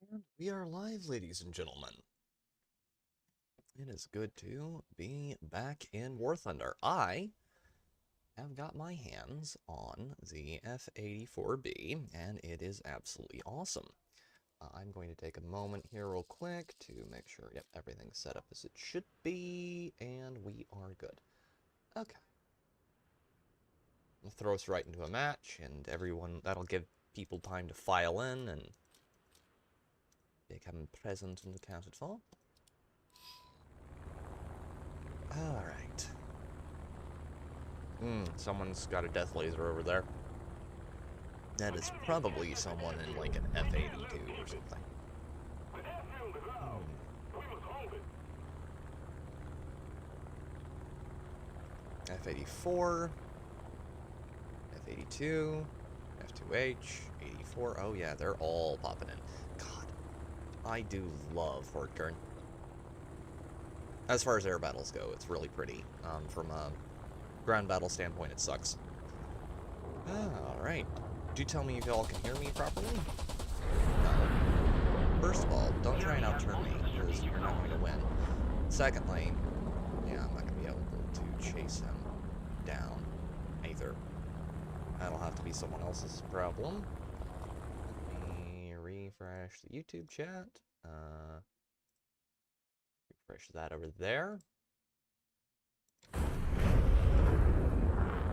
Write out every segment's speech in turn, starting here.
And we are live, ladies and gentlemen. It is good to be back in Warthunder. I have got my hands on the F-84B, and it is absolutely awesome. I'm going to take a moment here real quick to make sure, yep, everything's set up as it should be, and we are good. Okay. We'll throw us right into a match, and that'll give people time to file in and become present and accounted for. Alright. Someone's got a death laser over there. That is probably someone in like an F-82 or something. F-84, F-82, F-2H, 84. Oh yeah, they're all popping in. God, I do love Warthunder. As far as air battles go, it's really pretty. From a ground battle standpoint, it sucks. Alright. Do tell me if y'all can hear me properly. First of all, don't try and outturn me, because you're not going to win. Secondly, yeah, I'm not going to be able to chase him down, either. That'll have to be someone else's problem. Let me refresh the YouTube chat. Refresh that over there.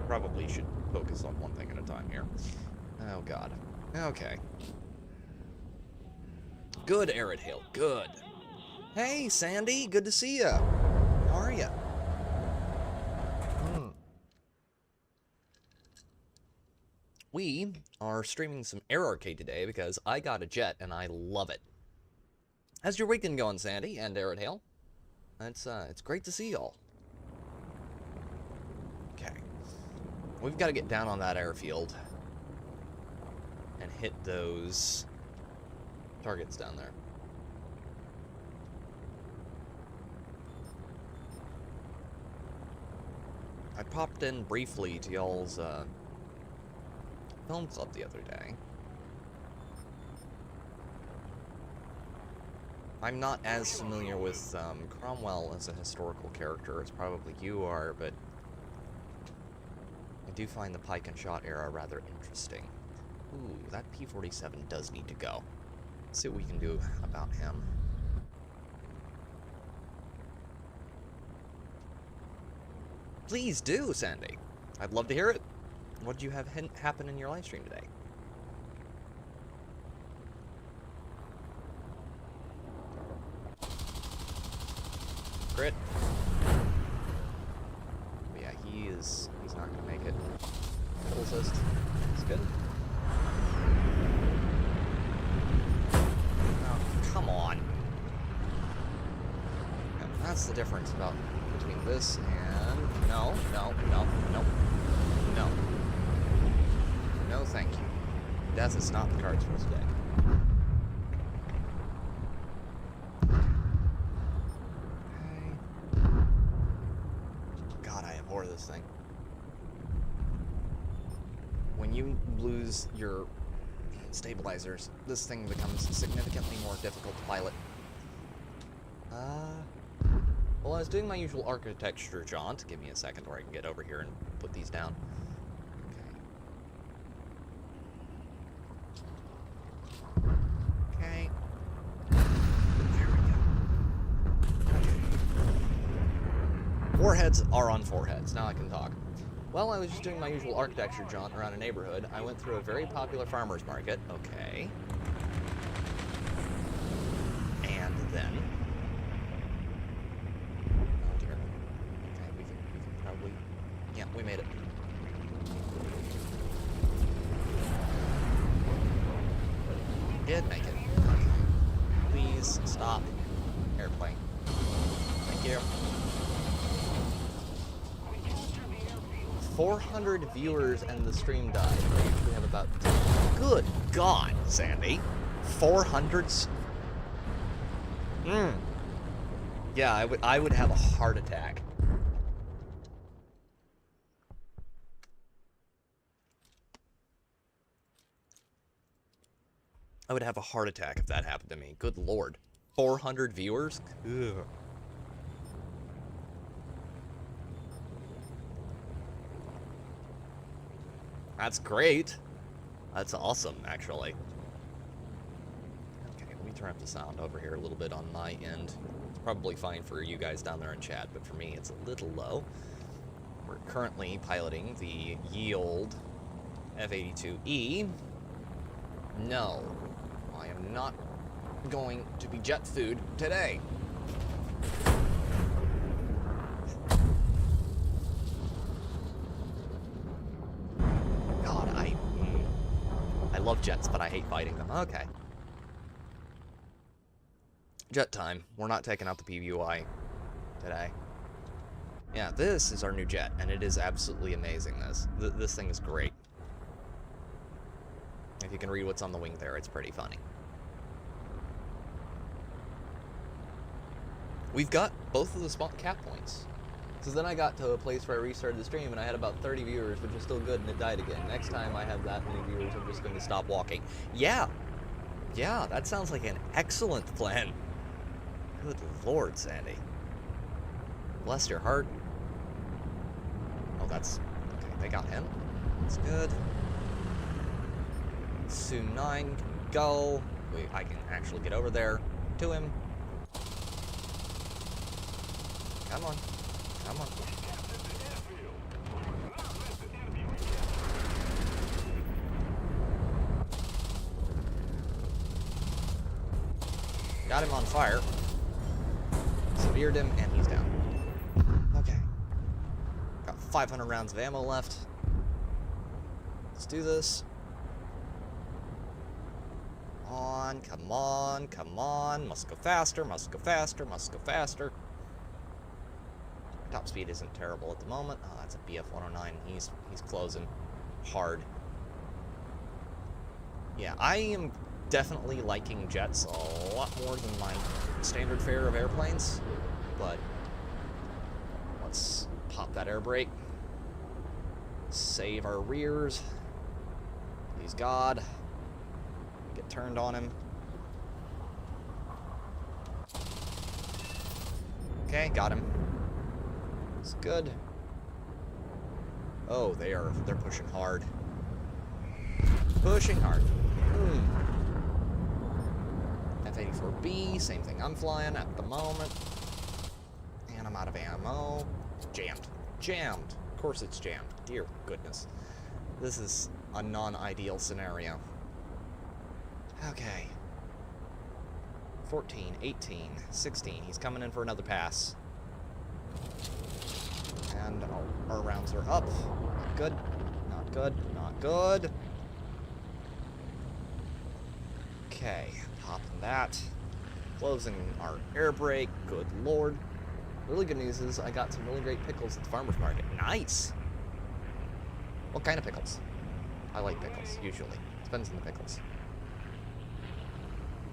Probably should focus on one thing at a time here. Oh god. Okay. Good, Arid Hill. Good. Hey, Sandy. Good to see ya. How are ya? We are streaming some Air Arcade today because I got a jet and I love it. How's your weekend going, Sandy and Arid Hill? It's great to see y'all. Okay. We've got to get down on that airfield and hit those targets down there. I popped in briefly to y'all's film club the other day. I'm not as familiar with Cromwell as a historical character as probably you are, but I do find the pike and shot era rather interesting. Ooh, that P-47 does need to go. Let's see what we can do about him. Please do, Sandy. I'd love to hear it. What did you have happen in your live stream today? Crit. But yeah, he's not gonna make it. Full assist. It's good. Oh, come on. And that's the difference between this and no. No, thank you. Death is not the cards for today. This thing. When you lose your stabilizers, this thing becomes significantly more difficult to pilot. Well, I was doing my usual architecture jaunt. Give me a second where I can get over here and put these down. Okay. There we go. Warheads are on foreheads. Now I can talk. Well, I was just doing my usual architecture jaunt around a neighborhood. I went through a very popular farmer's market. Okay. And then... oh dear. Okay, we can probably... yeah, we made it. Did make it. Okay. Please stop. Airplane. Thank you. 400 viewers and the stream died. We have about 10. Good God, Sandy. 400? Yeah, I would have a heart attack. I would have a heart attack if that happened to me. Good lord. 400 viewers? Ugh. That's great. That's awesome, actually. Okay, let me turn up the sound over here a little bit on my end. It's probably fine for you guys down there in chat, but for me it's a little low. We're currently piloting the Yield F-82E. No, I am not going to be jet food today. God, I love jets, but I hate fighting them. Okay. Jet time. We're not taking out the PBUI today. Yeah, this is our new jet, and it is absolutely amazing, this thing is great. If you can read what's on the wing there, it's pretty funny. We've got both of the spawn cap points. So then I got to a place where I restarted the stream and I had about 30 viewers, which is still good, and it died again. Next time I have that many viewers, I'm just going to stop walking. Yeah, that sounds like an excellent plan. Good lord, Sandy. Bless your heart. Oh, that's... okay, they got him. That's good. Soon 9 can go. I can actually get over there to him. Come on. Come on. Got him on fire. Severed him, and he's down. Okay. Got 500 rounds of ammo left. Let's do this. Come on, come on. Must go faster, must go faster, must go faster. Top speed isn't terrible at the moment. Oh, that's a BF-109. He's closing hard. Yeah, I am definitely liking jets a lot more than my standard fare of airplanes, but let's pop that air brake. Save our rears. Please God. Get turned on him. Okay, got him. It's good. Oh, they're pushing hard. Pushing hard. F-84B, same thing I'm flying at the moment. And I'm out of ammo. Jammed. Jammed. Of course it's jammed. Dear goodness. This is a non-ideal scenario. Okay. 14, 18, 16. He's coming in for another pass. And our rounds are up. Not good. Not good. Not good. Okay. Popping that. Closing our air brake. Good lord. Really good news is I got some really great pickles at the farmer's market. Nice! What kind of pickles? I like pickles, usually. Depends on the pickles.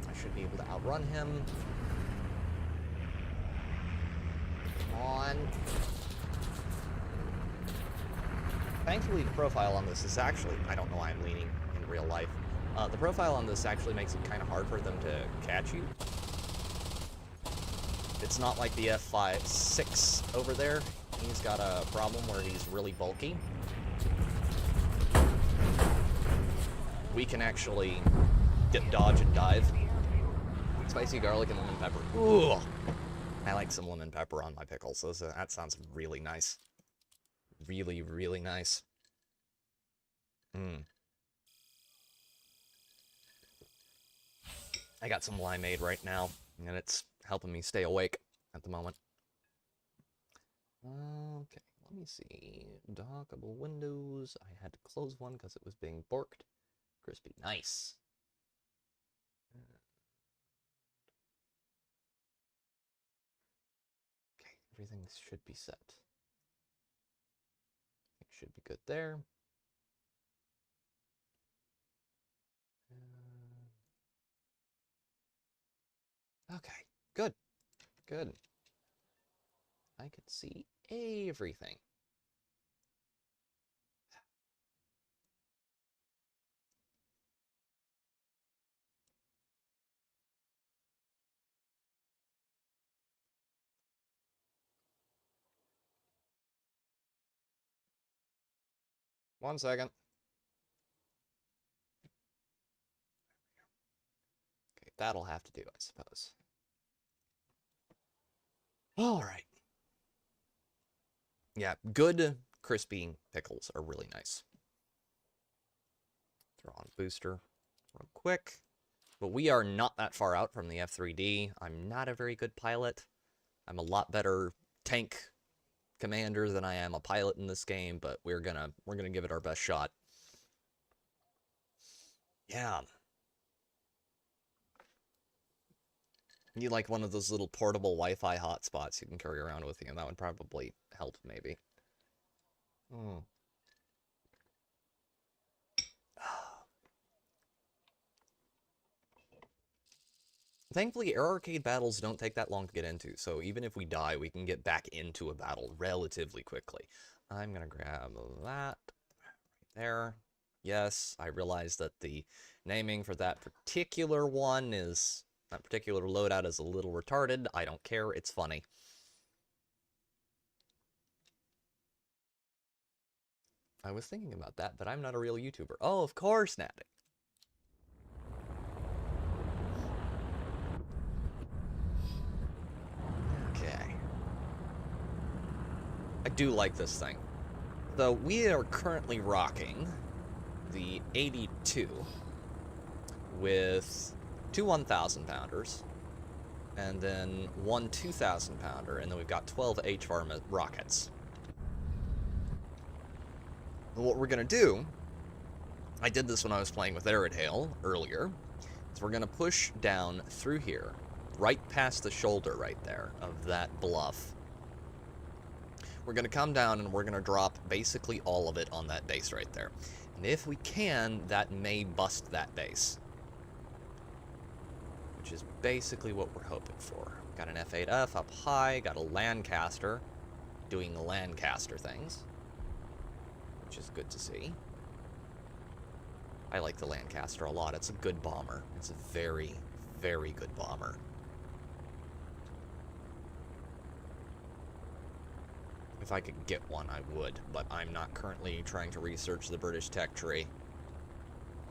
I should be able to outrun him. Come on. Thankfully, the profile on this is actually... I don't know why I'm leaning in real life. The profile on this actually makes it kind of hard for them to catch you. It's not like the F-5-6 over there. He's got a problem where he's really bulky. We can actually dip, dodge, and dive. Spicy garlic and lemon pepper. Ooh! I like some lemon pepper on my pickles. That sounds really nice. Really, really nice. I got some limeade right now, and it's helping me stay awake at the moment. Okay, let me see. Dockable windows. I had to close one because it was being borked. Crispy. Nice. Okay, everything should be set. It should be good there. Okay, good. Good. I could see everything. 1 second. Okay, that'll have to do, I suppose. All right. Yeah, good crispy pickles are really nice. Throw on booster real quick. But we are not that far out from the F3D. I'm not a very good pilot. I'm a lot better tank commander than I am a pilot in this game, but we're gonna give it our best shot. Yeah. You like one of those little portable Wi-Fi hotspots you can carry around with you, and that would probably help, maybe. Mm. Thankfully, air arcade battles don't take that long to get into, so even if we die, we can get back into a battle relatively quickly. I'm gonna grab that right there. Yes, I realize that the naming for that particular one is, that particular loadout is a little retarded. I don't care, it's funny. I was thinking about that, but I'm not a real YouTuber. Oh, of course, Natty. Okay. I do like this thing. So we are currently rocking the 82 with 2 1,000-pounders and then 1 2,000-pounder, and then we've got 12 H-VAR rockets. And what we're going to do, I did this when I was playing with Aerodale earlier, is we're going to push down through here, right past the shoulder right there of that bluff. We're going to come down and we're going to drop basically all of it on that base right there. And if we can, that may bust that base. Which is basically what we're hoping for. Got an F8F up high, got a Lancaster doing Lancaster things, which is good to see. I like the Lancaster a lot. It's a good bomber. It's a very, very good bomber. If I could get one, I would, but I'm not currently trying to research the British tech tree.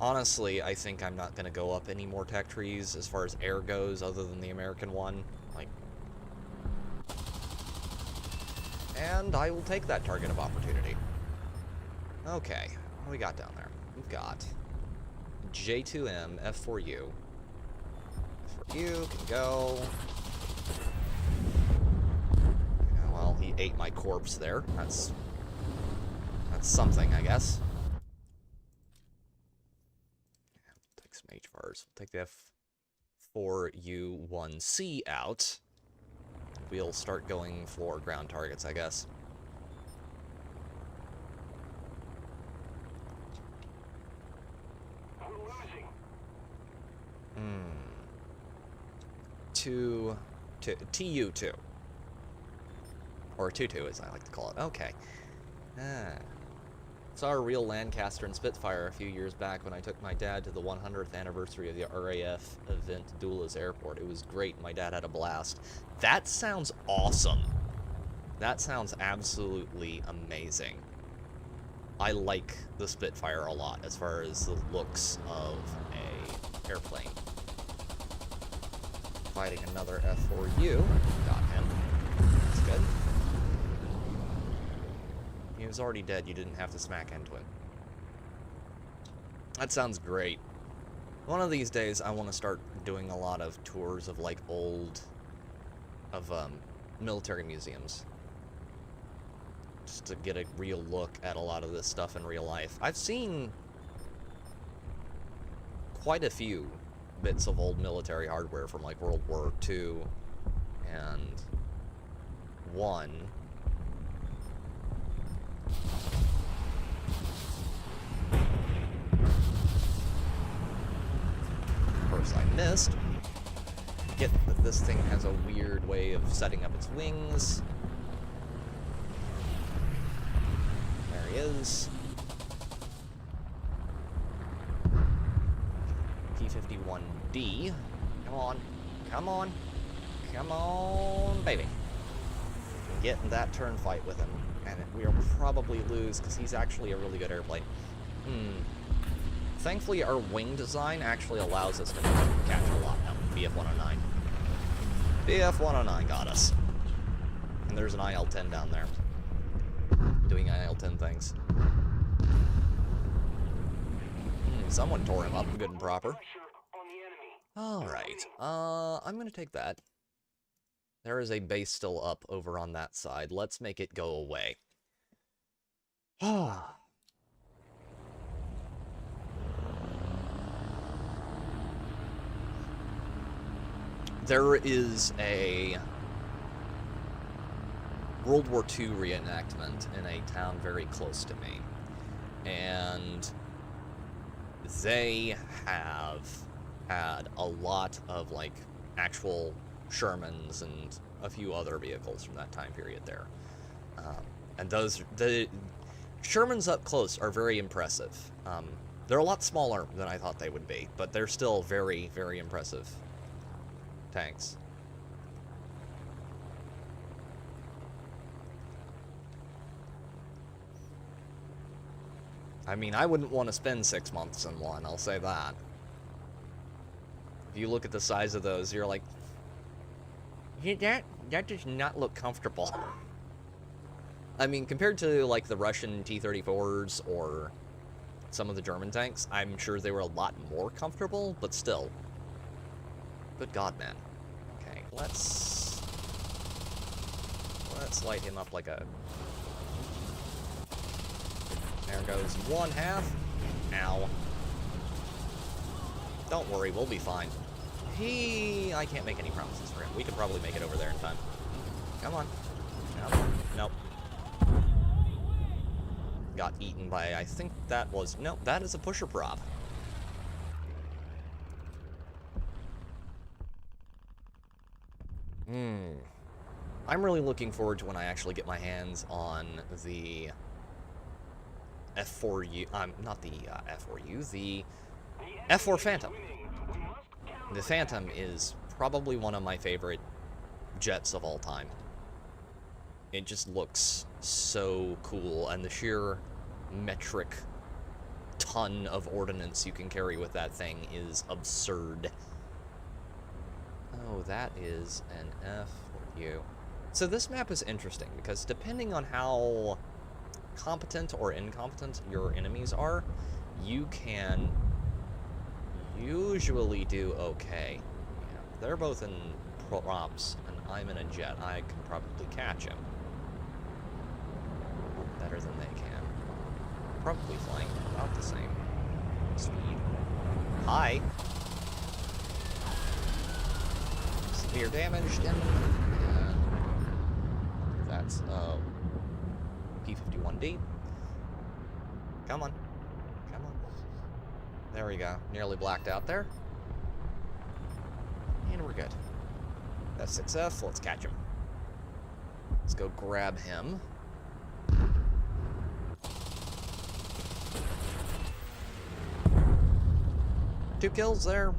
Honestly, I think I'm not going to go up any more tech trees as far as air goes, other than the American one. Like, and I will take that target of opportunity. Okay, what do we got down there? We've got J2M, F4U. F4U can go. Yeah, well, he ate my corpse there. That's something, I guess. Take some H-VARs. We'll take the F4U1C out. We'll start going for ground targets, I guess. TU2. Or 2-2, as I like to call it. Okay. Saw a real Lancaster and Spitfire a few years back when I took my dad to the 100th anniversary of the RAF event to Dulles Airport. It was great. My dad had a blast. That sounds awesome. That sounds absolutely amazing. I like the Spitfire a lot as far as the looks of a airplane. Fighting another F4U. Got him. That's good. He was already dead. You didn't have to smack into him. That sounds great. One of these days, I want to start doing a lot of tours of, like, military museums. Just to get a real look at a lot of this stuff in real life. I've seen quite a few bits of old military hardware from, like, World War II and I. Of course, I missed. Get that this thing has a weird way of setting up its wings. There he is. P-51D. Come on. Come on. Come on, baby. Get in that turn fight with him. And we'll probably lose, because he's actually a really good airplane. Thankfully, our wing design actually allows us to catch a lot now. BF-109. BF-109 got us. And there's an IL-10 down there. Doing IL-10 things. Someone tore him up good and proper. Alright. I'm gonna take that. There is a base still up over on that side. Let's make it go away. There is a World War II reenactment in a town very close to me. And they have had a lot of, like, actual Shermans and a few other vehicles from that time period there. And the Shermans up close are very impressive. They're a lot smaller than I thought they would be, but they're still very, very impressive tanks. I mean, I wouldn't want to spend 6 months in one, I'll say that. If you look at the size of those, you're like, yeah, that does not look comfortable. I mean, compared to, like, the Russian T-34s or some of the German tanks, I'm sure they were a lot more comfortable, but still. Good God, man. Okay, let's light him up like a... There goes one half. Ow. Don't worry, we'll be fine. I can't make any promises for him. We could probably make it over there in time. Come on. Come on. Nope. Got eaten by, I think that was... Nope, that is a pusher prop. I'm really looking forward to when I actually get my hands on the F4U, not the F4U, the F4 Phantom. The Phantom is probably one of my favorite jets of all time. It just looks so cool, and the sheer metric ton of ordnance you can carry with that thing is absurd. Oh, that is an F4U. So this map is interesting, because depending on how competent or incompetent your enemies are, you can usually do okay. Yeah, they're both in props, and I'm in a jet. I can probably catch him better than they can. Probably flying about the same speed. Hi. Severe damage, and that's P-51D. Come on. Come on. There we go. Nearly blacked out there. And we're good. That's 6F. Let's catch him. Let's go grab him. Two kills there.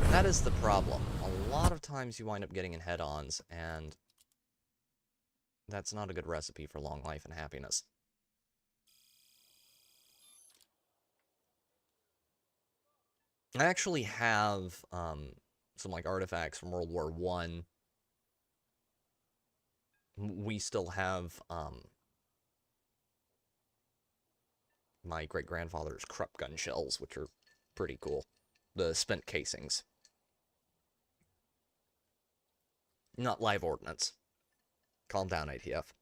That is the problem. A lot of times you wind up getting in head-ons, and that's not a good recipe for long life and happiness. I actually have some, like, artifacts from World War I. We still have my great-grandfather's Krupp gun shells, which are pretty cool. The spent casings. Not live ordnance. Calm down, ATF.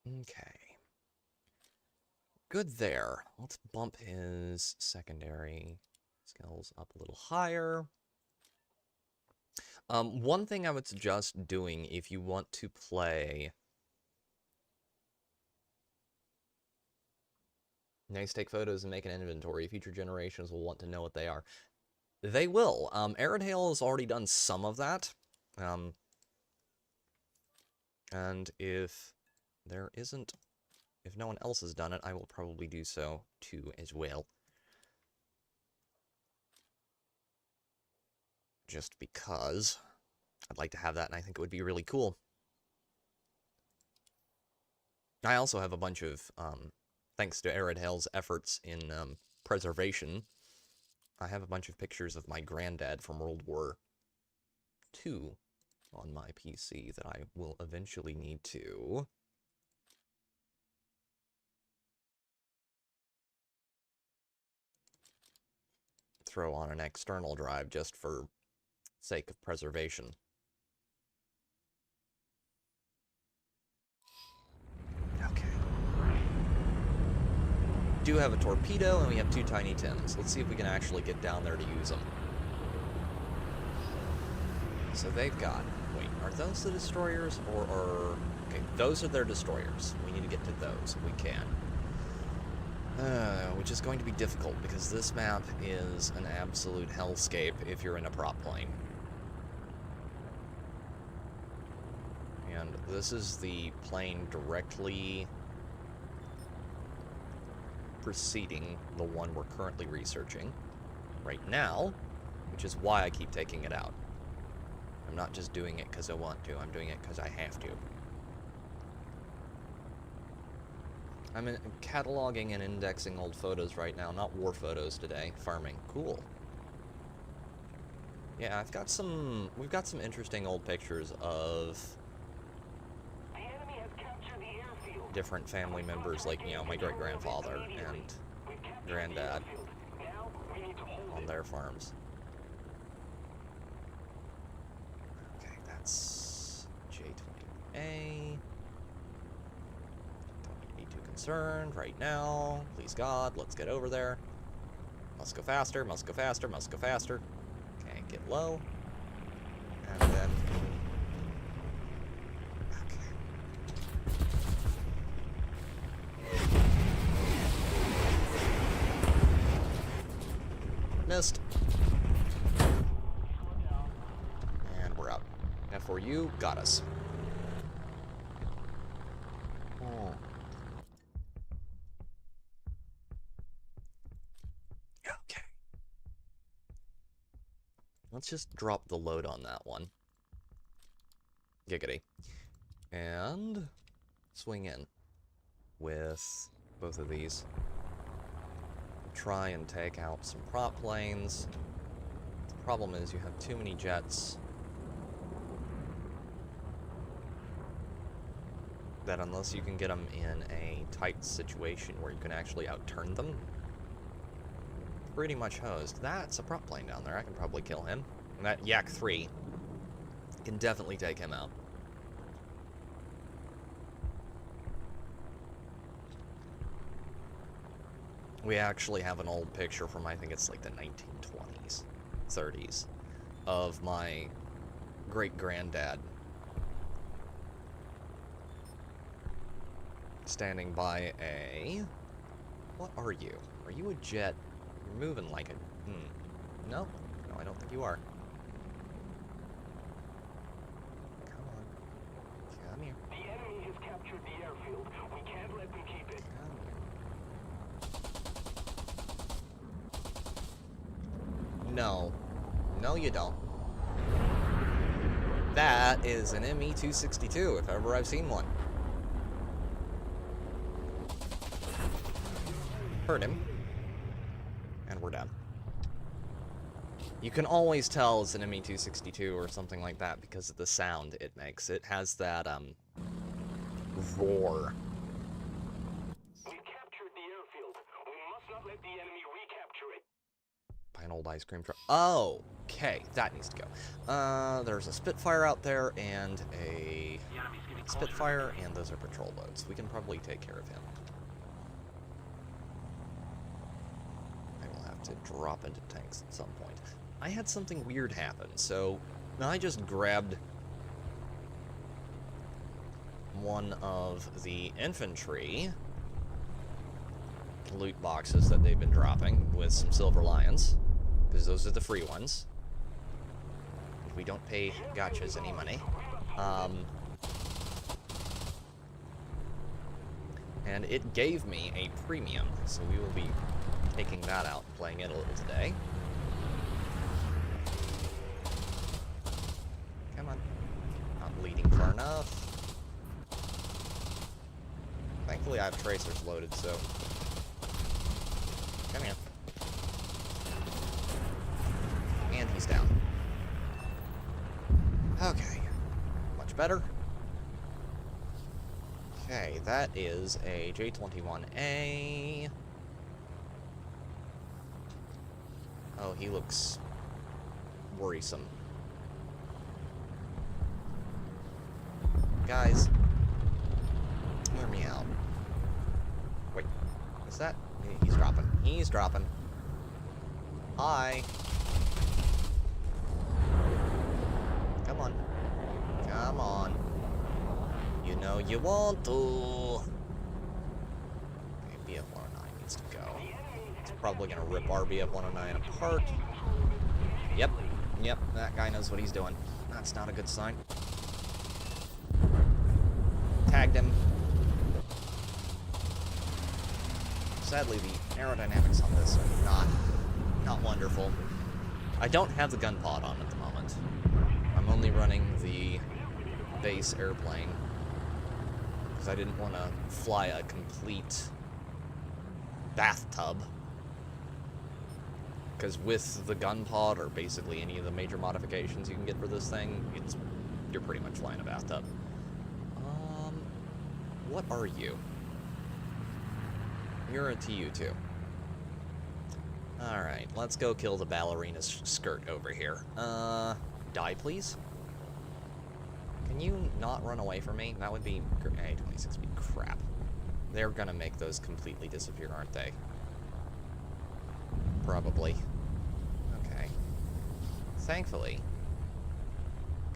Okay. Good there. Let's bump his secondary skills up a little higher. One thing I would suggest doing if you want to play... Nice, take photos and make an inventory. Future generations will want to know what they are. They will. Aerodale has already done some of that. And if there isn't if no one else has done it, I will probably do so too as well. Just because I'd like to have that, and I think it would be really cool. I also have a bunch of, thanks to Arid Hale's efforts in preservation, I have a bunch of pictures of my granddad from World War II on my PC that I will eventually need to throw on an external drive just for sake of preservation. Okay. Do have a torpedo, and we have 2 Tiny Tims. Let's see if we can actually get down there to use them. So they've got... Wait, are those the destroyers, or... Okay, those are their destroyers. We need to get to those if we can. Which is going to be difficult, because this map is an absolute hellscape if you're in a prop plane. And this is the plane directly preceding the one we're currently researching right now, which is why I keep taking it out. I'm not just doing it because I want to, I'm doing it because I have to. I'm cataloging and indexing old photos right now, not war photos today. Farming. Cool. Yeah, we've got some interesting old pictures of different family members, like, you know, my great-grandfather and granddad on their farms. Okay, that's J20A. Concerned right now. Please God, let's get over there. Must go faster, must go faster, must go faster. Okay, get low. And then... Okay. Missed. And we're up. F4U got us. Oh. Let's just drop the load on that one. Giggity. And swing in with both of these. Try and take out some prop planes. The problem is you have too many jets that unless you can get them in a tight situation where you can actually outturn them, pretty much hosed. That's a prop plane down there. I can probably kill him. And that Yak 3 can definitely take him out. We actually have an old picture from, I think it's like the 1920s, 30s, of my great-granddad standing by a... What are you? Are you a jet? You're moving like a... No? No, I don't think you are. Come on. Come here. The enemy has captured the airfield. We can't let them keep it. Come here. No. No, you don't. That is an ME-262, if ever I've seen one. Heard him. And we're done. You can always tell it's an ME-262 or something like that because of the sound it makes. It has that, roar. We captured the airfield. We must not let the enemy recapture it. Buy an old ice cream truck. Oh, okay. That needs to go. There's a Spitfire out there and a Spitfire, and those are patrol boats. We can probably take care of him. To drop into tanks at some point. I had something weird happen, so I just grabbed one of the infantry loot boxes that they've been dropping with some Silver Lions, because those are the free ones. We don't pay gotchas any money. And it gave me a premium, so we will be taking that out and playing it a little today. Come on. Not bleeding far enough. Thankfully I have tracers loaded, so... Come here. And he's down. Okay. Much better. Okay, that is a J21A. Oh, he looks worrisome. Guys, hear me out. Wait, is that? He's dropping. He's dropping. Hi. Come on. Come on. You know you want to. Okay, BF-109 needs to go. It's probably going to rip our BF-109 apart. Yep. Yep, that guy knows what he's doing. That's not a good sign. Tagged him. Sadly, the aerodynamics on this are not wonderful. I don't have the gun pod on at the moment. I'm only running the base airplane because I didn't want to fly a complete bathtub. Because with the gun pod, or basically any of the major modifications you can get for this thing, you're pretty much flying a bathtub. What are you? You're a TU2. Alright, let's go kill the ballerina's skirt over here. Die, please? Can you not run away from me? That would be... Hey, 26 would be crap. They're gonna make those completely disappear, aren't they? Probably. Okay. Thankfully...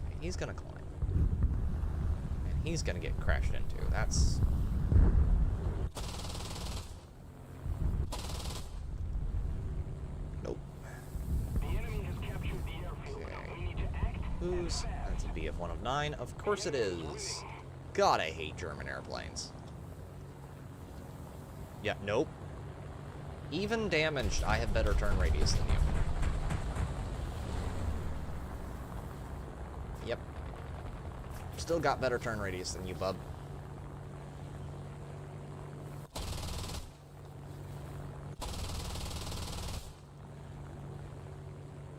Okay, he's gonna climb. And he's gonna get crashed into. That's... Nope. Who's... That's a BF-109. Of course it is. God, I hate German airplanes. Yeah, nope. Even damaged, I have better turn radius than you. Yep. Still got better turn radius than you, bub.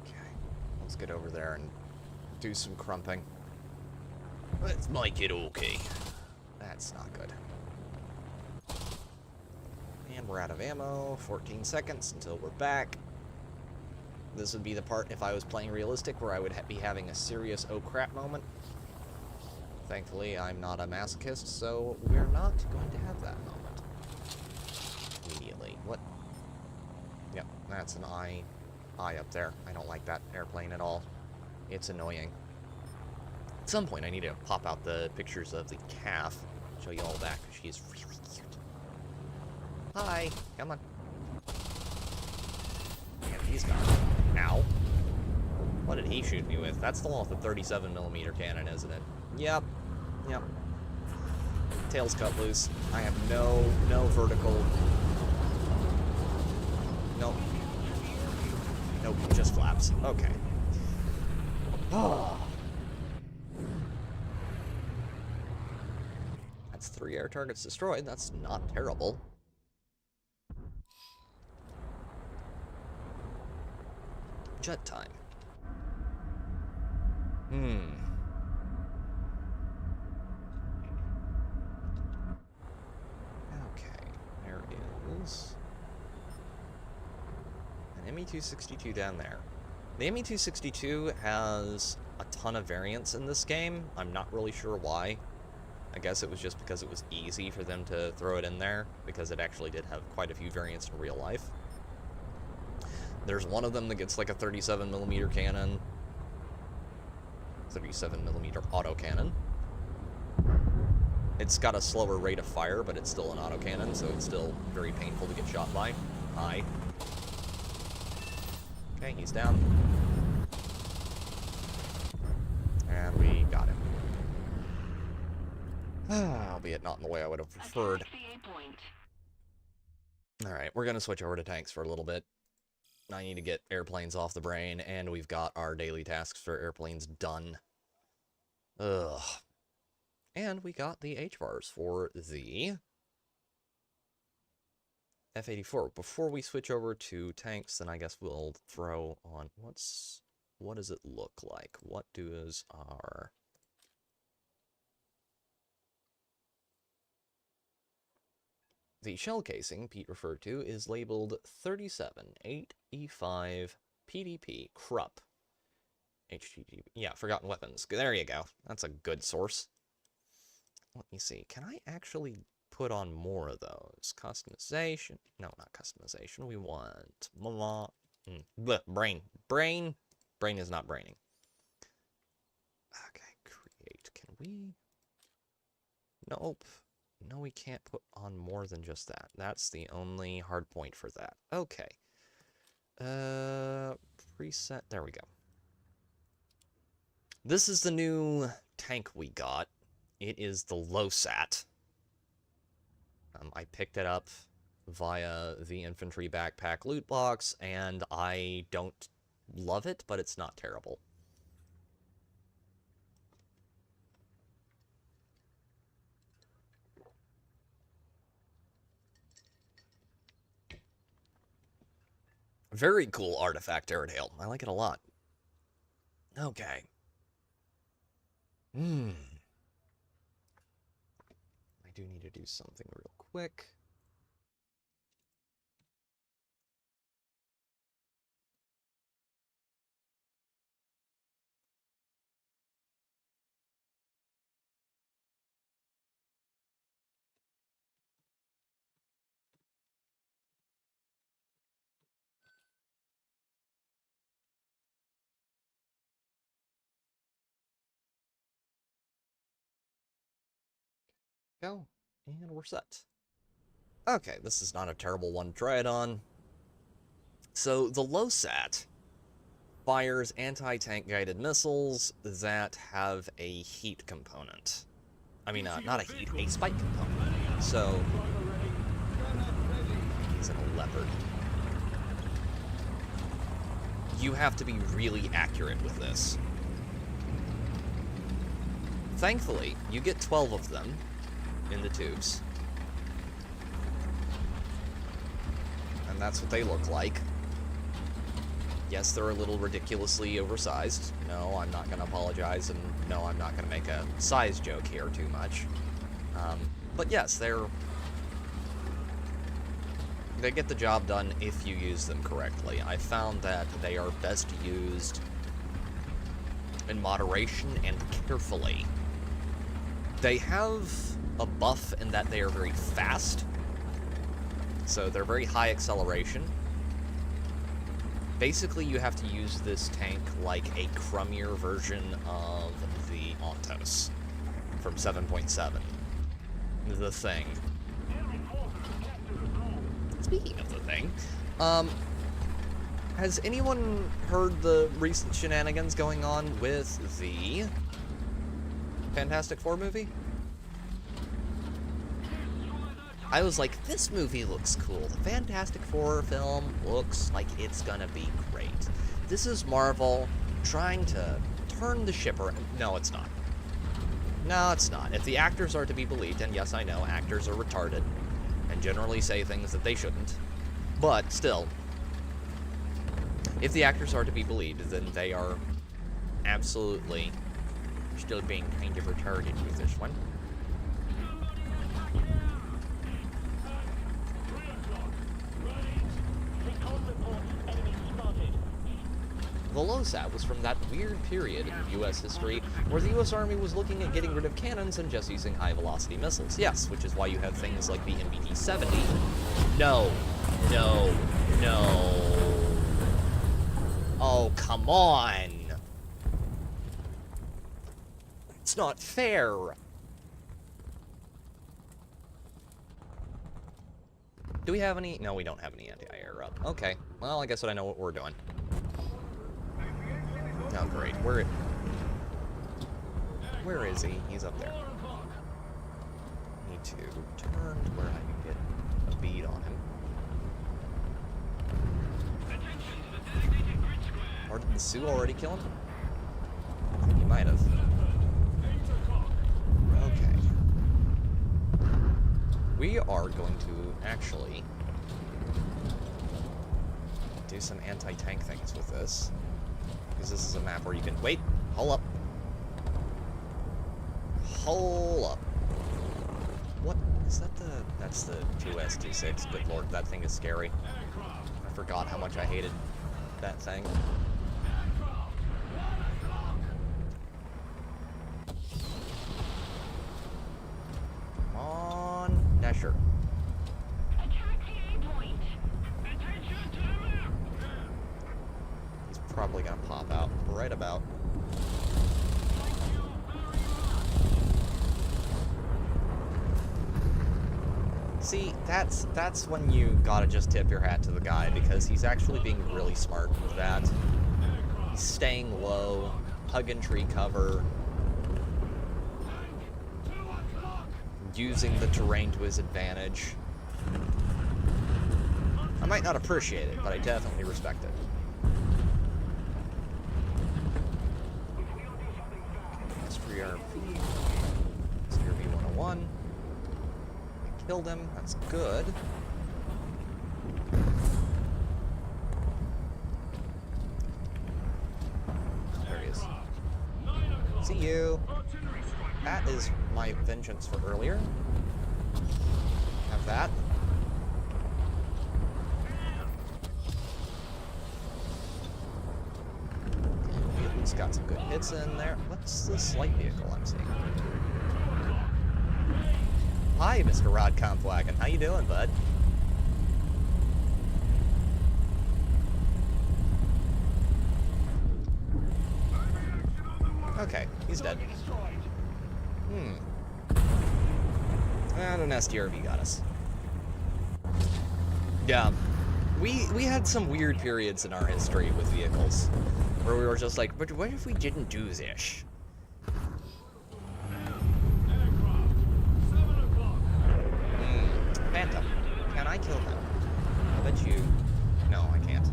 Okay. Let's get over there and do some crumping. Let's make it okay. That's not good. And we're out of ammo. 14 seconds until we're back. This would be the part, if I was playing realistic, where I would be having a serious oh crap moment. Thankfully, I'm not a masochist, so we're not going to have that moment. Immediately. What? Yep, that's an eye up there. I don't like that airplane at all. It's annoying. At some point, I need to pop out the pictures of the calf. Show you all that, because she is really cute. Hi. Come on. And he's gone. Ow. What did he shoot me with? That's the one with the 37mm cannon, isn't it? Yep. Yep. Tail's cut loose. I have no vertical. Nope. Nope, just flaps. Okay. That's 3 air targets destroyed. That's not terrible. Jet time. Okay, there is an ME-262 down there. The ME-262 has a ton of variants in this game. I'm not really sure why. I guess it was just because it was easy for them to throw it in there, because it actually did have quite a few variants in real life. There's one of them that gets like a 37mm cannon, 37mm autocannon. It's got a slower rate of fire, but it's still an autocannon, so it's still very painful to get shot by. Hi. Okay, he's down. And we got him. Albeit not in the way I would have preferred. Alright, we're gonna switch over to tanks for a little bit. I need to get airplanes off the brain, and we've got our daily tasks for airplanes done. Ugh. And we got the HVARs for the F-84. Before we switch over to tanks, then I guess we'll throw on... What does it look like? What does our... The shell casing Pete referred to is labeled 378E5 PDP Krupp. HTTP. Yeah, Forgotten Weapons. There you go. That's a good source. Let me see. Can I actually put on more of those? Customization. No, not customization. We want... Brain. Brain. Brain is not braining. Okay, create. Can we... Nope. No, we can't put on more than just that. That's the only hard point for that. Okay. Preset. There we go. This is the new tank we got. It is the LOSAT. I picked it up via the infantry backpack loot box, and I don't love it, but it's not terrible. Very cool artifact Airedale. I like it a lot. Okay. I do need to do something real quick. Go, and we're set. Okay, this is not a terrible one to try it on. So, the LOSAT fires anti-tank guided missiles that have a heat component. I mean, not a heat, a spike component. So, he's in a leopard. You have to be really accurate with this. Thankfully, you get 12 of them in the tubes. And that's what they look like. Yes, they're a little ridiculously oversized. No, I'm not going to apologize, and no, I'm not going to make a size joke here too much. But yes, they get the job done if you use them correctly. I found that they are best used in moderation and carefully. They have a buff in that they are very fast, so they're very high acceleration. Basically, you have to use this tank like a crummier version of the Ontos from 7.7. The Thing. Speaking of the Thing, has anyone heard the recent shenanigans going on with the Fantastic Four movie? I was like, this movie looks cool. The Fantastic Four film looks like it's gonna be great. This is Marvel trying to turn the ship around. No, it's not. No, it's not. If the actors are to be believed, and yes, I know, actors are retarded and generally say things that they shouldn't, but still, if the actors are to be believed, then they are absolutely still being kind of retarded with this one. The LOSAT was from that weird period in U.S. history where the U.S. Army was looking at getting rid of cannons and just using high-velocity missiles. Yes, which is why you have things like the MBT-70. No. No. No. Oh, come on. It's not fair. Do we have any? No, we don't have any anti-air up. Okay. Well, I guess I know what we're doing. Oh, great. Where is he? He's up there. need to turn to where I can get a bead on him. Or did the Sioux already kill him? I think he might have. Okay. We are going to actually do some anti-tank things with this. Because this is a map where you can... Wait! Hold up. Hold up. What? Is that the... That's the 2S26. Good lord, that thing is scary. I forgot how much I hated that thing. Come on, Nesher. He's probably gonna pop out right about. See, that's when you gotta just tip your hat to the guy, because he's actually being really smart with that. He's staying low, hugging tree cover, using the terrain to his advantage. I might not appreciate it, but I definitely respect it. SRV 101. Killed him. That's good. There he is. See you. That is my vengeance for earlier. Have that. He's got some good hits in there. What's this light vehicle I'm seeing? Hi, Mr. Rod Kampwagen. How you doing, bud? Okay, he's dead. And an SDRV got us. Yeah. We had some weird periods in our history with vehicles where we were just like, but what if we didn't do this? Phantom. Can I kill him? I bet you... No, I can't.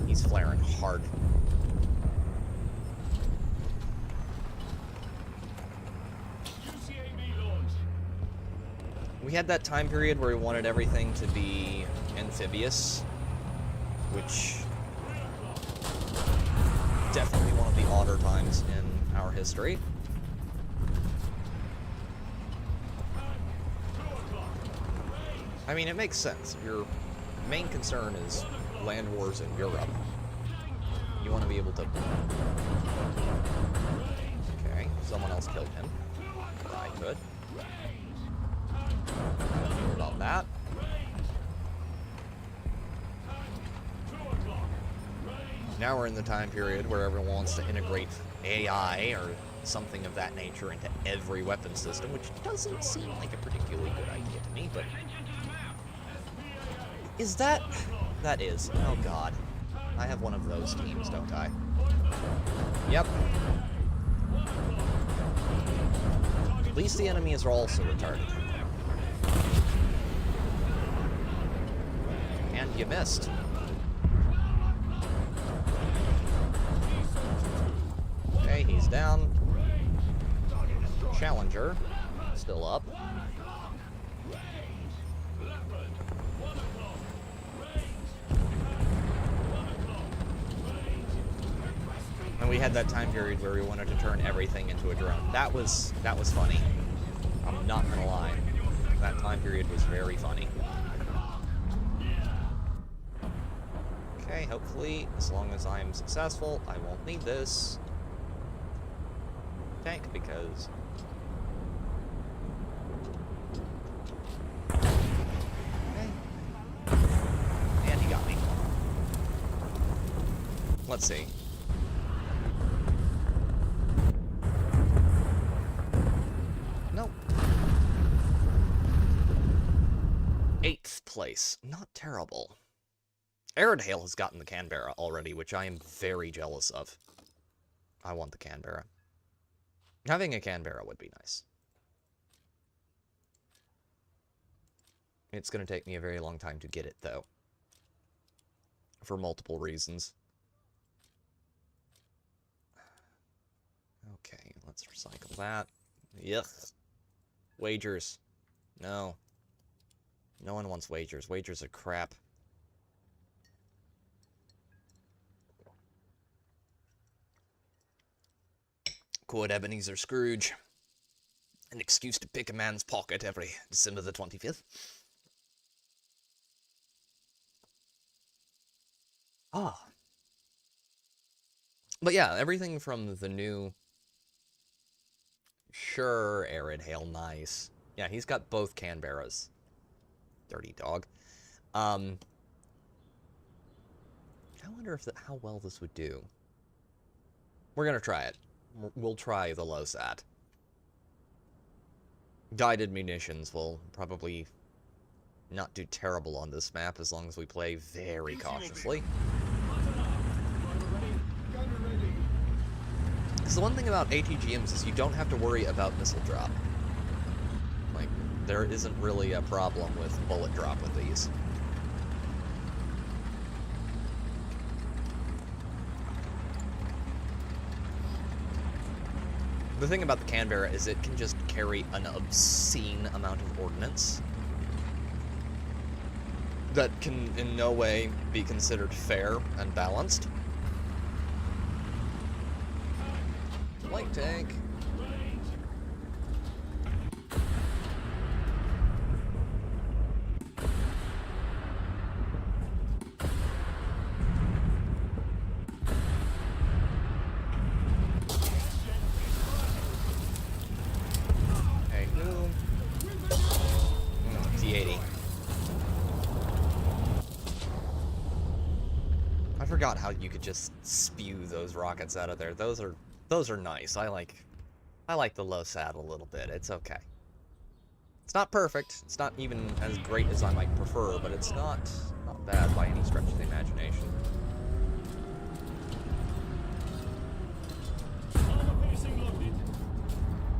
He's flaring hard. We had that time period where we wanted everything to be amphibious, which definitely one of the odder times in our history. I mean, it makes sense. Your main concern is land wars in Europe. You want to be able to... Okay, someone else killed him. I could. I don't know about that. Now we're in the time period where everyone wants to integrate AI or something of that nature into every weapon system, which doesn't seem like a particularly good idea to me, but... Is that... That is. Oh god. I have one of those teams, don't I? Yep. At least the enemies are also retarded. And you missed. Okay, he's down. Challenger, still up. And we had that time period where we wanted to turn everything into a drone. That was funny. I'm not gonna lie. That time period was very funny. Okay, hopefully, as long as I'm successful, I won't need this tank, because... Okay. And he got me. Let's see. Nope. 8th place. Not terrible. Aerodale has gotten the Canberra already, which I am very jealous of. I want the Canberra. Having a Canberra would be nice. It's going to take me a very long time to get it, though. For multiple reasons. Okay, let's recycle that. Yuck. Wagers. No. No one wants wagers. Wagers are crap. Quote Ebenezer Scrooge. An excuse to pick a man's pocket every December the 25th. Ah. But yeah, everything from the new... Sure, Arid Hail, nice. Yeah, he's got both Canberras. Dirty dog. I wonder if how well this would do. We're gonna try it. We'll try the low sat. Guided munitions will probably not do terrible on this map as long as we play very cautiously. Because the one thing about ATGMs is you don't have to worry about missile drop. Like, there isn't really a problem with bullet drop with these. The thing about the Canberra is it can just carry an obscene amount of ordnance that can in no way be considered fair and balanced. Light tank. T80. I forgot how you could just spew those rockets out of there. Those are nice. I like the low sat a little bit. It's okay. It's not perfect. It's not even as great as I might prefer, but it's not bad by any stretch of the imagination.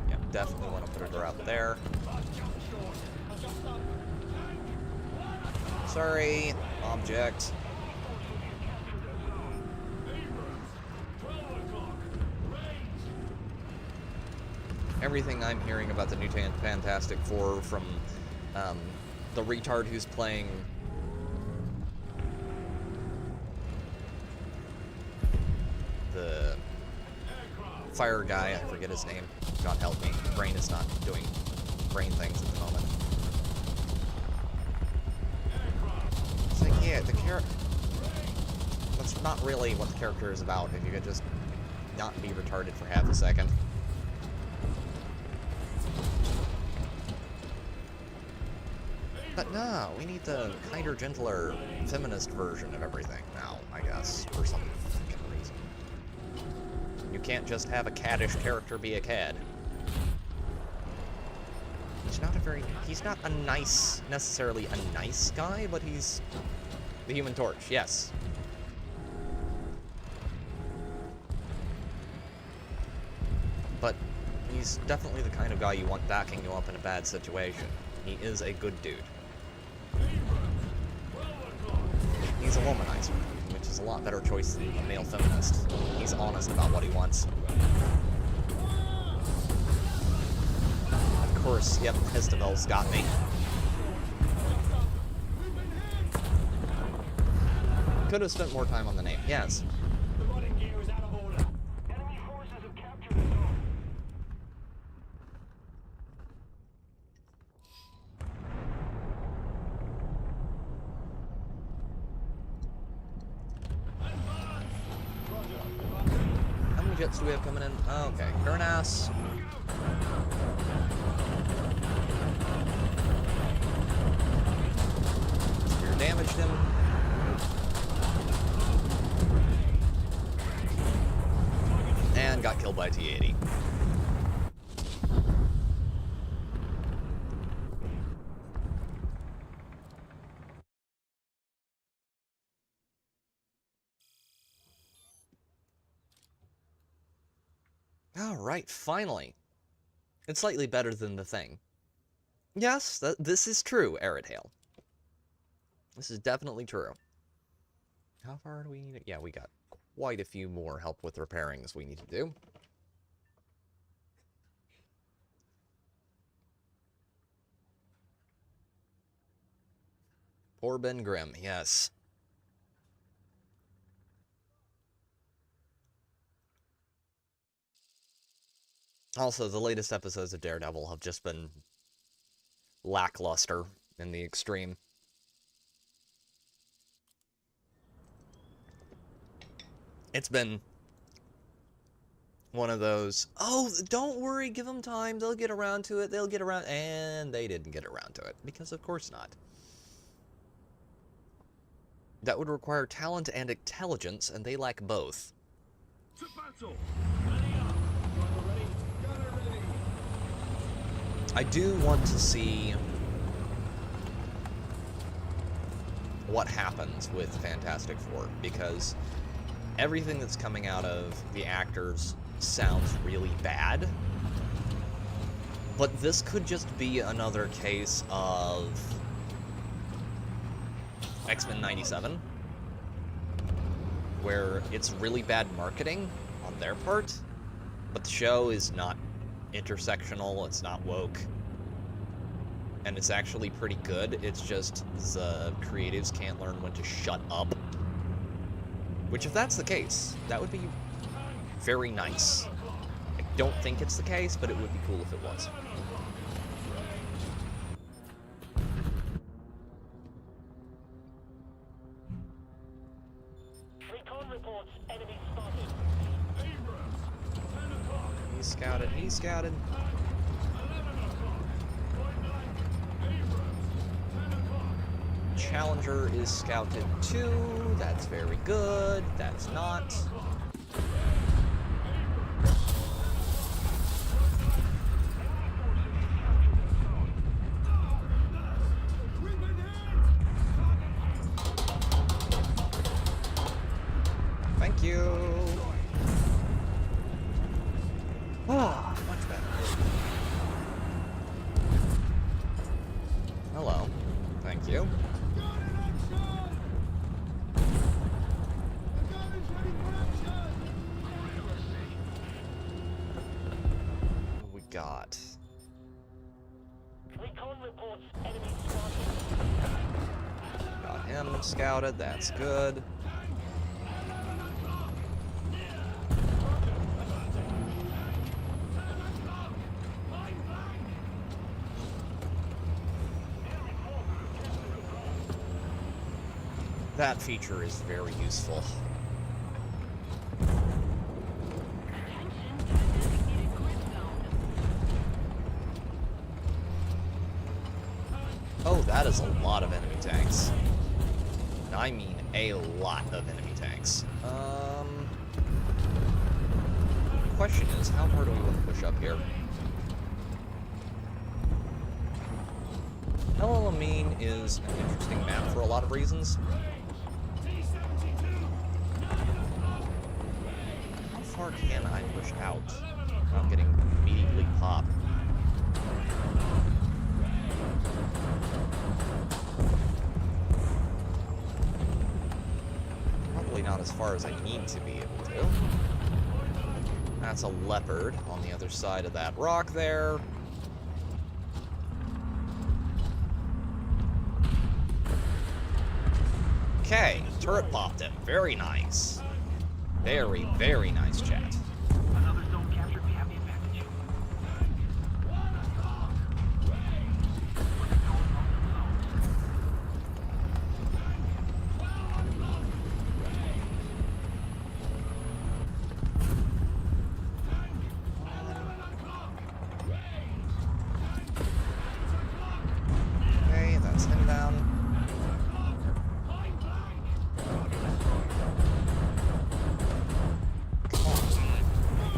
Yeah, definitely want to put her out there. Sorry, object. Everything I'm hearing about the new Fantastic Four from the retard who's playing the fire guy, I forget his name. God help me, brain is not doing brain things at the moment. It's like, yeah, the character... That's not really what the character is about, if you could just not be retarded for half a second. But no, we need the kinder, gentler, feminist version of everything now, I guess, for some fucking reason. You can't just have a caddish character be a cad. He's not a nice, necessarily a nice guy, but he's the Human Torch, yes. But he's definitely the kind of guy you want backing you up in a bad situation. He is a good dude. He's a womanizer, which is a lot better choice than a male feminist. He's honest about what he wants. Of course, yep, Hestavel's got me. Could have spent more time on the name, yes. Jets do we have coming in? Oh, okay. Kurnass. Spear damaged him. And got killed by T-80. Alright, finally. It's slightly better than the thing. Yes, this is true, Arid Hail. This is definitely true. How far do we need it? Yeah, we got quite a few more help with repairings we need to do. Poor Ben Grimm, yes. Also, the latest episodes of Daredevil have just been lackluster in the extreme. It's been one of those, oh, don't worry, give them time, they'll get around to it, they'll get around, and they didn't get around to it, because of course not. That would require talent and intelligence, and they lack both. To battle! I do want to see what happens with Fantastic Four, because everything that's coming out of the actors sounds really bad. But this could just be another case of X-Men 97, where it's really bad marketing on their part, but the show is not intersectional, it's not woke, and it's actually pretty good. It's just the creatives can't learn when to shut up. Which, if that's the case, that would be very nice. I don't think it's the case, but it would be cool if it was. Recon reports enemy spotted. He's scouted, he's scouted. Challenger is scouted too. That's very good. That's not. Thank you. Ah, much better. Hello. Thank you. What we got? Recon reports enemy spotted. Got him scouted. That's good. That feature is very useful. Oh, that is a lot of enemy tanks. I mean a lot of enemy tanks. Question is, how far do we want to push up here? El Alamein is an interesting map for a lot of reasons. How far can I push out without getting immediately popped? Probably not as far as I need to be able to. That's a leopard on the other side of that rock there. Okay, turret popped him. Very nice. Very, very nice, chat. Another zone captured. We have the advantage. Okay, that's him down.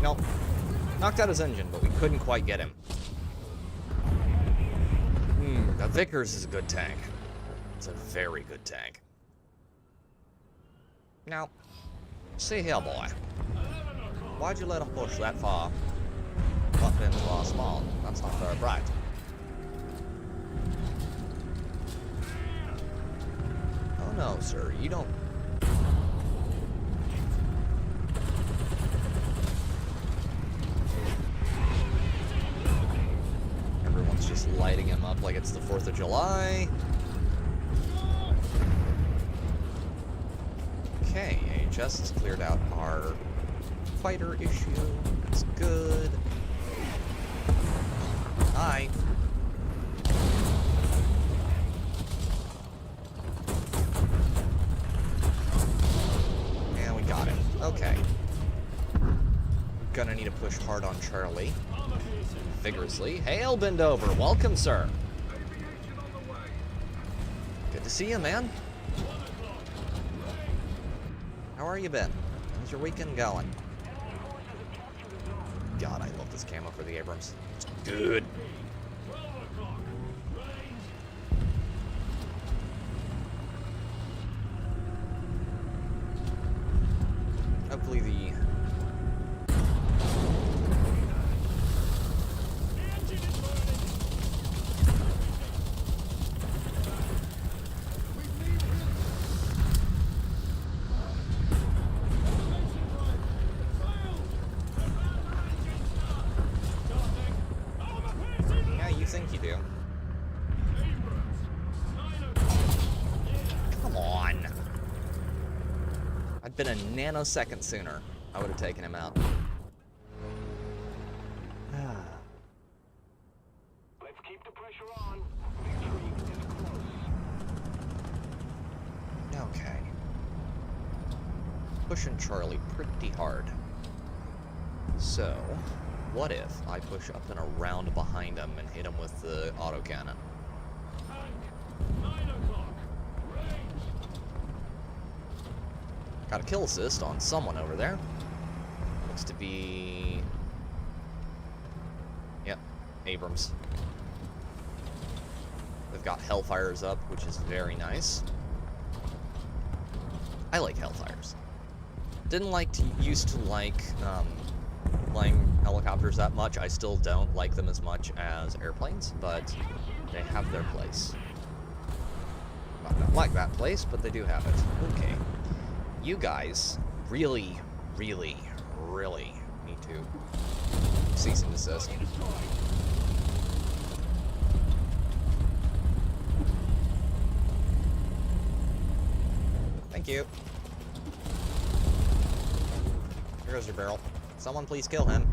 Nope. Knocked out his engine, but we couldn't quite get him. The Vickers is a good tank. It's a very good tank. Now, see here, boy. Why'd you let him push that far up into our spawn? That's not very bright. no, sir. You don't... Everyone's just lighting him up like it's the 4th of July. Okay, AHS has cleared out our fighter issue. That's good. Hi. And we got it. Okay. Gonna need to push hard on Charlie. Vigorously. Hail, Bendover. Welcome, sir. Good to see you, man. How are you been? How's your weekend going? God, I love this camo for the Abrams. It's good. Hopefully the... Yeah, you think you do. Come on. I'd been a nanosecond sooner. I would have taken him out. Let's keep the pressure on. Victory is close. Okay. Pushing Charlie pretty hard. So, what if I push up and around behind him and hit him with the autocannon? Got a kill assist on someone over there. Looks to be... Yep, Abrams. They've got Hellfires up, which is very nice. I like Hellfires. Didn't like to... used to like, playing helicopters that much. I still don't like them as much as airplanes, but they have their place. Might not like that place, but they do have it. Okay. You guys really, really, really need to cease and desist. Thank you. Here goes your barrel. Someone please kill him.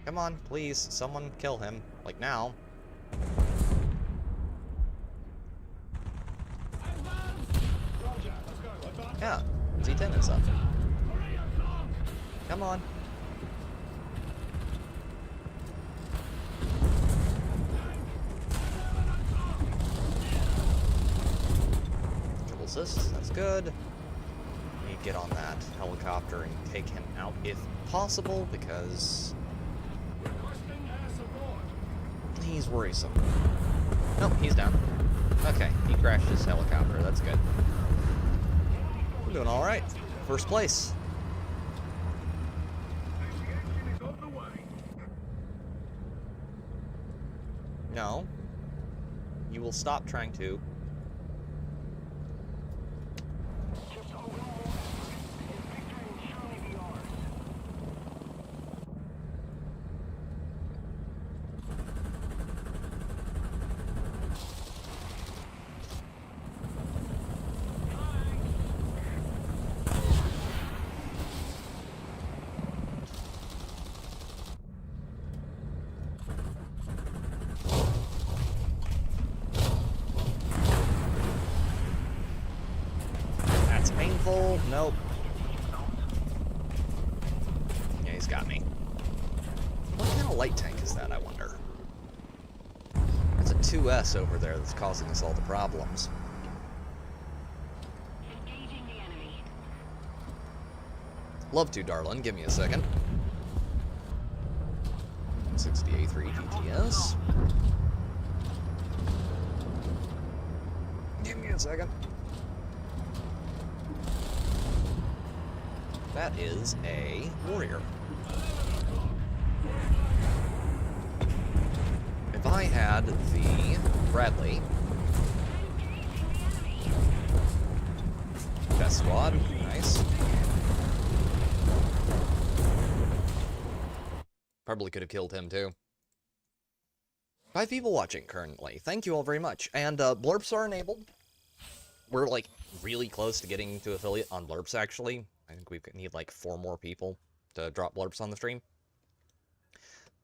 Come on, please, someone kill him. Like now. Yeah, Z10 is up. Come on. Triple assist, that's good. We get on that helicopter and take him out if possible, because he's worrisome. Nope, he's down. Okay, he crashed his helicopter, that's good. We're doing alright. First place. No. You will stop trying to. Painful. Nope. Yeah, he's got me. What kind of light tank is that, I wonder? That's a 2S over there that's causing us all the problems. Engaging the enemy. Love to, darling. Give me a second. 160A3 GTS. Give me a second. That is a warrior. If I had the Bradley Death Squad, nice. Probably could have killed him too. 5 people watching currently. Thank you all very much. And blurps are enabled. We're like really close to getting to affiliate on blurps actually. I think we need like 4 more people to drop blurps on the stream.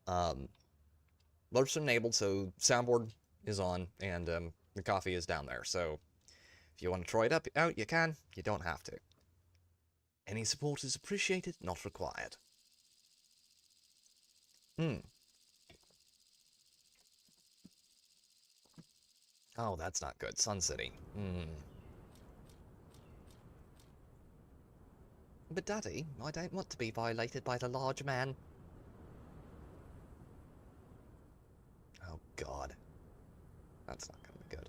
Blurps are enabled, so soundboard is on, and the coffee is down there. So if you want to try it out, you can. You don't have to. Any support is appreciated, not required. Oh, that's not good. Sun City. But Daddy, I don't want to be violated by the large man. Oh, God. That's not gonna be good.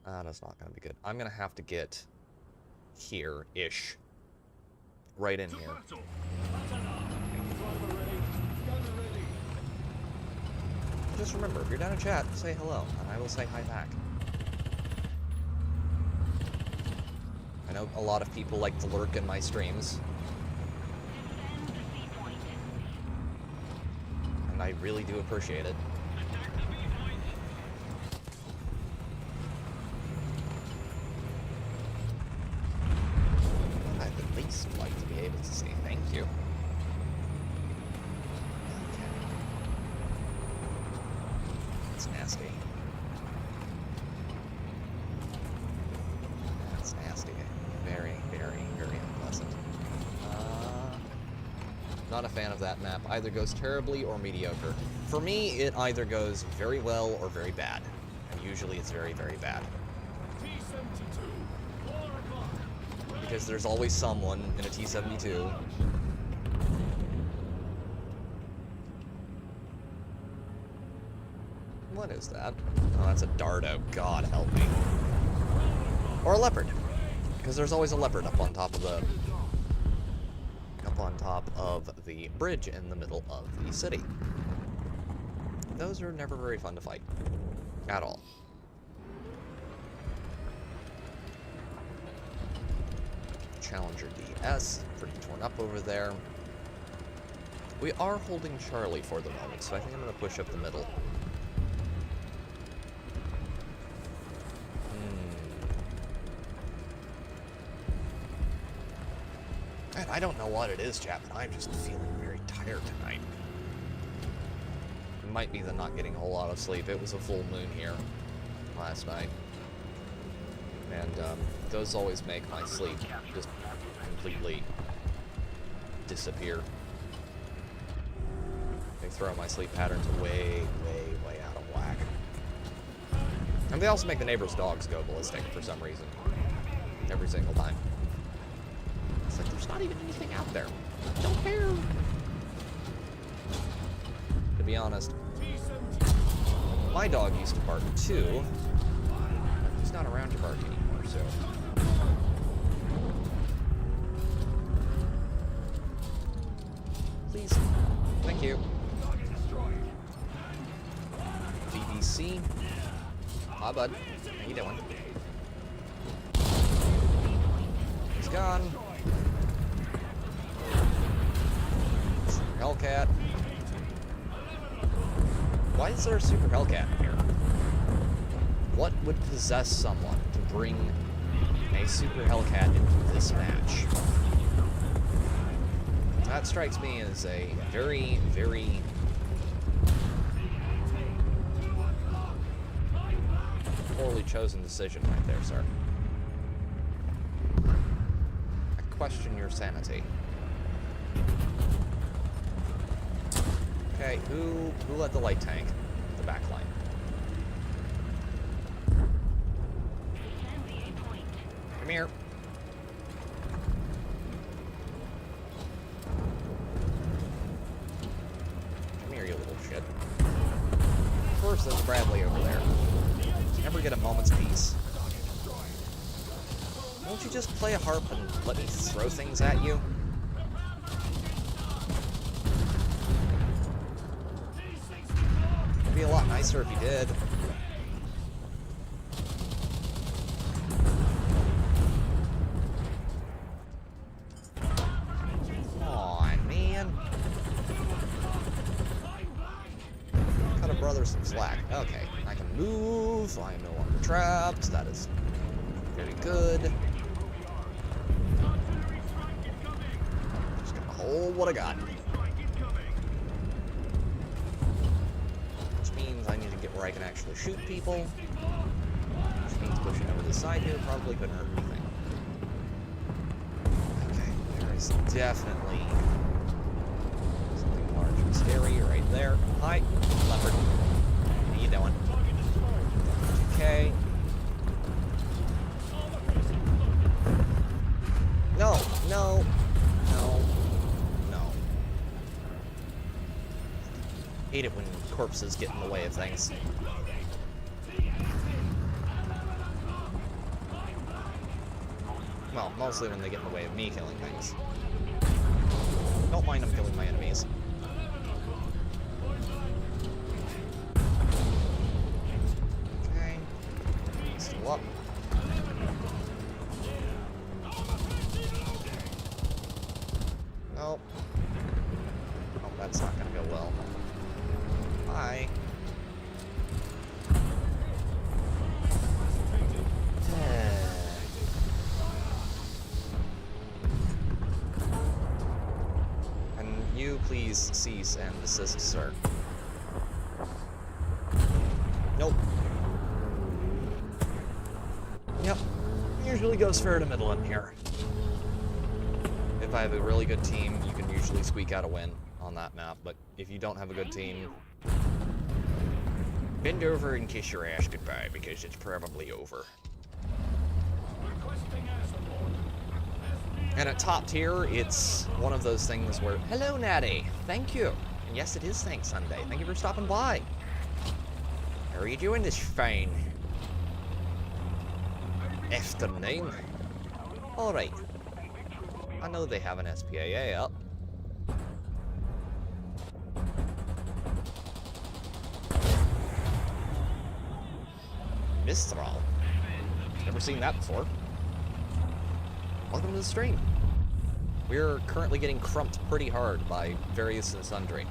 That's not gonna be good. I'm gonna have to get here-ish. Right in here. Just remember, if you're down in chat, say hello, and I will say hi back. I know a lot of people like to lurk in my streams. And I really do appreciate it. I'd at least like to be able to say thank you. That's nasty. That's nasty. Very, very, very unpleasant. Not a fan of that map. Either goes terribly or mediocre. For me, it either goes very well or very bad. And usually it's very, very bad. Because there's always someone in a T-72 What is that? Oh, that's a Dardo. God help me. Or a leopard. Because there's always a leopard up on top of the bridge in the middle of the city. Those are never very fun to fight. At all. Challenger DS, pretty torn up over there. We are holding Charlie for the moment, so I think I'm going to push up the middle. And I don't know what it is, chat, but I'm just feeling very tired tonight. It might be the not getting a whole lot of sleep. It was a full moon here last night. And those always make my sleep just completely disappear. They throw my sleep patterns way, way, way out of whack. And they also make the neighbors' dogs go ballistic for some reason. Every single time. It's like, there's not even anything out there. I don't care. To be honest, my dog used to bark too. He's not around to bark anymore, so... Please. Thank you. BBC. Hi, bud. How you doing? He's gone. Super Hellcat. Why is there a Super Hellcat here? What would possess someone to bring a Super Hellcat into this match? That strikes me as a very, very... poorly chosen decision right there, sir. I question your sanity. Okay, who led the light tank? The back line. Come here. Come here, you little shit. First, there's Bradley over there. Never get a moment's peace. Won't you just play a harp and let me throw things at you? be a lot nicer if you did. Come on, man. Cut a brother some slack. Okay, I can move. I am no longer trapped. That is very good. Just gonna hold what I got. Which means I need to get where I can actually shoot people. Which means pushing over the side here probably couldn't hurt anything. Okay, there is definitely something large and scary right there. Hi, leopard. How you doing? Okay. No, no, no, no. Hate it when corpses get in the way of things. Well, mostly when they get in the way of me killing things. Don't mind them killing my enemies. Okay. Still up. Nope. Oh, that's not gonna go well. Hi. Can you please cease and desist, sir? Nope. Yep. Usually goes fair to middle in here. If I have a really good team, you can usually squeak out a win on that map, but if you don't have a good team, bend over and kiss your ass goodbye, because it's probably over. And at top tier, it's one of those things where, hello Natty, thank you. And yes, it is Thanks Sunday. Thank you for stopping by. How are you doing this fine afternoon? Alright. I know they have an SPAA up. Mistral. Never seen that before. Welcome to the stream. We're currently getting crumped pretty hard by various and sundry.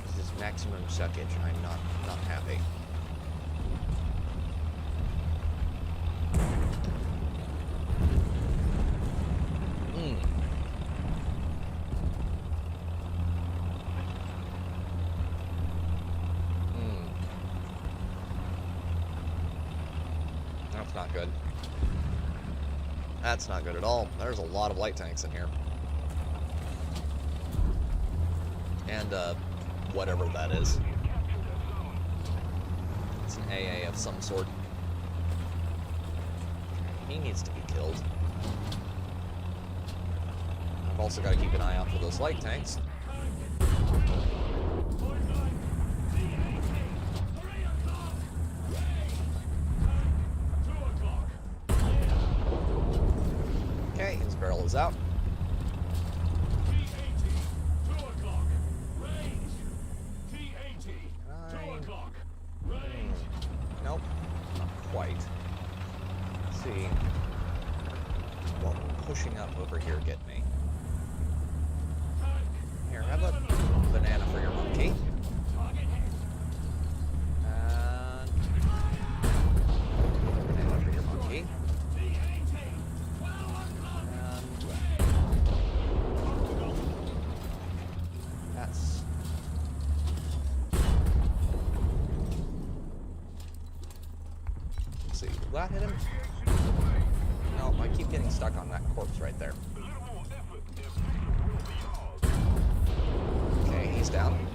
This is maximum suckage. I'm not happy. That's not good. That's not good at all. There's a lot of light tanks in here. And, whatever that is. It's an AA of some sort. He needs to be killed. I've also got to keep an eye out for those light tanks. Okay, his barrel is out. Nope, not quite. Let's see. What will pushing up over here get me? Here, have a banana for your monkey. And banana for your monkey. That's... Let's see, will that hit him? No, I keep getting stuck on that corpse right there. Okay, he's down.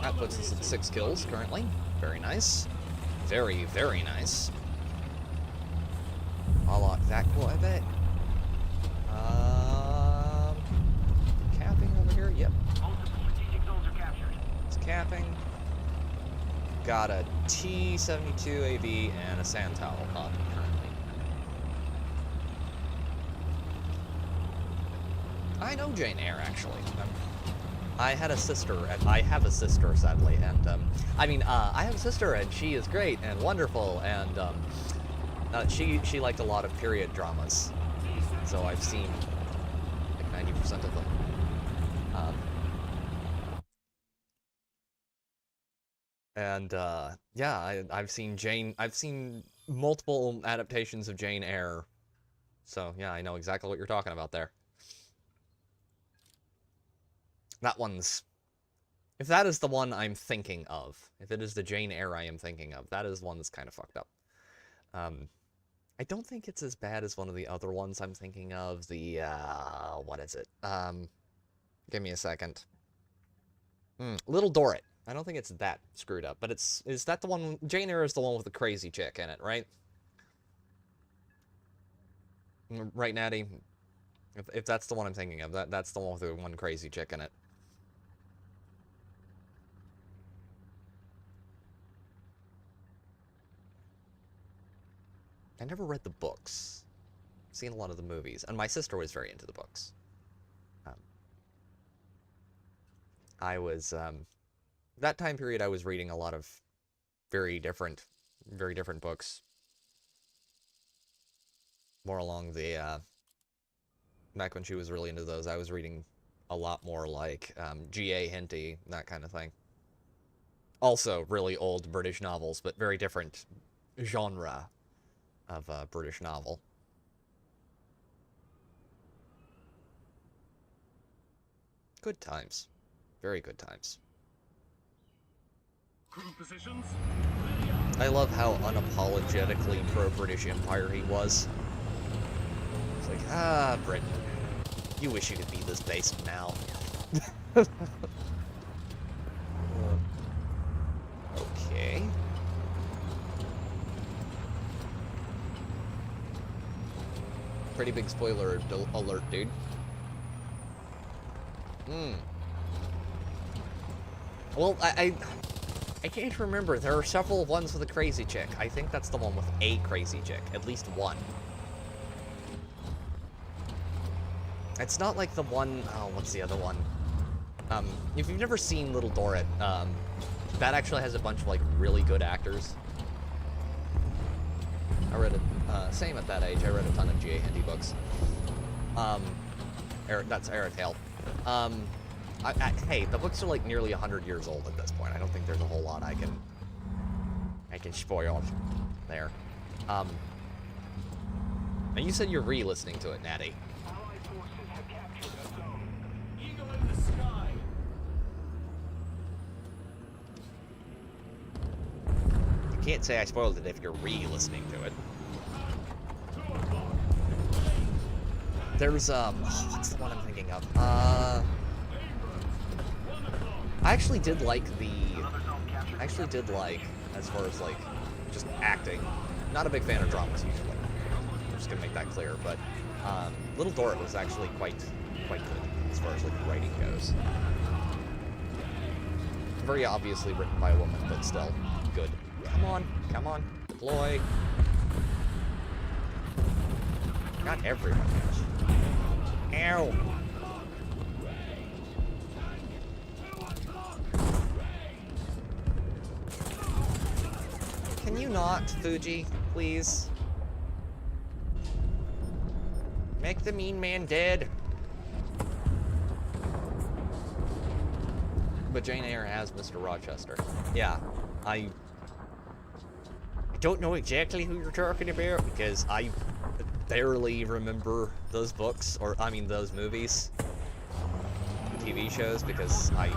That puts us at 6 kills currently. Very nice. Very, very nice. I'll lock that quite a bit. Capping over here? Yep. It's capping. Got a T-72 AV and a sand towel popping currently. I know Jane Eyre, actually. I had a sister, and I have a sister, sadly, and, I have a sister, and she is great and wonderful, and, she liked a lot of period dramas, so I've seen, like, 90% of them. Yeah, I've seen multiple adaptations of Jane Eyre, so, yeah, I know exactly what you're talking about there. That one's... If that is the one I'm thinking of, if it is the Jane Eyre I am thinking of, that is one that's kind of fucked up. I don't think it's as bad as one of the other ones I'm thinking of. The, what is it? Give me a second. Little Dorrit. I don't think it's that screwed up, but is that the one? Jane Eyre is the one with the crazy chick in it, right? Right, Natty? If that's the one I'm thinking of, that's the one with the one crazy chick in it. I never read the books. I've seen a lot of the movies, and my sister was very into the books. That time period I was reading a lot of very different books. More along the, back when she was really into those, I was reading a lot more like, G.A. Henty, that kind of thing. Also really old British novels, but very different genre of British novel. Good times. Very good times. Positions. I love how unapologetically pro-British Empire he was. It's like, Britain. You wish you could be this basic now. Okay. Pretty big spoiler alert, dude. Well, I can't remember. There are several ones with a crazy chick. I think that's the one with a crazy chick. At least one. It's not like the one... Oh, what's the other one? If you've never seen Little Dorrit, that actually has a bunch of, like, really good actors. I read it, same at that age, I read a ton of G.A. Henty books. That's Aerodale. Hey, the books are, like, nearly 100 years old at this point. I don't think there's a whole lot I can spoil there. And you said you're re-listening to it, Natty. Allied forces have captured the zone. Eagle in the sky. You can't say I spoiled it if you're re-listening to it. There's, what's the one I'm thinking of? I actually did like, as far as, like, just acting. Not a big fan of dramas, usually. I'm just gonna make that clear, but, Little Dorrit was actually quite good, as far as, like, writing goes. Very obviously written by a woman, but still, good. Come on, deploy. Not everyone has. Ow! Can you not, Fuji, please? Make the mean man dead. But Jane Eyre has Mr. Rochester. Yeah, I don't know exactly who you're talking about because I barely remember those books, or I mean those movies, TV shows, because I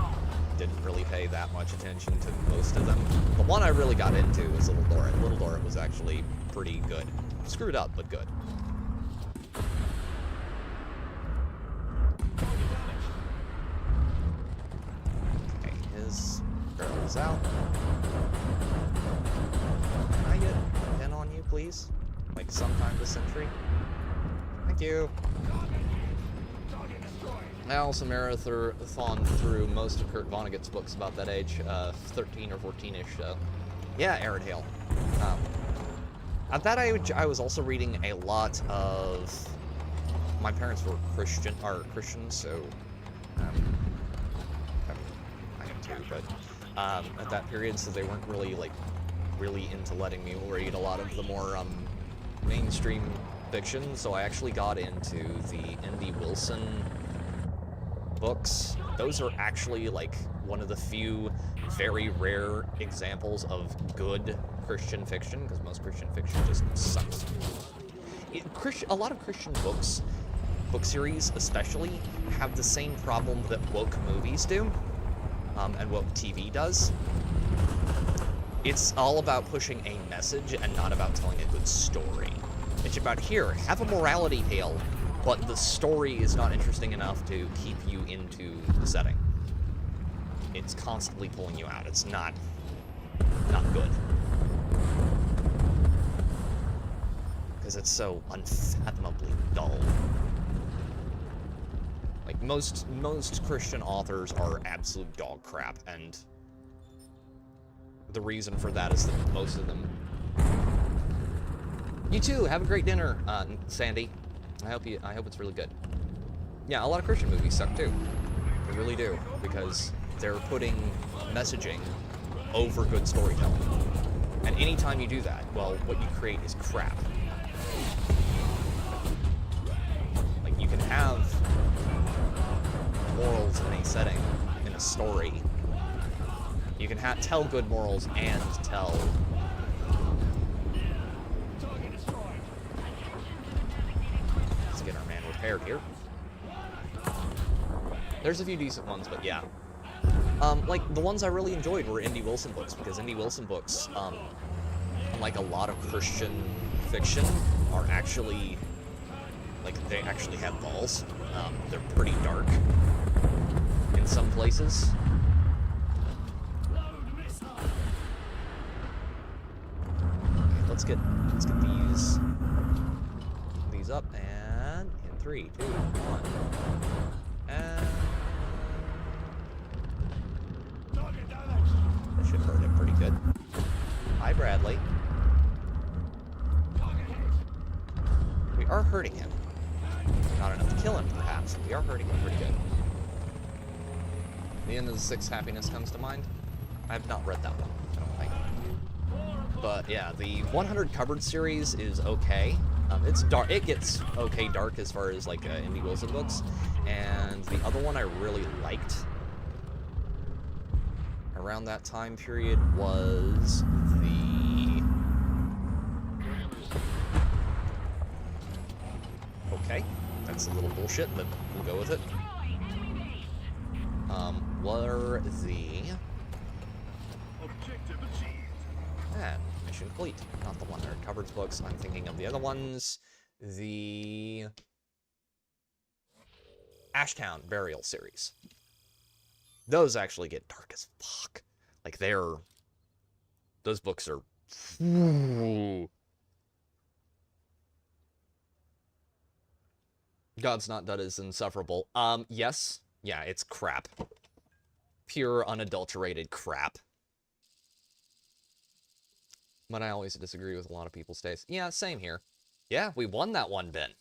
didn't really pay that much attention to most of them. The one I really got into was Little Dorrit. Little Dorrit was actually pretty good. Screwed up, but good. Okay, his barrel is out. Can I get a pin on you, please? Like sometime this century? Thank you. I also marathon through most of Kurt Vonnegut's books about that age, 13 or 14-ish, so. Yeah, Aerodale. At that age, I was also reading a lot of my parents were Christians, so I am too, but at that period, so they weren't really really into letting me read a lot of the more mainstream fiction. So I actually got into the N.D. Wilson books. Those are actually like one of the few very rare examples of good Christian fiction, because most Christian fiction just sucks. A lot of Christian books, book series especially, have the same problem that woke movies do, and woke TV does. It's all about pushing a message and not about telling a good story. It's about, here, have a morality tale, but the story is not interesting enough to keep you into the setting. It's constantly pulling you out. It's not good. Because it's so unfathomably dull. Like, most Christian authors are absolute dog crap, and the reason for that is that most of them... You too, have a great dinner, Sandy. I hope it's really good. Yeah, a lot of Christian movies suck too. They really do, because they're putting messaging over good storytelling. And anytime you do that, well, what you create is crap. Like, you can have morals in a setting, in a story. You can tell good morals and tell... Let's get our man repaired here. There's a few decent ones, but yeah. Like, the ones I really enjoyed were N.D. Wilson books, because N.D. Wilson books, unlike a lot of Christian fiction, are actually... Like, they actually have balls. They're pretty dark in some places. Let's get these up, and in 3, 2, 1, and that should hurt him pretty good. Hi, Bradley. We are hurting him. Not enough to kill him, perhaps, but we are hurting him pretty good. The End of the Sixth Happiness comes to mind. I have not read that one, I don't think. But yeah, the 100 Cupboard series is okay. It's dark. It gets okay dark as far as like N.D. Wilson books, and the other one I really liked around that time period was the... Okay, that's a little bullshit, but we'll go with it. Were the... And mission complete. Not the 100 Cupboards books. I'm thinking of the other ones. The Ashtown Burial series. Those actually get dark as fuck. Like, those books are... God's Not Dead is insufferable. Yes. Yeah, it's crap. Pure, unadulterated crap. But I always disagree with a lot of people's tastes. Yeah, same here. Yeah, we won that one, Ben.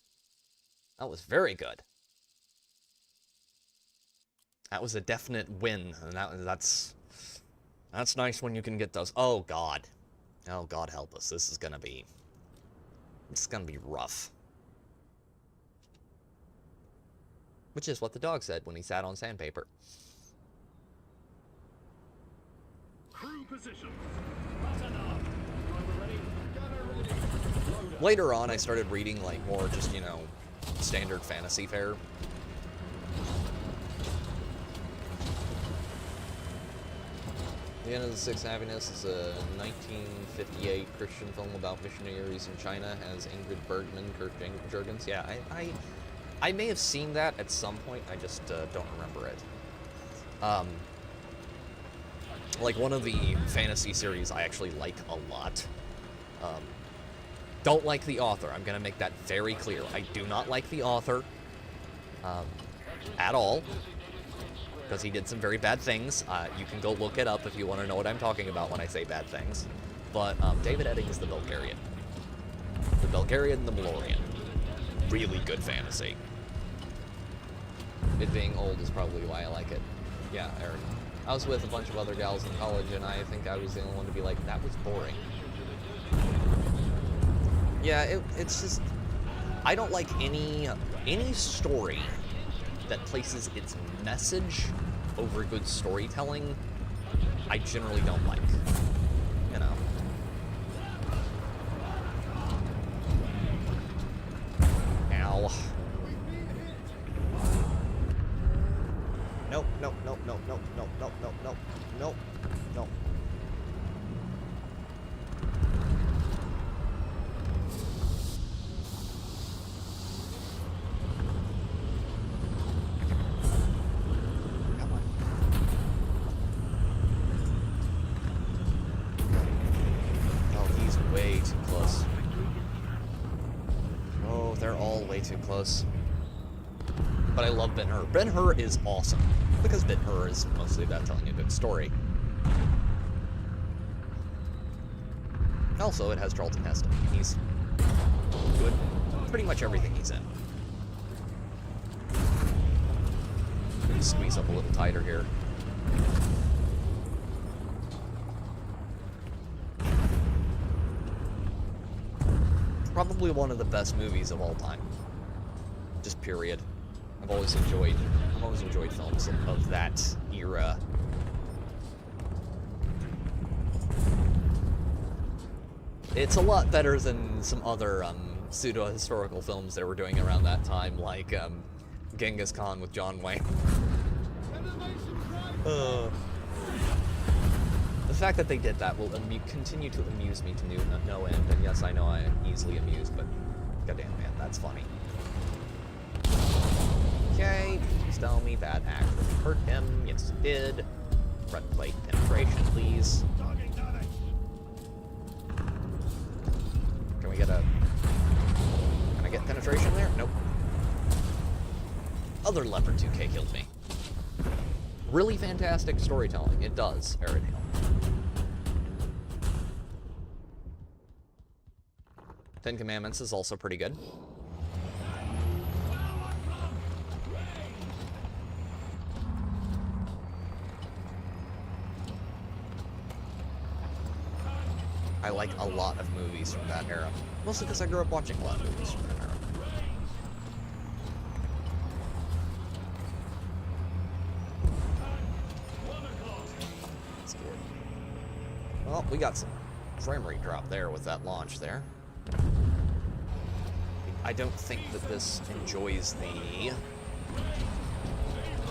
That was very good. That was a definite win, and that's nice when you can get those. Oh, God. Oh, God help us. This is gonna be rough. Which is what the dog said when he sat on sandpaper. Crew position. Later on, I started reading, like, more just, you know, standard fantasy fare. The End of the Sixth Happiness is a 1958 Christian film about missionaries in China. Has Ingrid Bergman, Kurt Jurgens. Yeah, I may have seen that at some point. I just don't remember it. Like, one of the fantasy series I actually like a lot. Don't like the author. I'm going to make that very clear. I do not like the author at all, because he did some very bad things. You can go look it up if you want to know what I'm talking about when I say bad things. But David Eddings is the Bulgarian. The Bulgarian, the Malorian. really good fantasy. It being old is probably why I like it. Yeah, Eric. I was with a bunch of other gals in college, and I think I was the only one to be like, that was boring. Yeah, it's just... I don't like any story that places its message over good storytelling. I generally don't like. You know. Ow. Nope, nope, nope, nope, nope, nope, nope, nope, nope, nope, nope. Come on. Oh, he's way too close. Oh, they're all way too close. But I love Ben-Hur. Ben-Hur is awesome, because Ben-Hur is mostly about telling a good story. Also, it has Charlton Heston. He's good in pretty much everything he's in. Squeeze up a little tighter here. Probably one of the best movies of all time. Just period. I've always enjoyed films of that era. It's a lot better than some other pseudo-historical films they were doing around that time, like Genghis Khan with John Wayne. The fact that they did that will continue to amuse me to no end, and yes, I know I am easily amused, but goddamn man, that's funny. Okay, please tell me that actually hurt him. Yes, it did. Front plate penetration, please. Can we get a... Can I get penetration there? Nope. Other Leopard 2K killed me. Really fantastic storytelling. It does, Aerodale. Ten Commandments is also pretty good. I like a lot of movies from that era. Mostly because I grew up watching a lot of movies from that era. That's good. Well, we got some frame rate drop there with that launch there. I don't think that this enjoys the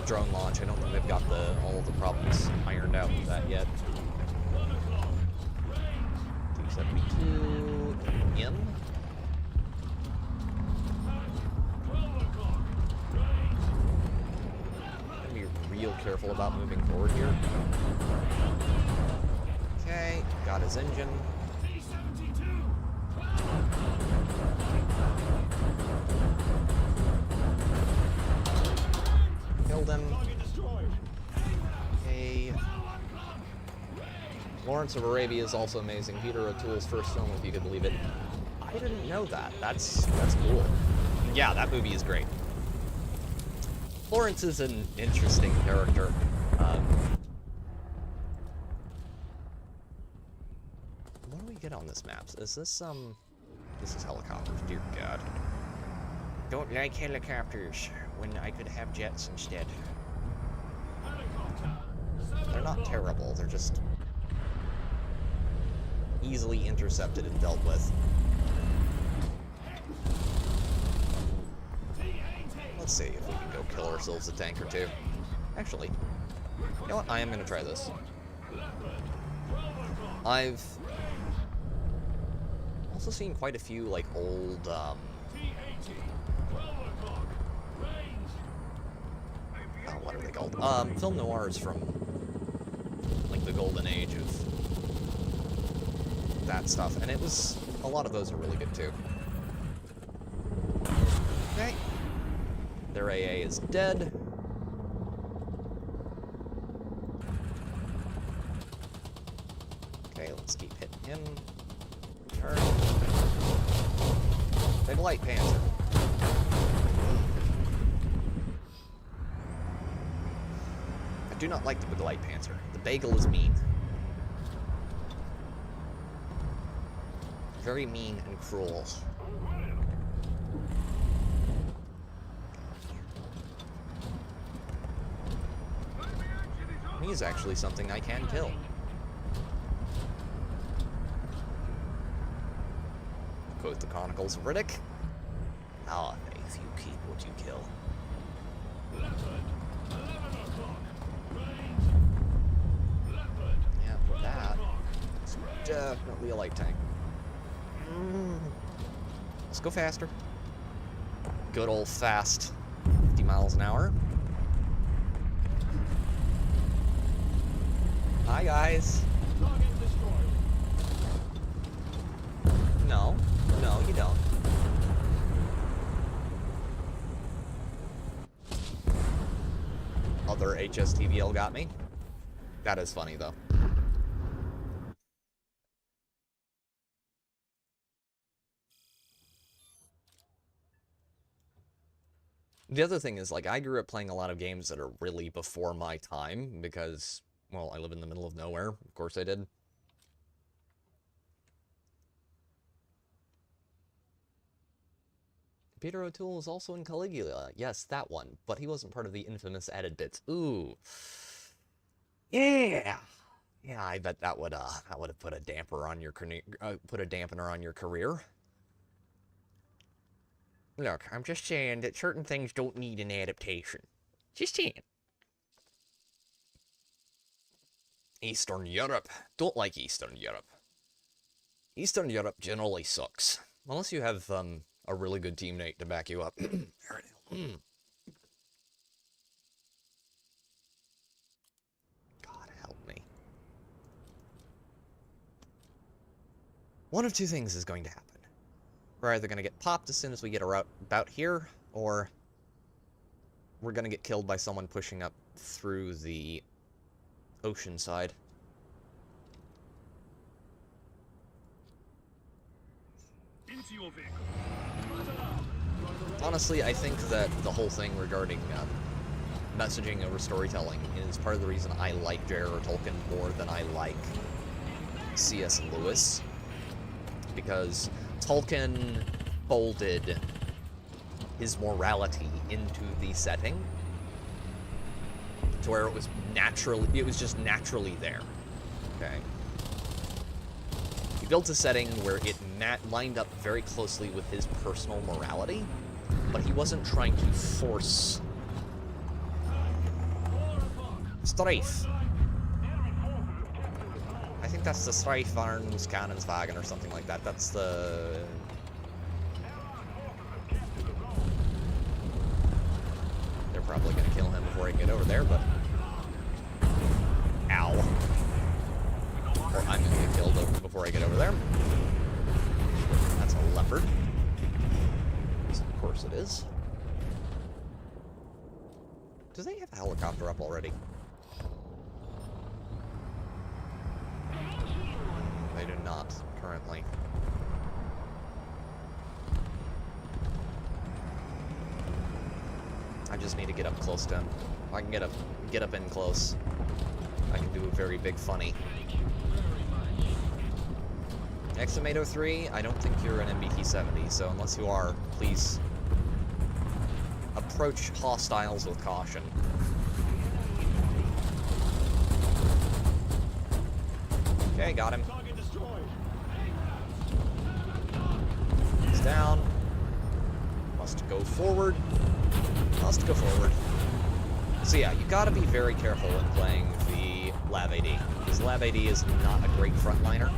drone launch. I don't think they've got all of the problems ironed out with that yet. 272 in. Gotta be real careful about moving forward here. Okay, got his engine. Killed him. Okay. Lawrence of Arabia is also amazing. Peter O'Toole's first film, if you could believe it. I didn't know that. That's cool. Yeah, that movie is great. Lawrence is an interesting character. What do we get on this map? Is this This is helicopters. Dear God. Don't like helicopters when I could have jets instead. They're not terrible. They're just easily intercepted and dealt with. Let's see if we can go kill ourselves a tank or two. Actually, you know what? I am going to try this. I've also seen quite a few, like, old, what are they called? Film noirs from, like, the golden age of that stuff, and a lot of those are really good, too. Okay. Their AA is dead. Okay, let's keep hitting him. Turn. Big light panzer. I do not like the Beglite Panther. The bagel is mean. Very mean and cruel. He's actually something I can kill. Quote the Chronicles of Riddick. Our faith, you keep what you kill. Yeah, for that, it's definitely a light tank. Let's go faster. Good old fast 50 miles an hour. Hi, guys. No, no, you don't. Other HSTVL got me. That is funny, though. The other thing is, like, I grew up playing a lot of games that are really before my time because, well, I live in the middle of nowhere. Of course I did. Peter O'Toole was also in Caligula. Yes, that one. But he wasn't part of the infamous added bits. Ooh. Yeah. Yeah, I bet that would have put a damper on your put a dampener on your career. Look, I'm just saying that certain things don't need an adaptation. Just saying. Eastern Europe. Don't like Eastern Europe. Eastern Europe generally sucks. Unless you have a really good teammate to back you up. God help me. One of two things is going to happen. We're either going to get popped as soon as we get about here, or we're going to get killed by someone pushing up through the ocean side. Honestly, I think that the whole thing regarding messaging over storytelling is part of the reason I like J.R.R. Tolkien more than I like C.S. Lewis. Because Tolkien folded his morality into the setting to where it was just naturally there. Okay. He built a setting where it lined up very closely with his personal morality, but he wasn't trying to force strife. I think that's the Streifvarns Cannonswagen or something like that. That's the... They're probably going to kill him before I can get over there, but... Ow. Or I'm going to get killed before I get over there. That's a leopard. Of course it is. Do they have a helicopter up already? They do not, currently. I just need to get up close to him. If I can get up in close, I can do a very big funny. Exomato 3, I don't think you're an MBT-70, so unless you are, please approach hostiles with caution. Okay, got him. He's down. Must go forward. Must go forward. So yeah, you gotta be very careful when playing the Lav AD, because Lav AD is not a great frontliner.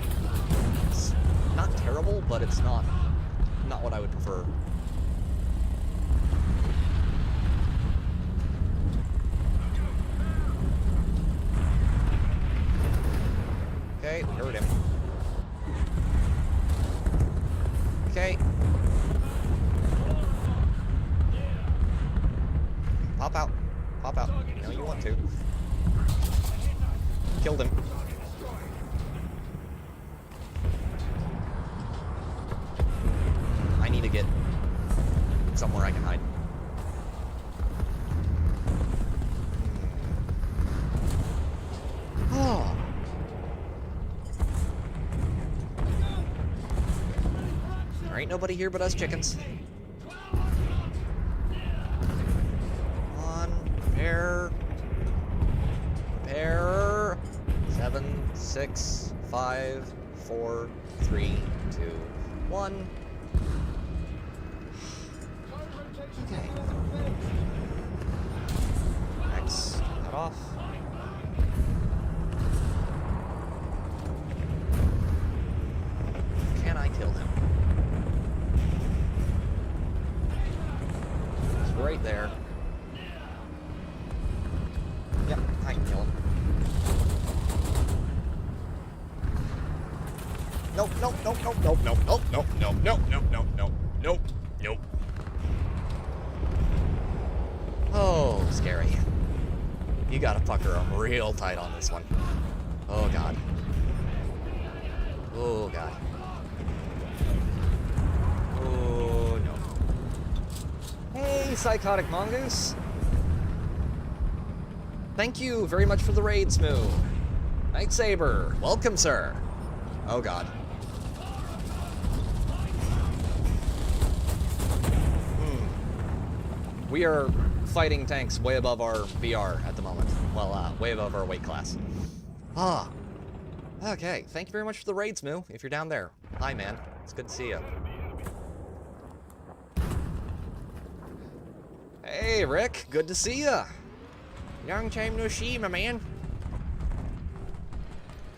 It's not terrible, but it's not what I would prefer. Okay, we heard him. Okay. Pop out. Pop out. No, you want to. Killed him. I need to get somewhere I can hide. There ain't nobody here but us chickens. Come on, prepare. Prepare. 7, 6, 5, 4, 3, 2, 1. Okay. X, cut off. Can I kill him? He's right there. Yep, I can kill him. Nope, nope, nope, nope, nope, nope, nope, nope, nope, nope, nope, nope, nope, nope, nope. Oh, scary. You gotta pucker them real tight on this one. Oh, God. Oh, God. Oh, no. Hey, Psychotic Mongoose. Thank you very much for the raid, Smoo. Night Saber. Welcome, sir. Oh, God. We are fighting tanks way above our VR at the moment. Well, way above our weight class. Ah. Okay, thank you very much for the raids, Moo, if you're down there. Hi, man. It's good to see you. Hey, Rick. Good to see ya. Long time no see, my man.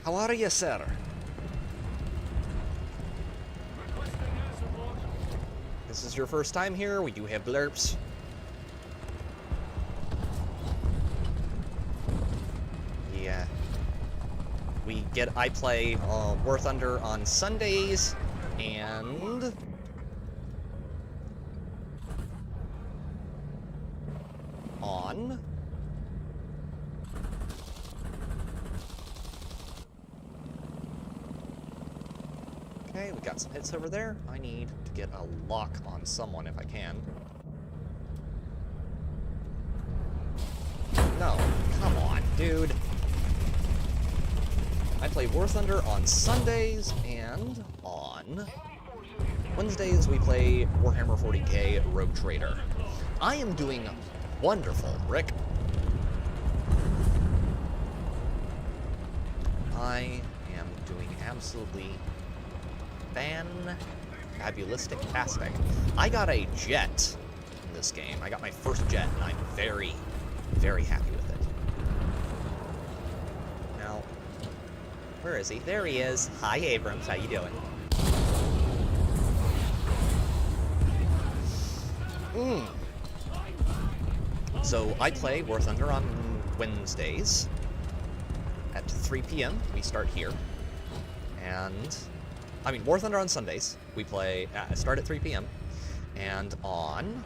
How are you, sir? This is your first time here. We do have blurps. Yeah. I play Warthunder on Sundays, and on okay, we got some hits over there. I need to get a lock on someone if I can. No, come on, dude. I play Warthunder on Sundays, and on Wednesdays we play Warhammer 40k Rogue Trader. I am doing wonderful, Rick. I am doing absolutely fabulistic-tastic. I got a jet in this game. I got my first jet, and I'm very, very happy with it. Now, where is he? There he is. Hi, Abrams. How you doing? So I play Warthunder on Wednesdays at 3 p.m. We start here, and I mean Warthunder on Sundays. We play start at 3 p.m. and on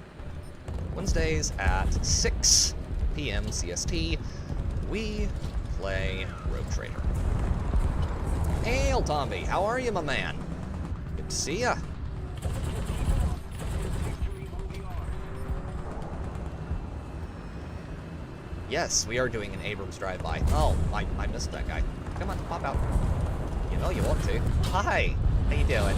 Wednesdays at 6 p.m. CST we play Rogue Trader. Hey, Tomby, how are you, my man? Good to see ya. Yes, we are doing an Abrams drive-by. Oh, I missed that guy. Come on, pop out. You know you want to. Hi, how you doing?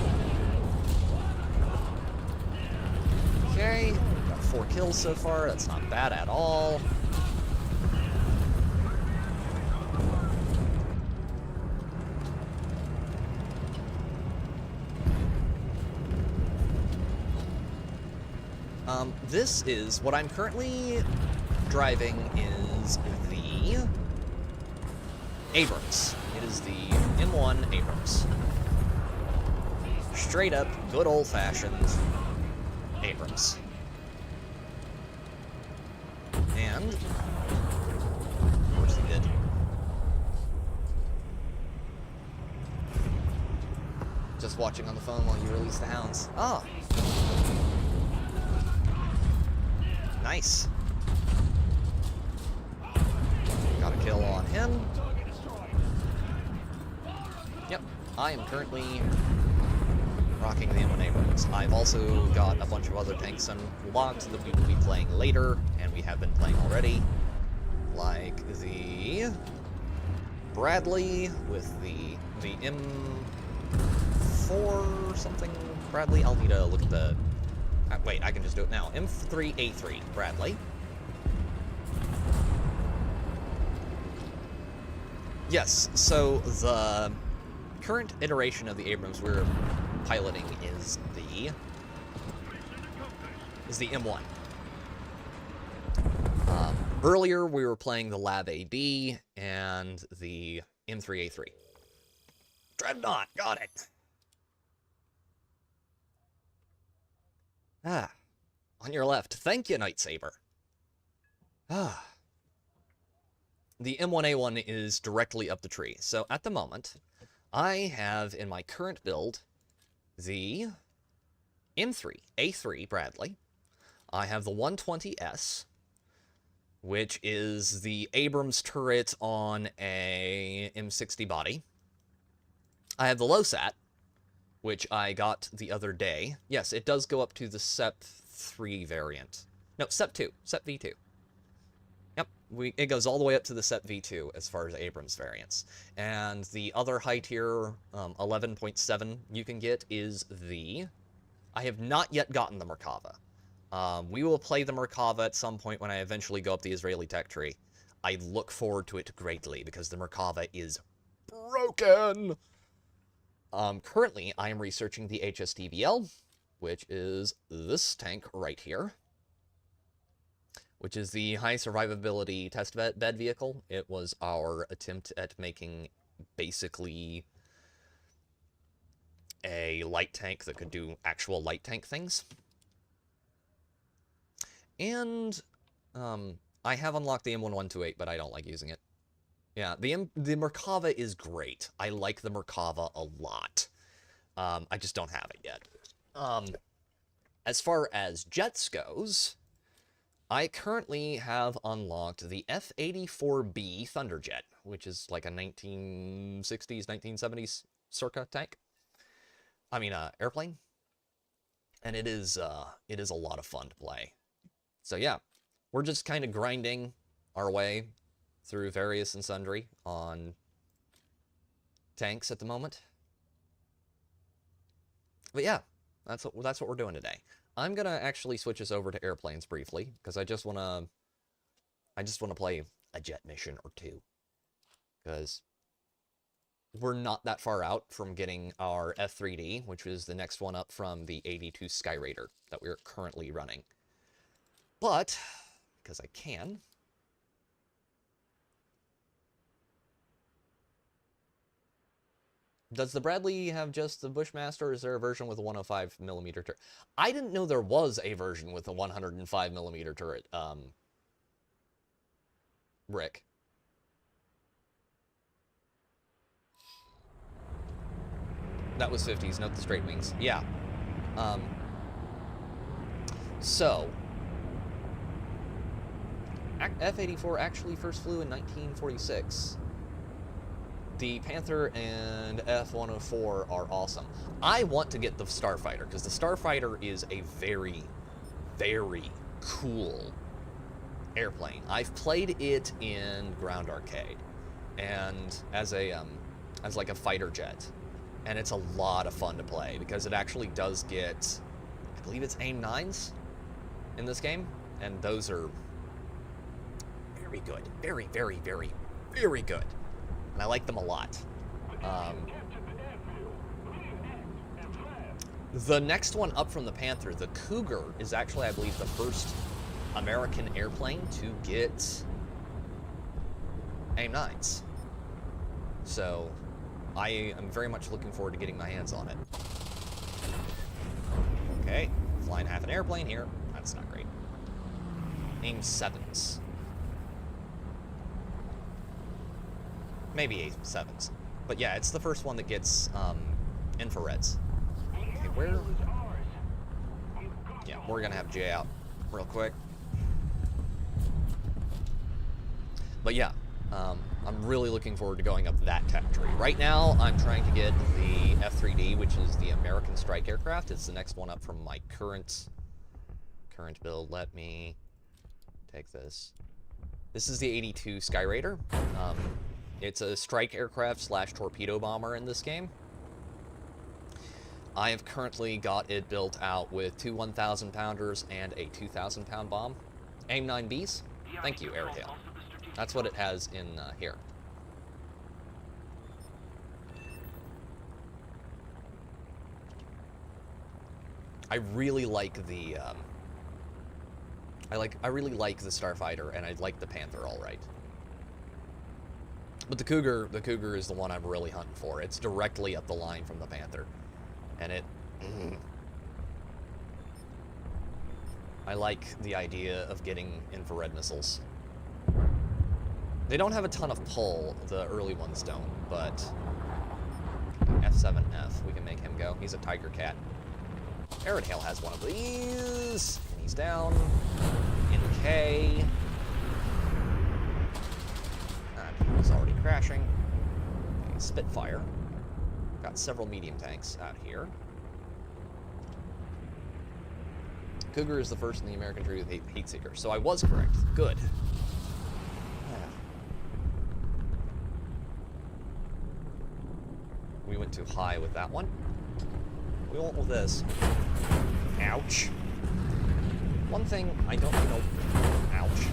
Okay, got 4 kills so far. That's not bad at all. This is what I'm currently driving is the Abrams. It is the M1 Abrams. Straight up, good old-fashioned Abrams. And, of course he did. Just watching on the phone while you release the hounds. Ah! Nice. Got a kill on him. Yep, I am currently rocking the M1 Abrams. I've also got a bunch of other tanks unlocked that we will be playing later, and we have been playing already. Like the Bradley with the M4 or something, Bradley? I'll need to look at the... wait, I can just do it now. M3A3, Bradley. Yes, so the current iteration of the Abrams we're piloting is the M1. Earlier, we were playing the Lab AD and the M3A3. Dreadnought, got it. Ah, on your left. Thank you, Night Saber. Ah. The M1A1 is directly up the tree. So at the moment, I have in my current build the M3A3 Bradley. I have the 120S, which is the Abrams turret on a M60 body. I have the LOSAT, which I got the other day. Yes, it does go up to the SEP 3 variant. No, SEP 2. SEP V2. Yep, it goes all the way up to the SEP V2 as far as Abrams variants. And the other high tier 11.7 you can get is the... I have not yet gotten the Merkava. We will play the Merkava at some point when I eventually go up the Israeli tech tree. I look forward to it greatly because the Merkava is broken! Currently, I am researching the HSTVL, which is this tank right here, which is the high survivability test bed vehicle. It was our attempt at making basically a light tank that could do actual light tank things. And I have unlocked the M1128, but I don't like using it. Yeah, the Merkava is great. I like the Merkava a lot. I just don't have it yet. As far as jets goes, I currently have unlocked the F-84B Thunderjet, which is like a 1960s, 1970s circa tank. I mean, airplane. And it is a lot of fun to play. So yeah, we're just kind of grinding our way through various and sundry on tanks at the moment. But yeah, that's what we're doing today. I'm gonna actually switch us over to airplanes briefly because I just wanna play a jet mission or two because we're not that far out from getting our F3D, which is the next one up from the 82 Skyraider that we're currently running. But because I can. Does the Bradley have just the Bushmaster, or is there a version with a 105mm turret? I didn't know there was a version with a 105mm turret, Rick. That was 50s, note the straight wings. Yeah. So, F-84 actually first flew in 1946. The Panther and F-104 are awesome. I want to get the Starfighter, because the Starfighter is a very, very cool airplane. I've played it in Ground Arcade, and as like a fighter jet. And it's a lot of fun to play, because it actually does get, I believe it's AIM-9s in this game, and those are very good. Very, very, very, very good. And I like them a lot. The next one up from the Panther, the Cougar, is actually, I believe, the first American airplane to get AIM-9s. So, I am very much looking forward to getting my hands on it. Okay, flying half an airplane here. That's not great. AIM-7s. Maybe A7s. But yeah, it's the first one that gets infrareds. Okay, where? Yeah, we're gonna have Jay out real quick. But yeah, I'm really looking forward to going up that tech tree. Right now, I'm trying to get the F-3D, which is the American strike aircraft. It's the next one up from my current build. Let me take this. This is the 82 Skyraider. It's a strike aircraft / torpedo bomber in this game. I have currently got it built out with two 1,000 pounders and a 2,000 pound bomb. AIM 9Bs? Thank you, Airtail. That's what it has in here. I really like the I really like the Starfighter, and I like the Panther all right. But the Cougar is the one I'm really hunting for. It's directly up the line from the Panther, and it. I like the idea of getting infrared missiles. They don't have a ton of pull, the early ones don't, but F7F, we can make him go. He's a Tiger Cat. Aerodale has one of these, and he's down in K. And he's already crashing. Okay, Spitfire. Got several medium tanks out here. Cougar is the first in the American tree with heat seeker, so I was correct. Good. We went too high with that one. We went with this. Ouch. One thing I don't know. Ouch.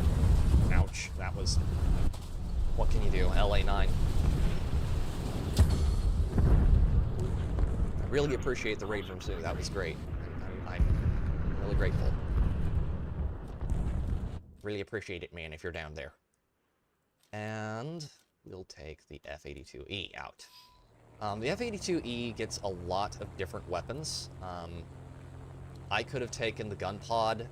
Ouch. That was. What can you do? LA9. I really appreciate the raid from Sue. That was great. I'm really grateful. Really appreciate it, man, if you're down there. And we'll take the F-82E out. The F-82E gets a lot of different weapons. I could have taken the gun pod,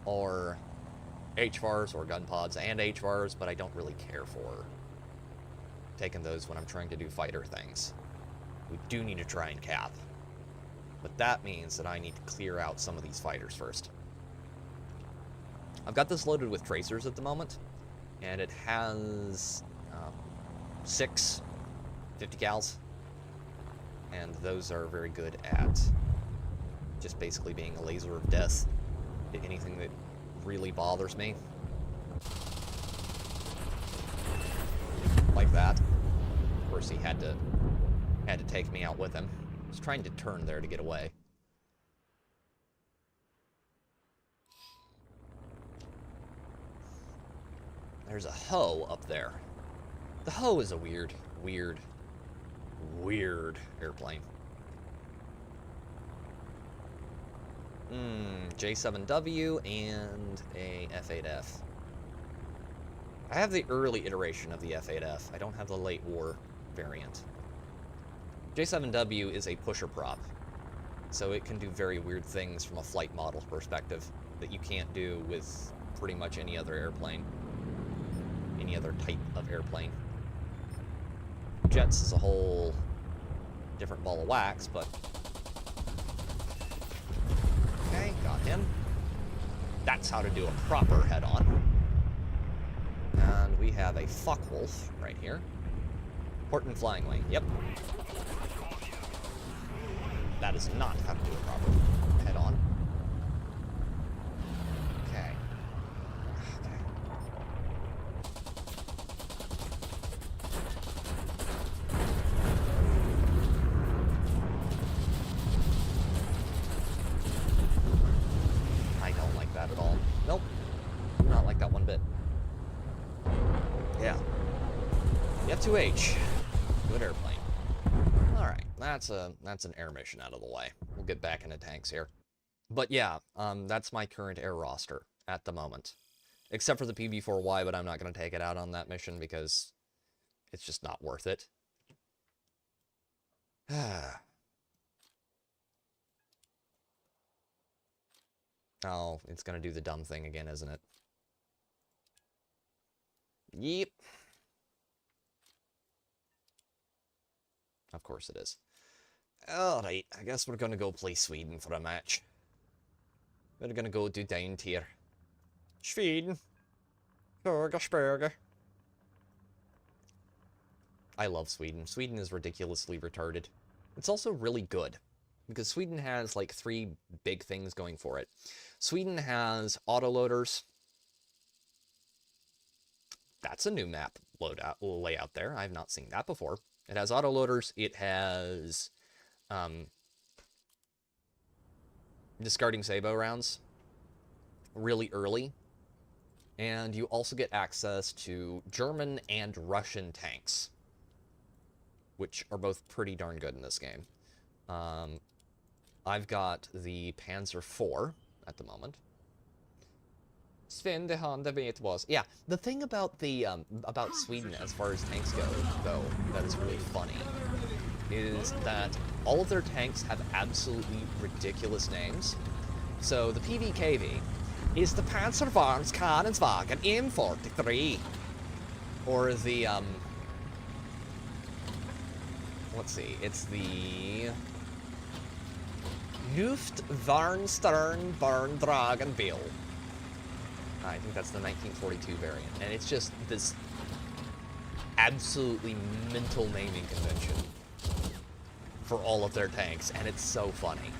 or HVARs, or gun pods and HVARs, but I don't really care for taking those when I'm trying to do fighter things. We do need to try and cap, but that means that I need to clear out some of these fighters first. I've got this loaded with tracers at the moment, and it has 6 50 cals, and those are very good at just basically being a laser of death to anything that really bothers me. Like that. Of course, he had to take me out with him. I was trying to turn there to get away. There's a Ho up there. The Ho is a weird airplane. J7W and a F8F. I have the early iteration of the F8F. I don't have the late war variant. J7W is a pusher prop, so it can do very weird things from a flight model perspective that you can't do with pretty much any other airplane, any other type of airplane. Jets is a whole different ball of wax, but okay, got him. That's how to do a proper head-on. And we have a Focke-Wulf right here. Horton Flying Wing, yep. That is not how to do a proper head-on. Okay. I don't like that at all. Nope. Do not like that one bit. Yeah. The F-2H. Good airplane. Alright, that's an air mission out of the way. We'll get back into tanks here. But yeah, that's my current air roster at the moment. Except for the PB-4Y, but I'm not going to take it out on that mission because it's just not worth it. Oh, it's going to do the dumb thing again, isn't it? Yep. Of course it is. Alright, I guess we're going to go play Sweden for a match. We're going to go do down tier. Sweden. Burger. I love Sweden. Sweden is ridiculously retarded. It's also really good, because Sweden has like 3 big things going for it. Sweden has autoloaders. That's a new map layout there. I have not seen that before. It has autoloaders. It has discarding sabot rounds really early. And you also get access to German and Russian tanks, which are both pretty darn good in this game. I've got the Panzer IV at the moment. Sven de Honda it was. Yeah, the thing about the about Sweden as far as tanks go, though, that is really funny, is that all of their tanks have absolutely ridiculous names. So the PVKV is the Panzerwagens M43, or the let's see, it's the Luftwarnsternbahndrangenbill. I think that's the 1942 variant, and it's just this absolutely mental naming convention for all of their tanks, and it's so funny.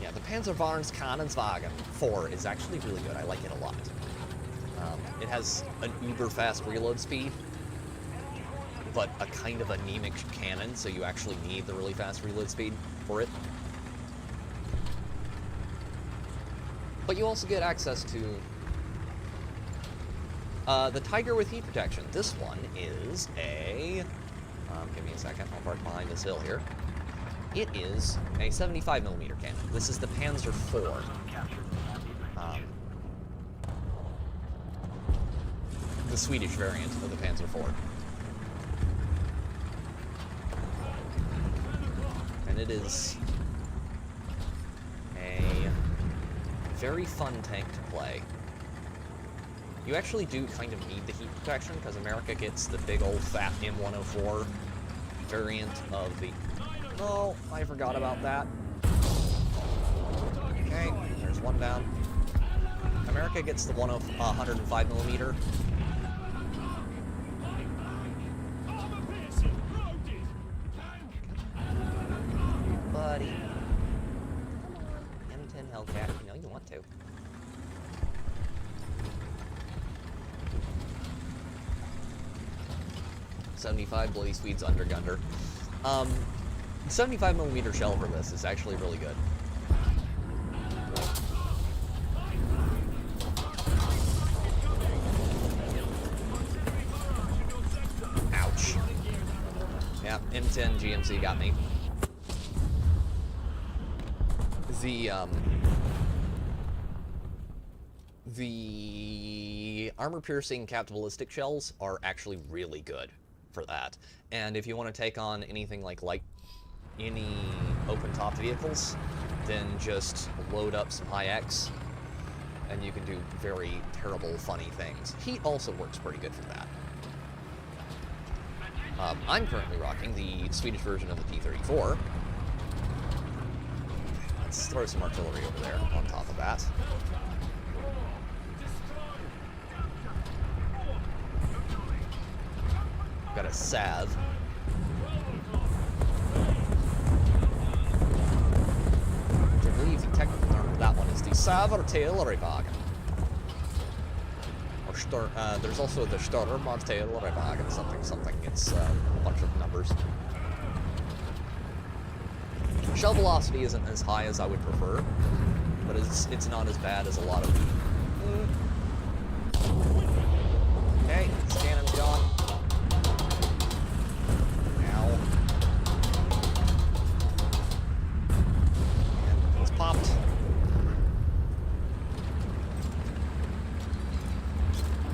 Yeah, the Panzerwagens 4 is actually really good. I like it a lot. It has an uber fast reload speed, but a kind of anemic cannon, so you actually need the really fast reload speed for it. But you also get access to the Tiger with heat protection. This one is a... give me a second, I'll park behind this hill here. It is a 75mm cannon. This is the Panzer IV. The Swedish variant of the Panzer IV. And it is a very fun tank to play. You actually do kind of need the heat protection, because America gets the big old fat M104 variant of the... Oh, I forgot about that. Okay, there's one down. America gets the 105mm. Buddy. M10 Hellcat, you know you want to. .75 Bloody Swede's Undergunder. 75mm shell for this is actually really good. Ouch. Yeah, M10 GMC got me. The armor-piercing cap ballistic shells are actually really good for that. And if you want to take on anything like any open-topped vehicles, then just load up some high X, and you can do very terrible, funny things. Heat also works pretty good for that. I'm currently rocking the Swedish version of the T-34. Let's throw some artillery over there on top of that. Got a salve. I believe the technical term for that one is the Salvartilleriwagen. Or there's also the Sturmartilleriwagen, something. It's a bunch of numbers. Shell velocity isn't as high as I would prefer, but it's not as bad as a lot of them. Okay, this cannon's gone. Ow. And it's popped.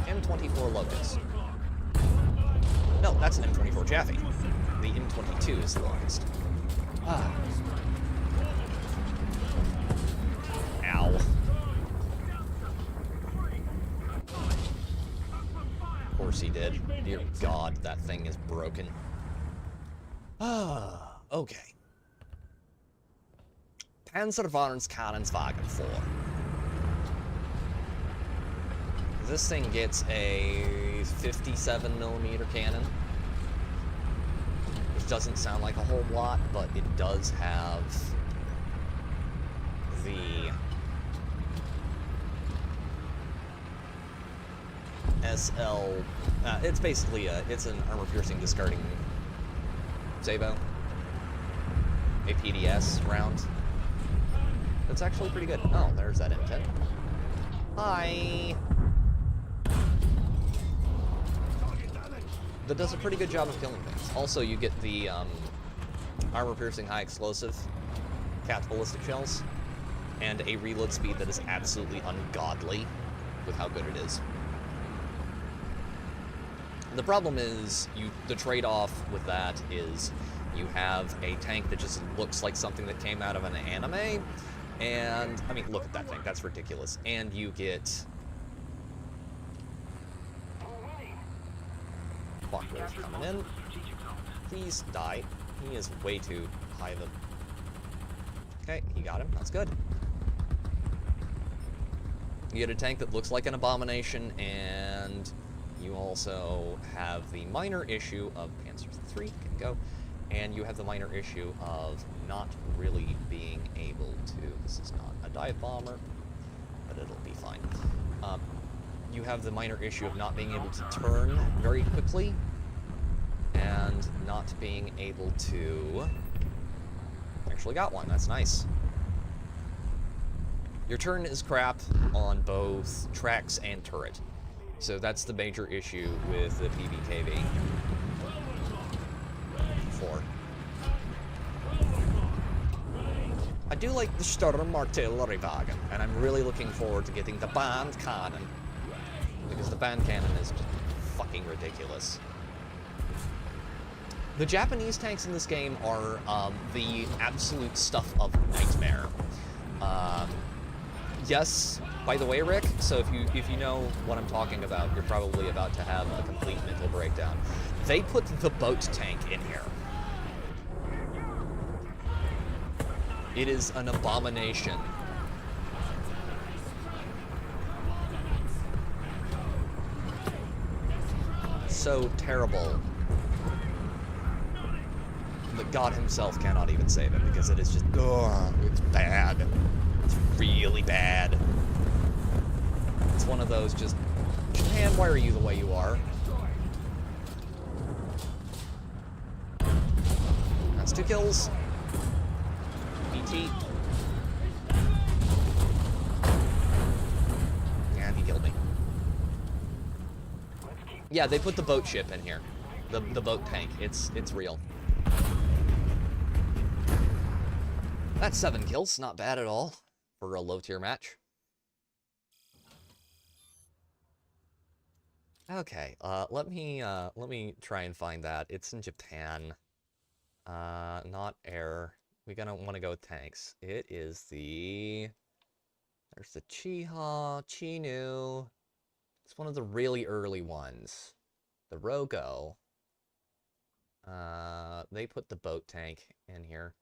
M24 Locust. No, that's an M24 Chaffee. The M22 is the Locust. Ah. Ow. Of course he did. Dear God, that thing is broken. Ah, okay. Panzerwagens 4. This thing gets a 57mm cannon. Which doesn't sound like a whole lot, but it does have the SL. It's basically it's an armor-piercing discarding Sabo. A PDS round. That's actually pretty good. Oh, there's that intent. Hi! That does a pretty good job of killing things. Also, you get the armor-piercing high explosive capped ballistic shells, and a reload speed that is absolutely ungodly with how good it is. The problem is, the trade-off with that is you have a tank that just looks like something that came out of an anime, and, I mean, look at that tank, that's ridiculous. And you get... Fuck, there's coming in. Please die. He is way too high the... Okay, he got him, that's good. You get a tank that looks like an abomination, and you also have the minor issue of Panzer III, can go, and you have the minor issue of not really being able to, this is not a dive bomber, but it'll be fine. You have the minor issue of not being able to turn very quickly, and not being able to, actually got one, that's nice. Your turn is crap on both tracks and turret. So that's the major issue with the PBKV. 4. I do like the Sturmartilleriwagen, and I'm really looking forward to getting the Band Cannon. Because the Band Cannon is just fucking ridiculous. The Japanese tanks in this game are the absolute stuff of nightmare. Yes, by the way, Rick, so if you know what I'm talking about, you're probably about to have a complete mental breakdown. They put the boat tank in here. It is an abomination. So terrible that God himself cannot even save it, because it is just, ugh, it's bad. It's really bad. It's one of those just, Japan, why are you the way you are? That's 2 kills. BT. And he killed me. Yeah, they put the boat ship in here. The boat tank. It's real. That's 7 kills, not bad at all for a low tier match. Okay, let me try and find that. It's in Japan. Not air. We're gonna want to go with tanks. It is the... There's the Chiha, Chinu. It's one of the really early ones. The Rogo. They put the boat tank in here.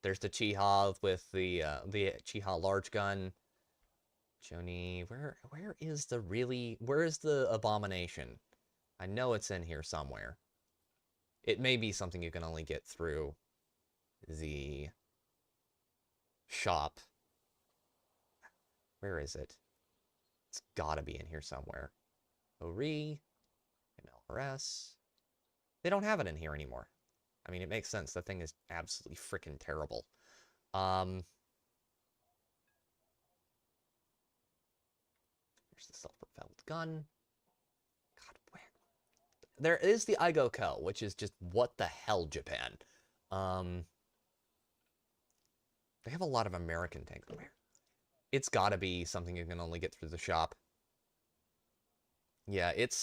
There's the Chiha with the Chiha large gun. Joni, where is the abomination? I know it's in here somewhere. It may be something you can only get through the shop. Where is it? It's gotta be in here somewhere. Ori, MLRS. They don't have it in here anymore. I mean, it makes sense. That thing is absolutely freaking terrible. There's the self-propelled gun. God, where? There is the Igo Ko, which is just, what the hell, Japan? They have a lot of American tanks. Where? It's gotta be something you can only get through the shop. Yeah, it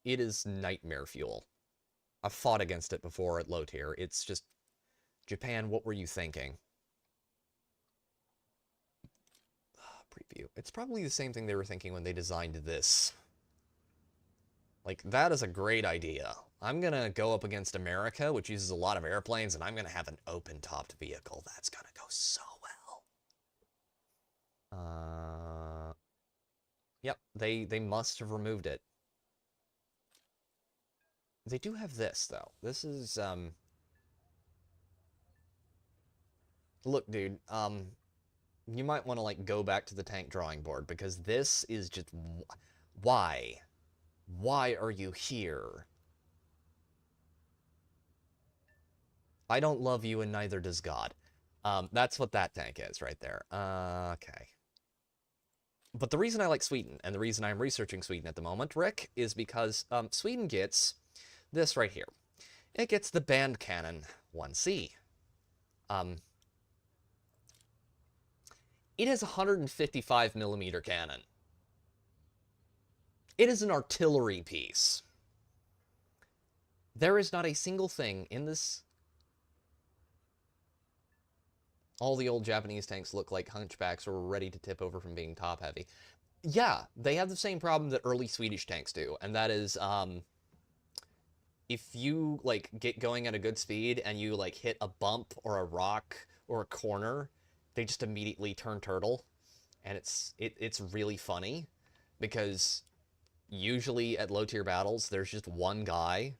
is nightmare fuel. I've fought against it before at low tier. It's just, Japan, what were you thinking? Preview. It's probably the same thing they were thinking when they designed this. Like, that is a great idea. I'm gonna go up against America, which uses a lot of airplanes, and I'm gonna have an open-topped vehicle. That's gonna go so well. Yep, they must have removed it. They do have this, though. This is, Look, dude, you might want to, like, go back to the tank drawing board, because this is just... Why? Why are you here? I don't love you, and neither does God. That's what that tank is right there. Okay. But the reason I like Sweden, and the reason I'm researching Sweden at the moment, Rick, is because Sweden gets this right here. It gets the Band Cannon 1C. It has a 155mm cannon. It is an artillery piece. There is not a single thing in this... All the old Japanese tanks look like hunchbacks or were ready to tip over from being top-heavy. Yeah, they have the same problem that early Swedish tanks do, and that is, if you, like, get going at a good speed and you, like, hit a bump or a rock or a corner, they just immediately turn turtle, and it's really funny, because usually at low-tier battles, there's just one guy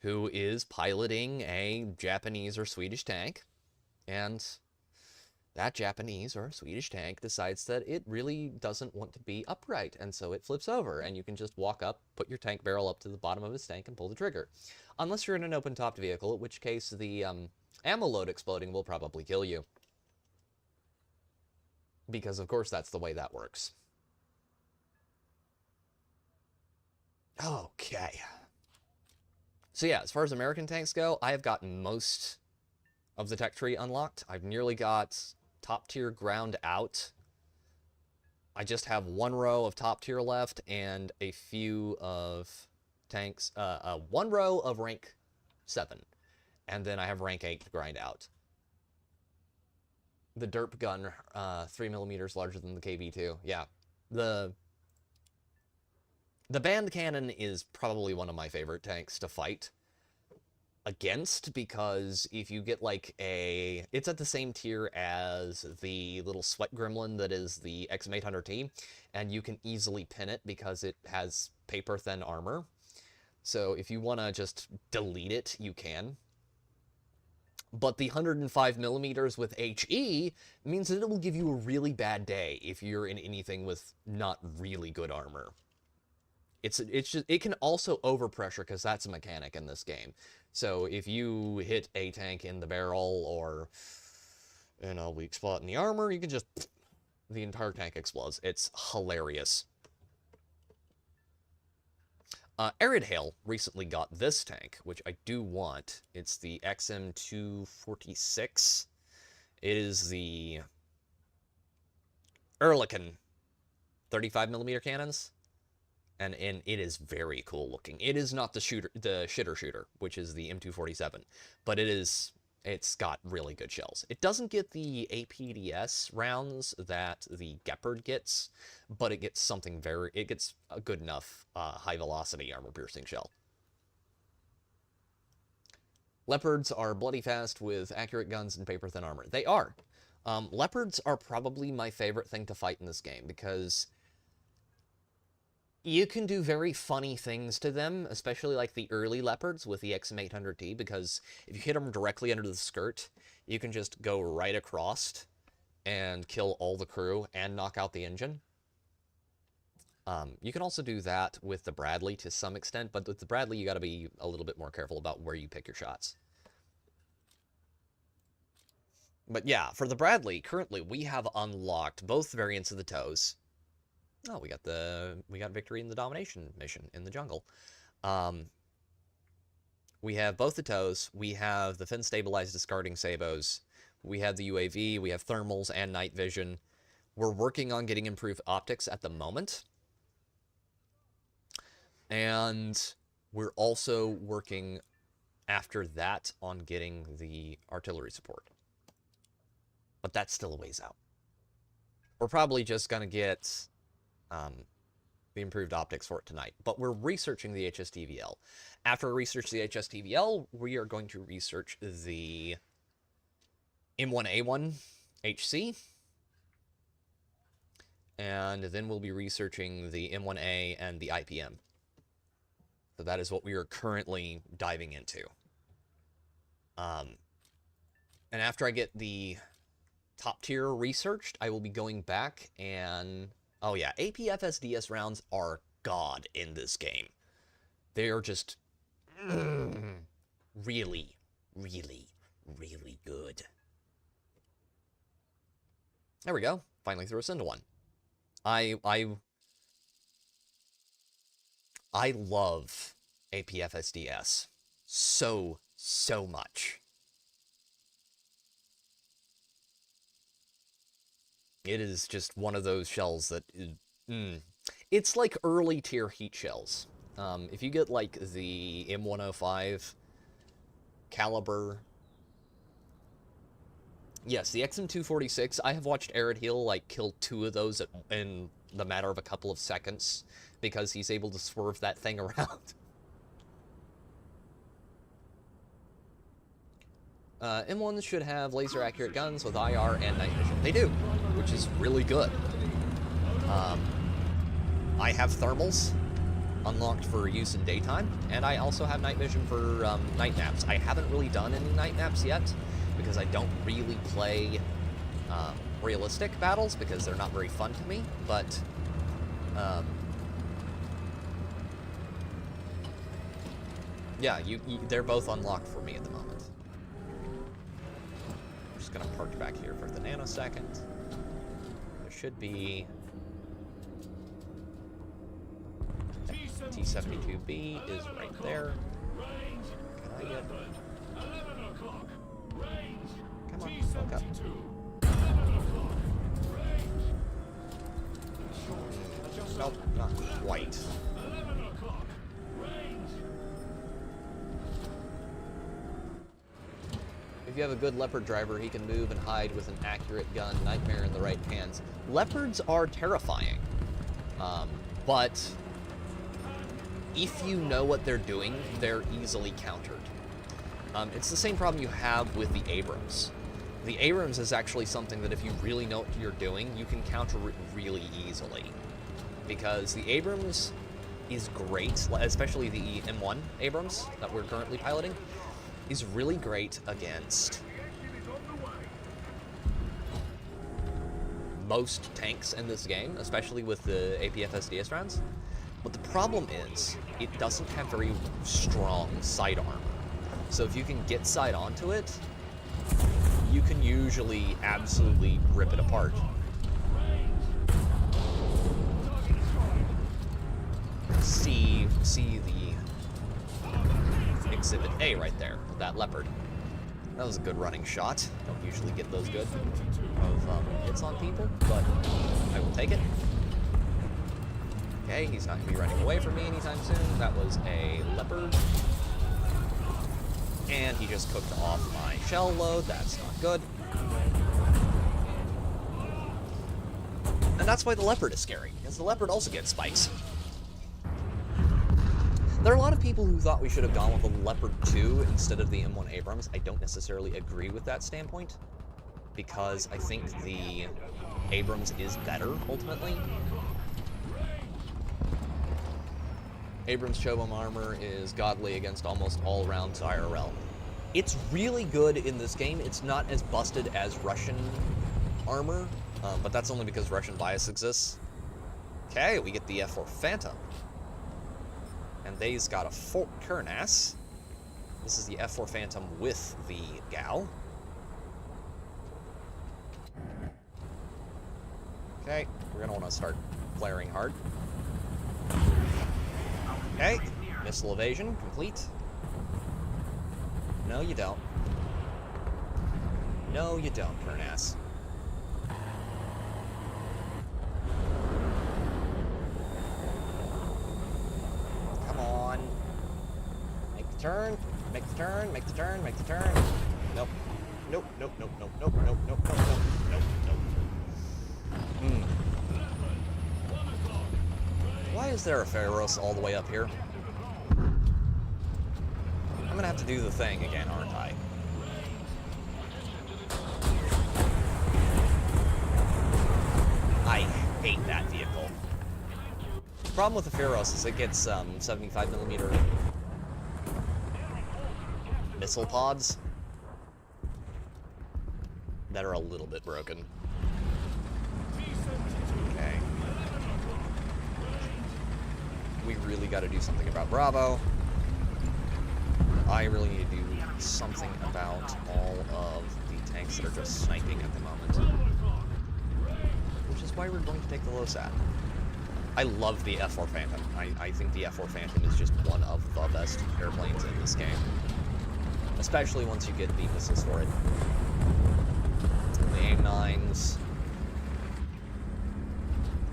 who is piloting a Japanese or Swedish tank, and that Japanese or Swedish tank decides that it really doesn't want to be upright, and so it flips over, and you can just walk up, put your tank barrel up to the bottom of its tank, and pull the trigger. Unless you're in an open-topped vehicle, in which case the ammo load exploding will probably kill you. Because, of course, that's the way that works. Okay. So yeah, as far as American tanks go, I have gotten most of the tech tree unlocked. I've nearly got top tier ground out. I just have one row of top tier left and a few of tanks, one row of rank 7. And then I have rank 8 to grind out. The derp gun, 3mm larger than the KB2. Yeah, the Band Cannon is probably one of my favorite tanks to fight against, because if you get, like, it's at the same tier as the little sweat gremlin that is the XM800T, and you can easily pin it because it has paper-thin armor. So if you want to just delete it, you can. But the 105mm with HE means that it will give you a really bad day if you're in anything with not really good armor. It can also overpressure, because that's a mechanic in this game. So if you hit a tank in the barrel or in a weak spot in the armor, you can just... the entire tank explodes. It's hilarious. Arid Hail recently got this tank, which I do want. It's the XM246. It is the Ehrlichen 35mm cannons. And it is very cool looking. It is not the shitter shooter, which is the M247, but it's got really good shells. It doesn't get the APDS rounds that the Gepard gets, but it gets it gets a good enough high velocity armor piercing shell. Leopards are bloody fast with accurate guns and paper thin armor. They are. Leopards are probably my favorite thing to fight in this game, because you can do very funny things to them, especially like the early Leopards with the XM800T, because if you hit them directly under the skirt, you can just go right across and kill all the crew and knock out the engine. You can also do that with the Bradley to some extent, but with the Bradley you gotta be a little bit more careful about where you pick your shots. But yeah, for the Bradley, currently we have unlocked both variants of the tows. Oh, we got victory in the domination mission in the jungle. We have both the tows. We have the fin stabilized discarding sabos. We have the UAV. We have thermals and night vision. We're working on getting improved optics at the moment. And we're also working after that on getting the artillery support. But that's still a ways out. We're probably just going to get the improved optics for it tonight. But we're researching the HSTVL. After we research the HSTVL, we are going to research the M1A1 HC. And then we'll be researching the M1A and the IPM. So that is what we are currently diving into. And after I get the top tier researched, I will be going back and... Oh yeah, APFSDS rounds are god in this game. They are just... really, really, really good. There we go. Finally threw us into one. I love APFSDS so much. It is just one of those shells that it's like early tier heat shells. If you get like the M105 caliber, yes, the XM246, I have watched Arid Heel like kill 2 of those in the matter of a couple of seconds because he's able to swerve that thing around. M1s should have laser-accurate guns with IR and night vision. They do, which is really good. I have thermals unlocked for use in daytime, and I also have night vision for night maps. I haven't really done any night maps yet, because I don't really play realistic battles, because they're not very fun to me, but... yeah, they're both unlocked for me at the moment. I'm just gonna park back here for the nanosecond. There should be... T-72B is right there. Can I get... Come on, look up. Nope, not quite. If you have a good Leopard driver, he can move and hide with an accurate gun, nightmare in the right hands. Leopards are terrifying, but if you know what they're doing, they're easily countered. It's the same problem you have with the Abrams. The Abrams is actually something that if you really know what you're doing, you can counter it really easily. Because the Abrams is great, especially the M1 Abrams that we're currently piloting, is really great against most tanks in this game, especially with the APFSDS rounds. But the problem is, it doesn't have very strong side armor. So if you can get side onto it, you can usually absolutely rip it apart. See the Exhibit A right there, that Leopard. That was a good running shot. Don't usually get those good of hits on people, but I will take it. Okay, he's not going to be running away from me anytime soon. That was a Leopard. And he just cooked off my shell load. That's not good. And that's why the Leopard is scary, because the Leopard also gets spikes. There are a lot of people who thought we should have gone with the Leopard 2 instead of the M1 Abrams. I don't necessarily agree with that standpoint, because I think the Abrams is better, ultimately. Abrams Chobom armor is godly against almost all rounds IRL. It's really good in this game. It's not as busted as Russian armor, but that's only because Russian bias exists. Okay, we get the F4 Phantom. And they's got a Fort Kernas. This is the F4 Phantom with the Gal. Okay, we're gonna want to start flaring hard. Okay, missile evasion complete. No, you don't. No, you don't, Kernas. Come on. Make the turn, make the turn, make the turn, make the turn. Nope. Nope, nope, nope, nope, nope, nope, nope, nope, nope, nope, nope. Why is there a Pharos all the way up here? I'm gonna have to do the thing again, aren't I? I hate that vehicle. The problem with the Pharos is it gets 75mm missile pods that are a little bit broken. Okay. We really got to do something about Bravo. I really need to do something about all of the tanks that are just sniping at the moment. Which is why we're going to take the LOSAT. I love the F4 Phantom. I think the F4 Phantom is just one of the best airplanes in this game. Especially once you get the missiles for it. The AIM-9s.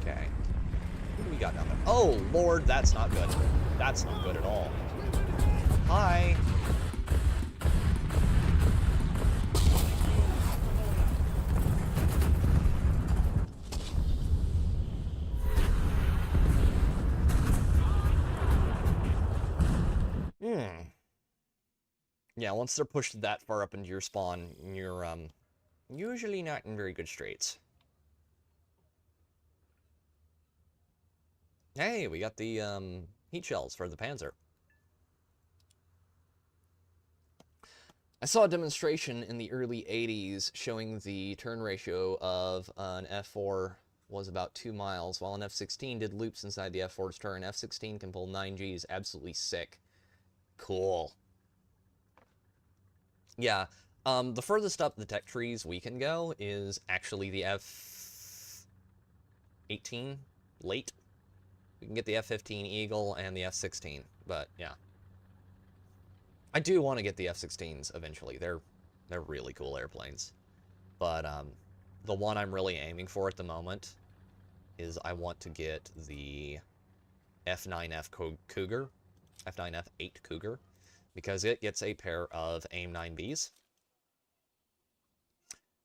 Okay. What do we got down there? Oh, Lord, that's not good. That's not good at all. Hi. Yeah, once they're pushed that far up into your spawn, you're, usually not in very good straits. Hey, we got the, heat shells for the Panzer. I saw a demonstration in the early 80s showing the turn ratio of an F4 was about 2 miles, while an F-16 did loops inside the F4's turn. F-16 can pull 9 Gs. Absolutely sick. Cool. Yeah, the furthest up the tech trees we can go is actually the F-18 late. We can get the F-15 Eagle and the F-16, but yeah. I do want to get the F-16s eventually. They're really cool airplanes. But the one I'm really aiming for at the moment is I want to get the F9F Cougar, F9F8 Cougar, because it gets a pair of AIM-9Bs.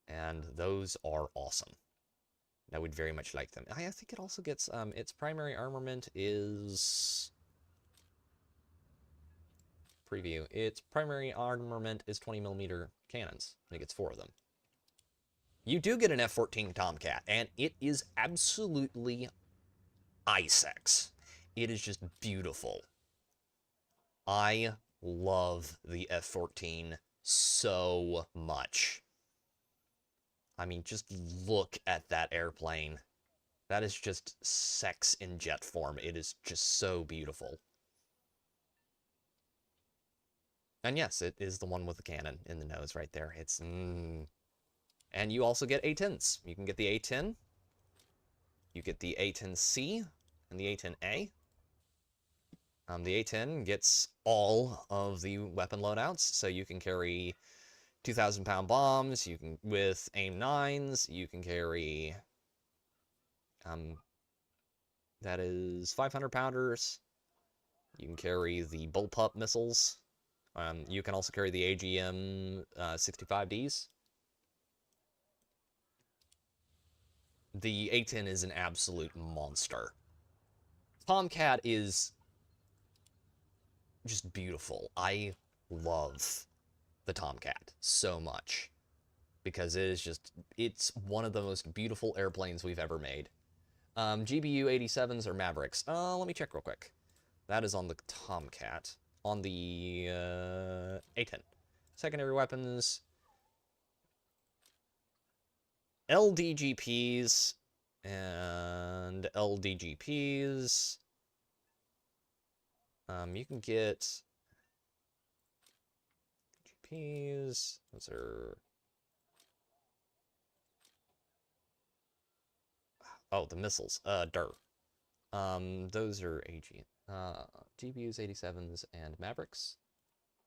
And those are awesome. I would very much like them. I think it also gets, its primary armament is... Preview. Its primary armament is 20mm cannons. I think it's 4 of them. You do get an F-14 Tomcat, and it is absolutely isex. It is just beautiful. I love the F-14 so much. I mean, just look at that airplane. That is just sex in jet form. It is just so beautiful. And yes, it is the one with the cannon in the nose right there. It's... And you also get A-10s. You can get the A-10. You get the A-10C and the A-10A. The A-10 gets all of the weapon loadouts, so you can carry 2,000-pound bombs. You can, with AIM-9s, you can carry... that is 500-pounders. You can carry the bullpup missiles. You can also carry the AGM-65Ds. The A-10 is an absolute monster. Tomcat is just beautiful. I love the Tomcat so much. Because it is just, it's one of the most beautiful airplanes we've ever made. GBU-87s or Mavericks? Let me check real quick. That is on the Tomcat. On the A-10. Secondary weapons. LDGPs and LDGPs. You can get GPs. Those are... Oh, the missiles. Those are GBUs, 87s, and Mavericks.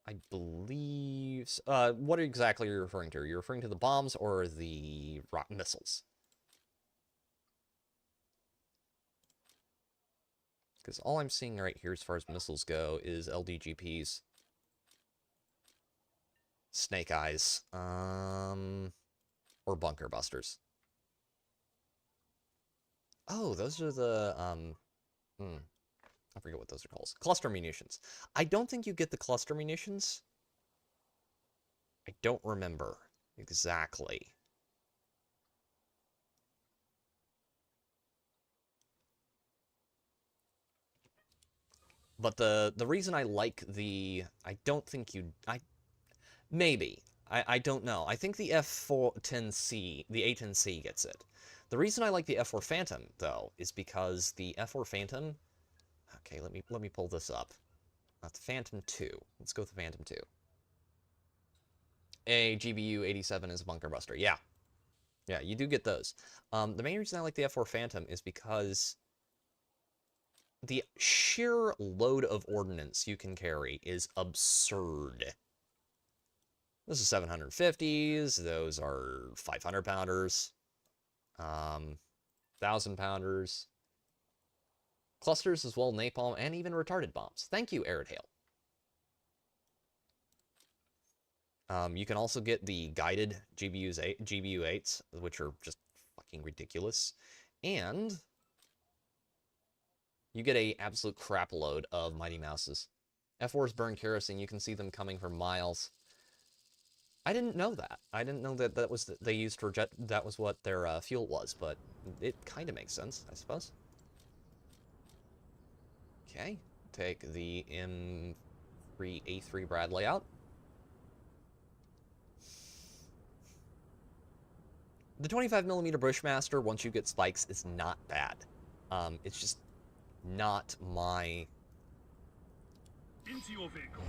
I believe... what exactly are you referring to? Are you referring to the bombs or the rock missiles? Because all I'm seeing right here as far as missiles go is LDGPs. Snake Eyes. Or Bunker Busters. Oh, those are the, I forget what those are called. Cluster munitions. I don't think you get the cluster munitions. I don't remember exactly. But the reason I like the... I don't think you... maybe. I don't know. I think the F410C, the A10C gets it. The reason I like the F4 Phantom, though, is because the F4 Phantom... Okay, let me pull this up. Not the Phantom 2. Let's go with the Phantom 2. A GBU 87 is a bunker buster. Yeah. Yeah, you do get those. The main reason I like the F4 Phantom is because the sheer load of ordnance you can carry is absurd. This is 750s. Those are 500-pounders. 1,000-pounders. Clusters as well, napalm, and even retarded bombs. Thank you, Arid Hail. You can also get the guided GBU-8s, which are just fucking ridiculous. And you get a absolute crap load of Mighty Mouses. F4s burn kerosene. You can see them coming for miles. I didn't know that. I didn't know that that was they used for jet. That was what their fuel was, but it kind of makes sense, I suppose. Okay, take the M3A3 Bradley out. The 25mm Bushmaster, once you get spikes, is not bad. It's just not my... Into your vehicle.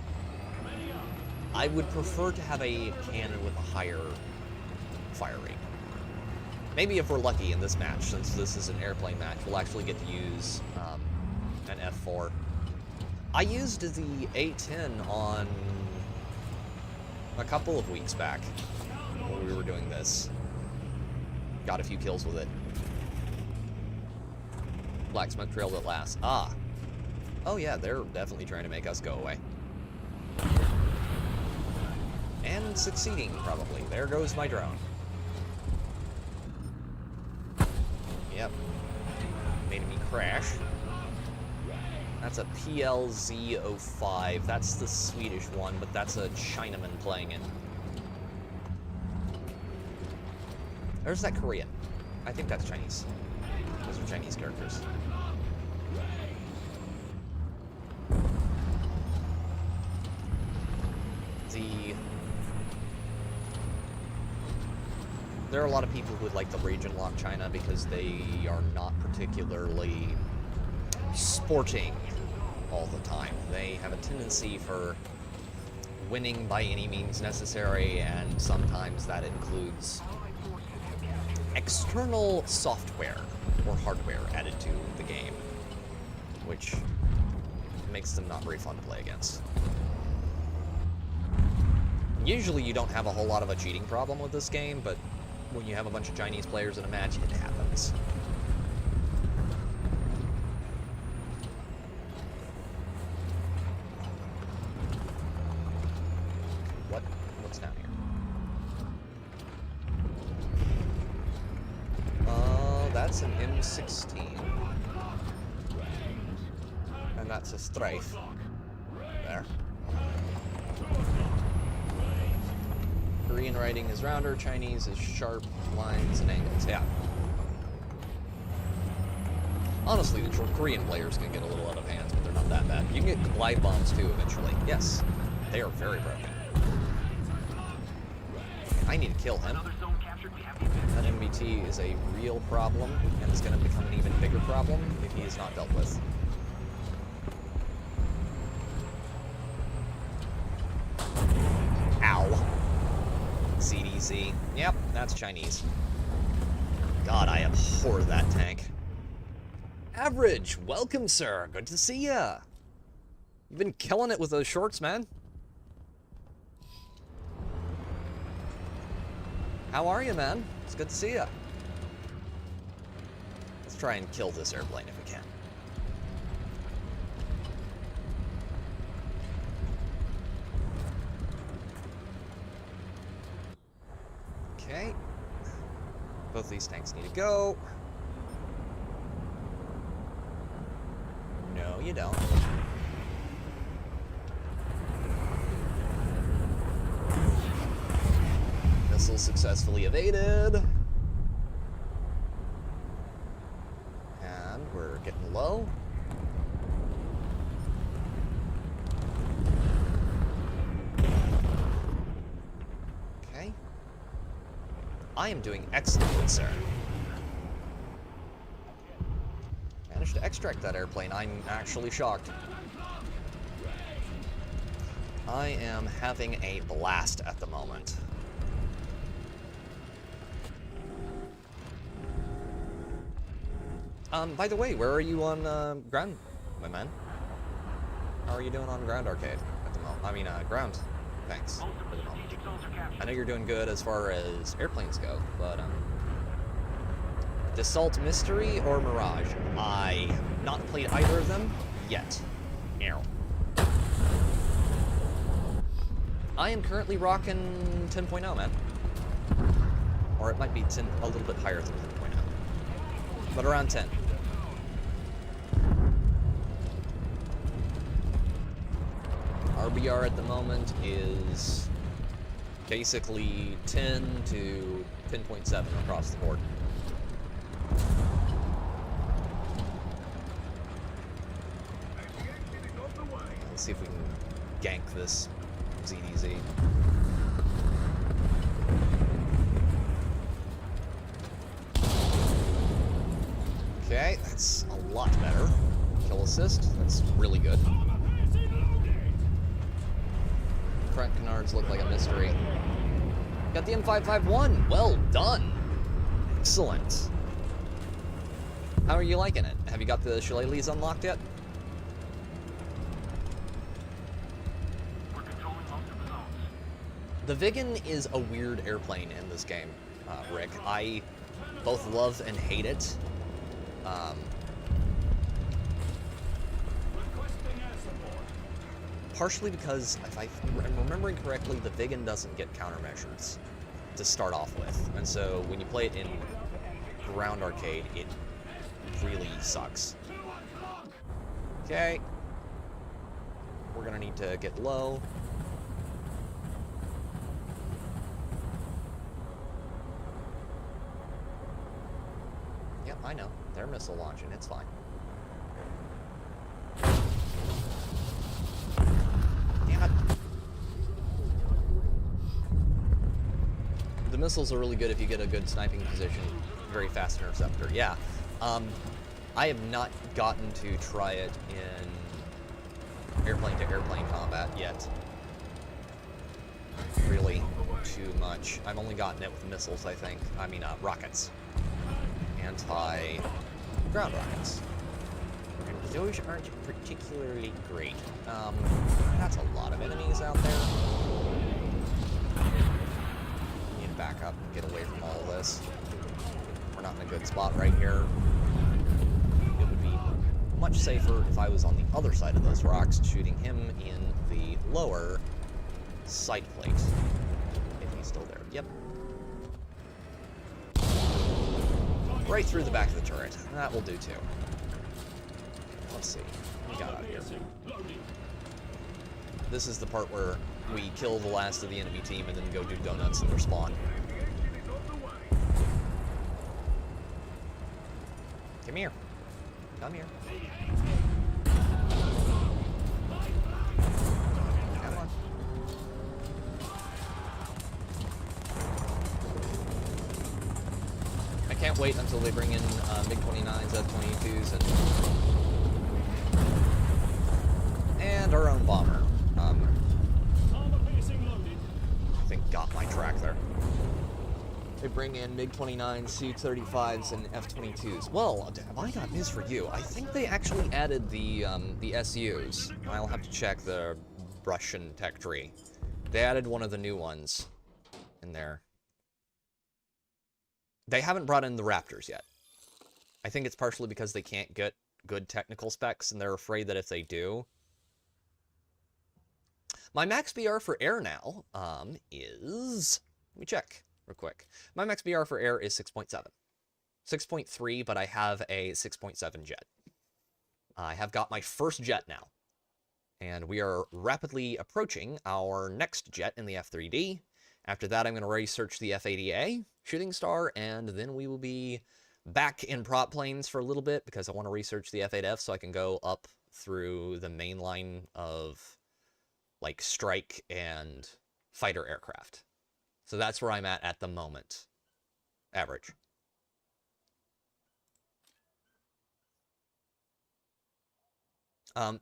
I would prefer to have a cannon with a higher fire rate. Maybe if we're lucky in this match, since this is an airplane match, we'll actually get to use an F4. I used the A10 on a couple of weeks back when we were doing this. Got a few kills with it. Black smoke trailed at last. Ah. Oh yeah, they're definitely trying to make us go away. And succeeding, probably. There goes my drone. Yep. Made me crash. That's a PLZ-05. That's the Swedish one, but that's a Chinaman playing it. There's that Korean. I think that's Chinese. Those are Chinese characters. There are a lot of people who would like to region lock China because they are not particularly sporting all the time. They have a tendency for winning by any means necessary, and sometimes that includes external software or hardware added to the game, which makes them not very fun to play against. Usually you don't have a whole lot of a cheating problem with this game, but when you have a bunch of Chinese players in a match, it happens. What's down here? That's an M16. And that's a Strafe. There. Korean writing is rounder, Chinese is sharp lines and angles. Yeah. Honestly, the Korean players can get a little out of hands, but they're not that bad. You can get glide bombs too eventually. Yes, they are very broken. I need to kill him. That MBT is a real problem and is going to become an even bigger problem if he is not dealt with. Ow. CDC. Yep, that's Chinese. God, I abhor that tank. Average, welcome, sir. Good to see ya. You've been killing it with those shorts, man. How are you, man? It's good to see ya. Let's try and kill this airplane if we can. Okay. Both these tanks need to go. No, you don't. Missile successfully evaded. And we're getting low. I am doing excellent, good sir. Managed to extract that airplane. I'm actually shocked. I am having a blast at the moment. By the way, where are you on ground, my man? How are you doing on ground arcade at the moment? I mean, ground. Thanks for the moment. I know you're doing good as far as airplanes go, but Dassault Mystery or Mirage? I have not played either of them yet. Ew. I am currently rocking 10.0, man. Or it might be 10, a little bit higher than 10.0. But around 10. RBR at the moment is basically 10 to 10.7 across the board. Let's see if we can gank this ZDZ. Okay, that's a lot better. Kill assist, that's really good. Front canards look like a mystery. Got the M551, well done. Excellent. How are you liking it? Have you got the shillelaghs unlocked yet? The Viggen is a weird airplane in this game, Rick. I both love and hate it. Partially because, if I'm remembering correctly, the Viggen doesn't get countermeasures to start off with. And so when you play it in ground arcade, it really sucks. Okay. We're gonna need to get low. Yep, I know. They're missile launching. It's fine. Damn it. The missiles are really good if you get a good sniping position. Very fast interceptor. Yeah. I have not gotten to try it in airplane-to-airplane combat yet. Really too much. I've only gotten it with missiles, I think. I mean, rockets. Anti-ground rockets. And those aren't particularly great. That's a lot of enemies out there. Need to back up and get away from all this. We're not in a good spot right here. It would be much safer if I was on the other side of those rocks, shooting him in the lower sight plate. If he's still there. Yep. Right through the back of the turret. That will do too. Let's see. What we got out here? This is the part where we kill the last of the enemy team and then go do donuts and respawn. Come here. Come here. Come on. I can't wait until they bring in MiG-29s, F-22s, and our own bomber. I think got my track there. They bring in MiG-29s, C-35s, and F-22s. Well, have I got news for you? I think they actually added the SUs. I'll have to check the Russian tech tree. They added one of the new ones in there. They haven't brought in the Raptors yet. I think it's partially because they can't get good technical specs, and they're afraid that if they do... My max BR for air now is... Let me check real quick. My max BR for air is 6.7. 6.3, but I have a 6.7 jet. I have got my first jet now. And we are rapidly approaching our next jet in the F-3D. After that, I'm going to research the F-80A, Shooting Star, and then we will be back in prop planes for a little bit because I want to research the F-8F so I can go up through the main line of, like, strike and fighter aircraft. So that's where I'm at the moment. average.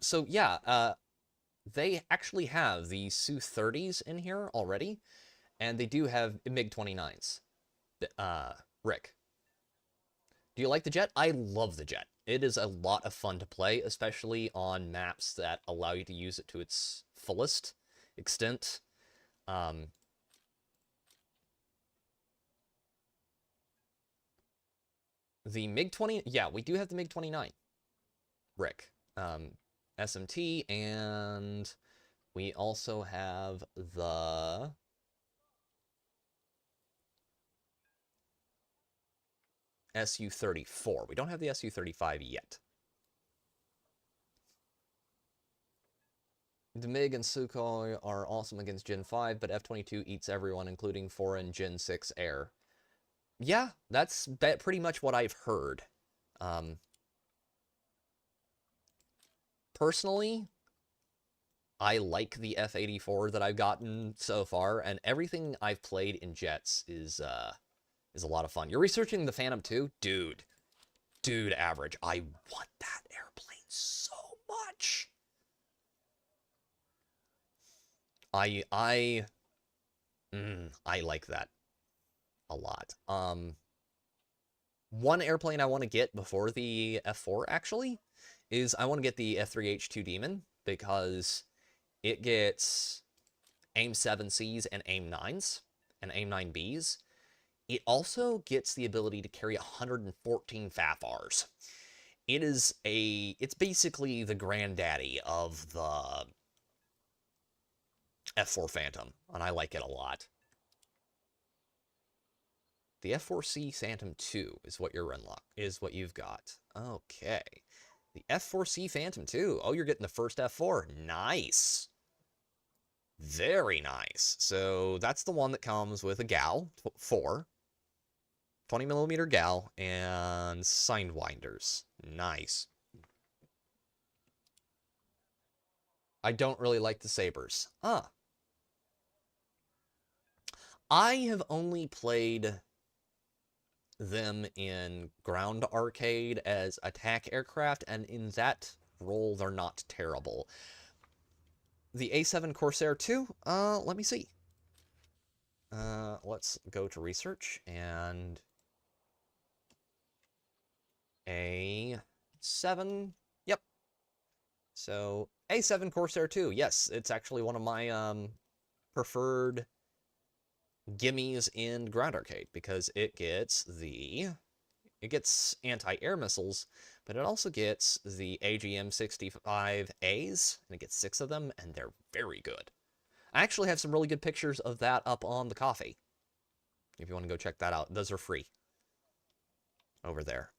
So yeah, they actually have the Su-30s in here already, and they do have MiG-29s. Rick, do you like the jet? I love the jet. It is a lot of fun to play, especially on maps that allow you to use it to its fullest extent. The MiG-20, yeah, we do have the MiG-29, Rick. SMT, and we also have the Su-34. We don't have the Su-35 yet. The MiG and Sukhoi are awesome against Gen 5, but F-22 eats everyone, including foreign Gen 6 air. Yeah, that's pretty much what I've heard. Personally, I like the F-84 that I've gotten so far, and everything I've played in jets is a lot of fun. You're researching the Phantom too? Dude, average. I want that airplane so much. I like that a lot. One airplane I want to get before the F4 actually is I want to get the F3H2 Demon, because it gets AIM 7Cs and AIM 9s and AIM 9Bs. It also gets the ability to carry 114 FAFRs. It's basically the granddaddy of the F4 Phantom, and I like it a lot. The F4C Phantom 2 is what you've got. Okay. The F4C Phantom 2. Oh, you're getting the first F4. Nice. Very nice. So that's the one that comes with a GAU 4, 20mm GAU, and Sidewinders. Nice. I don't really like the Sabres. I have only played them in Ground Arcade as attack aircraft, and in that role, they're not terrible. The A7 Corsair 2, let me see. Let's go to research, and A7, yep. So, A7 Corsair 2, yes, it's actually one of my preferred gimmies in Ground Arcade, because it gets anti-air missiles, but it also gets the AGM-65As, and it gets 6 of them, and they're very good. I actually have some really good pictures of that up on the coffee, if you want to go check that out. Those are free over there.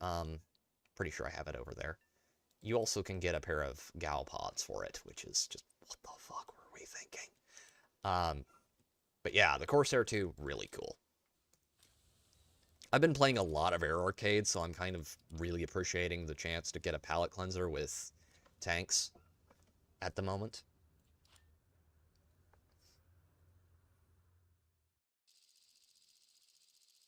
Pretty sure I have it over there. You also can get a pair of GAU pods for it, which is just, what the fuck were we thinking? But yeah, the Corsair 2, really cool. I've been playing a lot of Air Arcade, so I'm kind of really appreciating the chance to get a palette cleanser with tanks at the moment.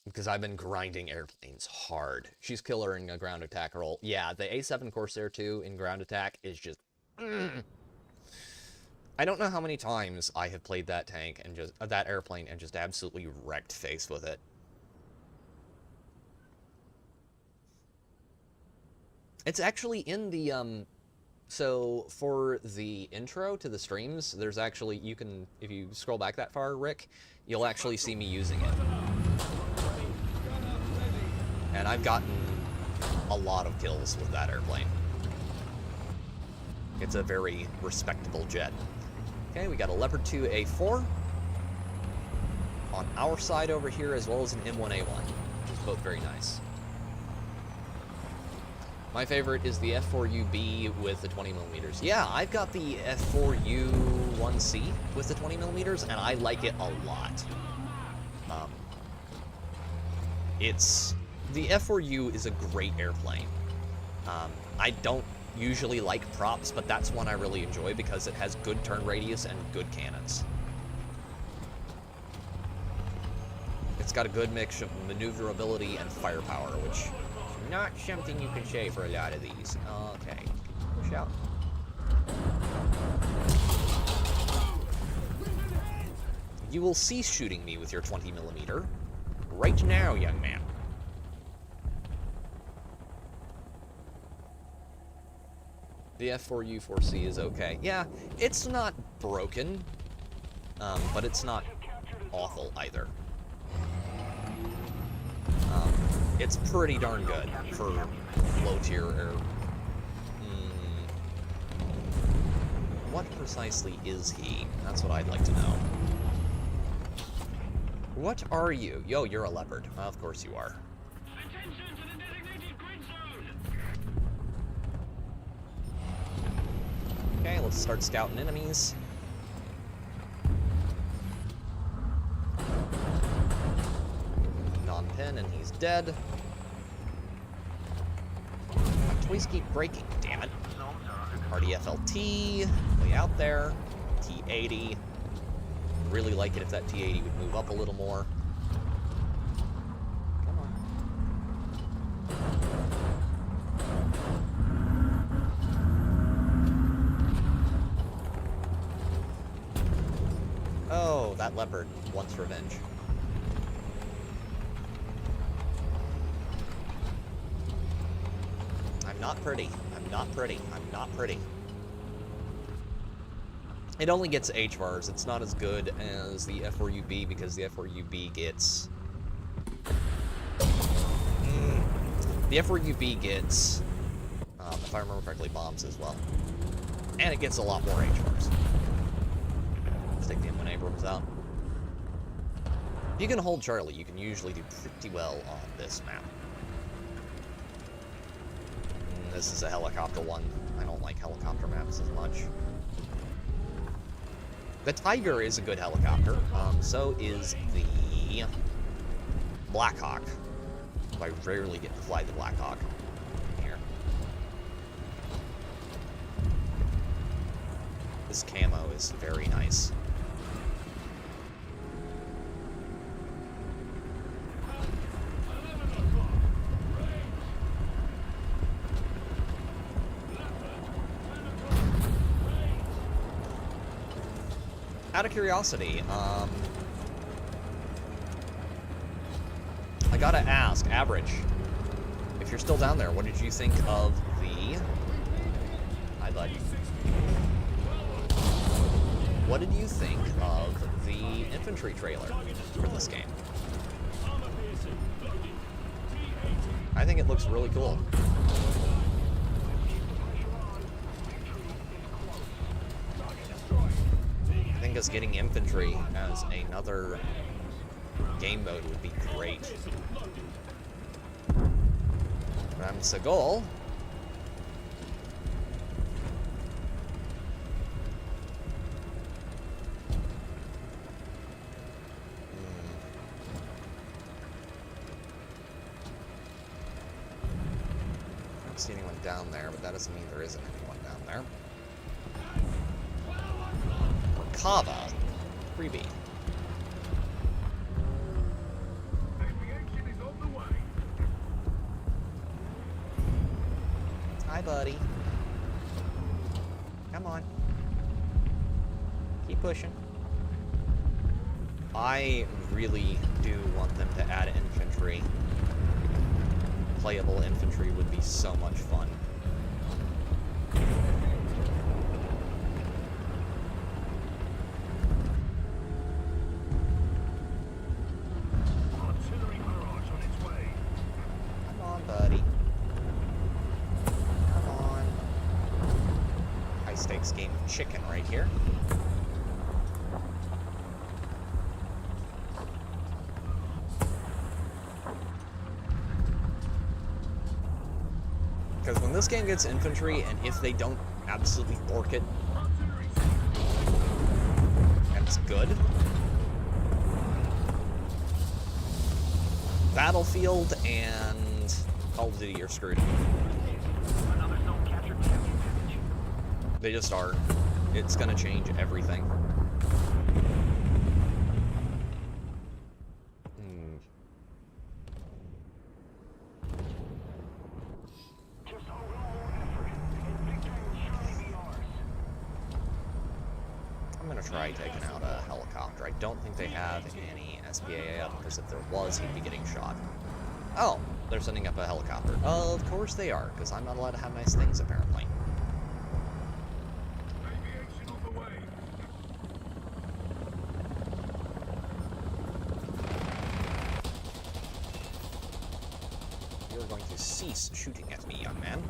Because I've been grinding airplanes hard. She's killer in a ground attack role. Yeah, the A7 Corsair 2 in ground attack is just... I don't know how many times I have played that tank and just that airplane and just absolutely wrecked face with it. It's actually in the so for the intro to the streams, there's actually, you can, if you scroll back that far, Rick, you'll actually see me using it. And I've gotten a lot of kills with that airplane. It's a very respectable jet. Okay, we got a Leopard 2A4 on our side over here, as well as an M1A1, which is both very nice. My favorite is the F4UB with the 20mm. Yeah, I've got the F4U1C with the 20mm, and I like it a lot. The F4U is a great airplane. I don't usually like props, but that's one I really enjoy because it has good turn radius and good cannons. It's got a good mix of maneuverability and firepower, which is not something you can say for a lot of these. Okay. Push out. You will cease shooting me with your 20mm right now, young man. The F4U4C is okay. Yeah, it's not broken, but it's not awful either. It's pretty darn good for low tier air. What precisely is he? That's what I'd like to know. What are you? Yo, you're a leopard. Well, of course you are. Attention to the designated grid zone! Okay, let's start scouting enemies. Non-pin, and he's dead. My toys keep breaking, damn it. RDFLT, way out there. T80. Really like it if that T80 would move up a little more. Come on. Oh, that leopard wants revenge. I'm not pretty. I'm not pretty. I'm not pretty. It only gets HVARs. It's not as good as the F4UB because the F4UB gets... The F4UB gets, if I remember correctly, bombs as well. And it gets a lot more HVARs. Let's take the M1 Abrams out. If you can hold Charlie, you can usually do pretty well on this map. This is a helicopter one. I don't like helicopter maps as much. The Tiger is a good helicopter. So is the Blackhawk. I rarely get to fly the Blackhawk. Here. This camo is very nice. Out of curiosity, I gotta ask, Average, if you're still down there, what did you think of the... Hi, bud. What did you think of the infantry trailer for this game? I think it looks really cool. I think us getting infantry as another game mode would be great. Ram's a goal. I don't see anyone down there, but that doesn't mean there isn't anyone down there. Kava, freebie. Hi, buddy. Come on. Keep pushing. I really do want them to add infantry. Playable infantry would be so much fun. Game of chicken right here. Because when this game gets infantry, and if they don't absolutely bork it, and it's good, Battlefield and Call of Duty are screwed. They just are. It's gonna change everything. try taking out a helicopter. I don't think they have any SPAA up, because if there was, he'd be getting shot. Oh, they're sending up a helicopter. Of course they are, because I'm not allowed to have nice things, apparently. Aviation on the way. You're going to cease shooting at me, young man.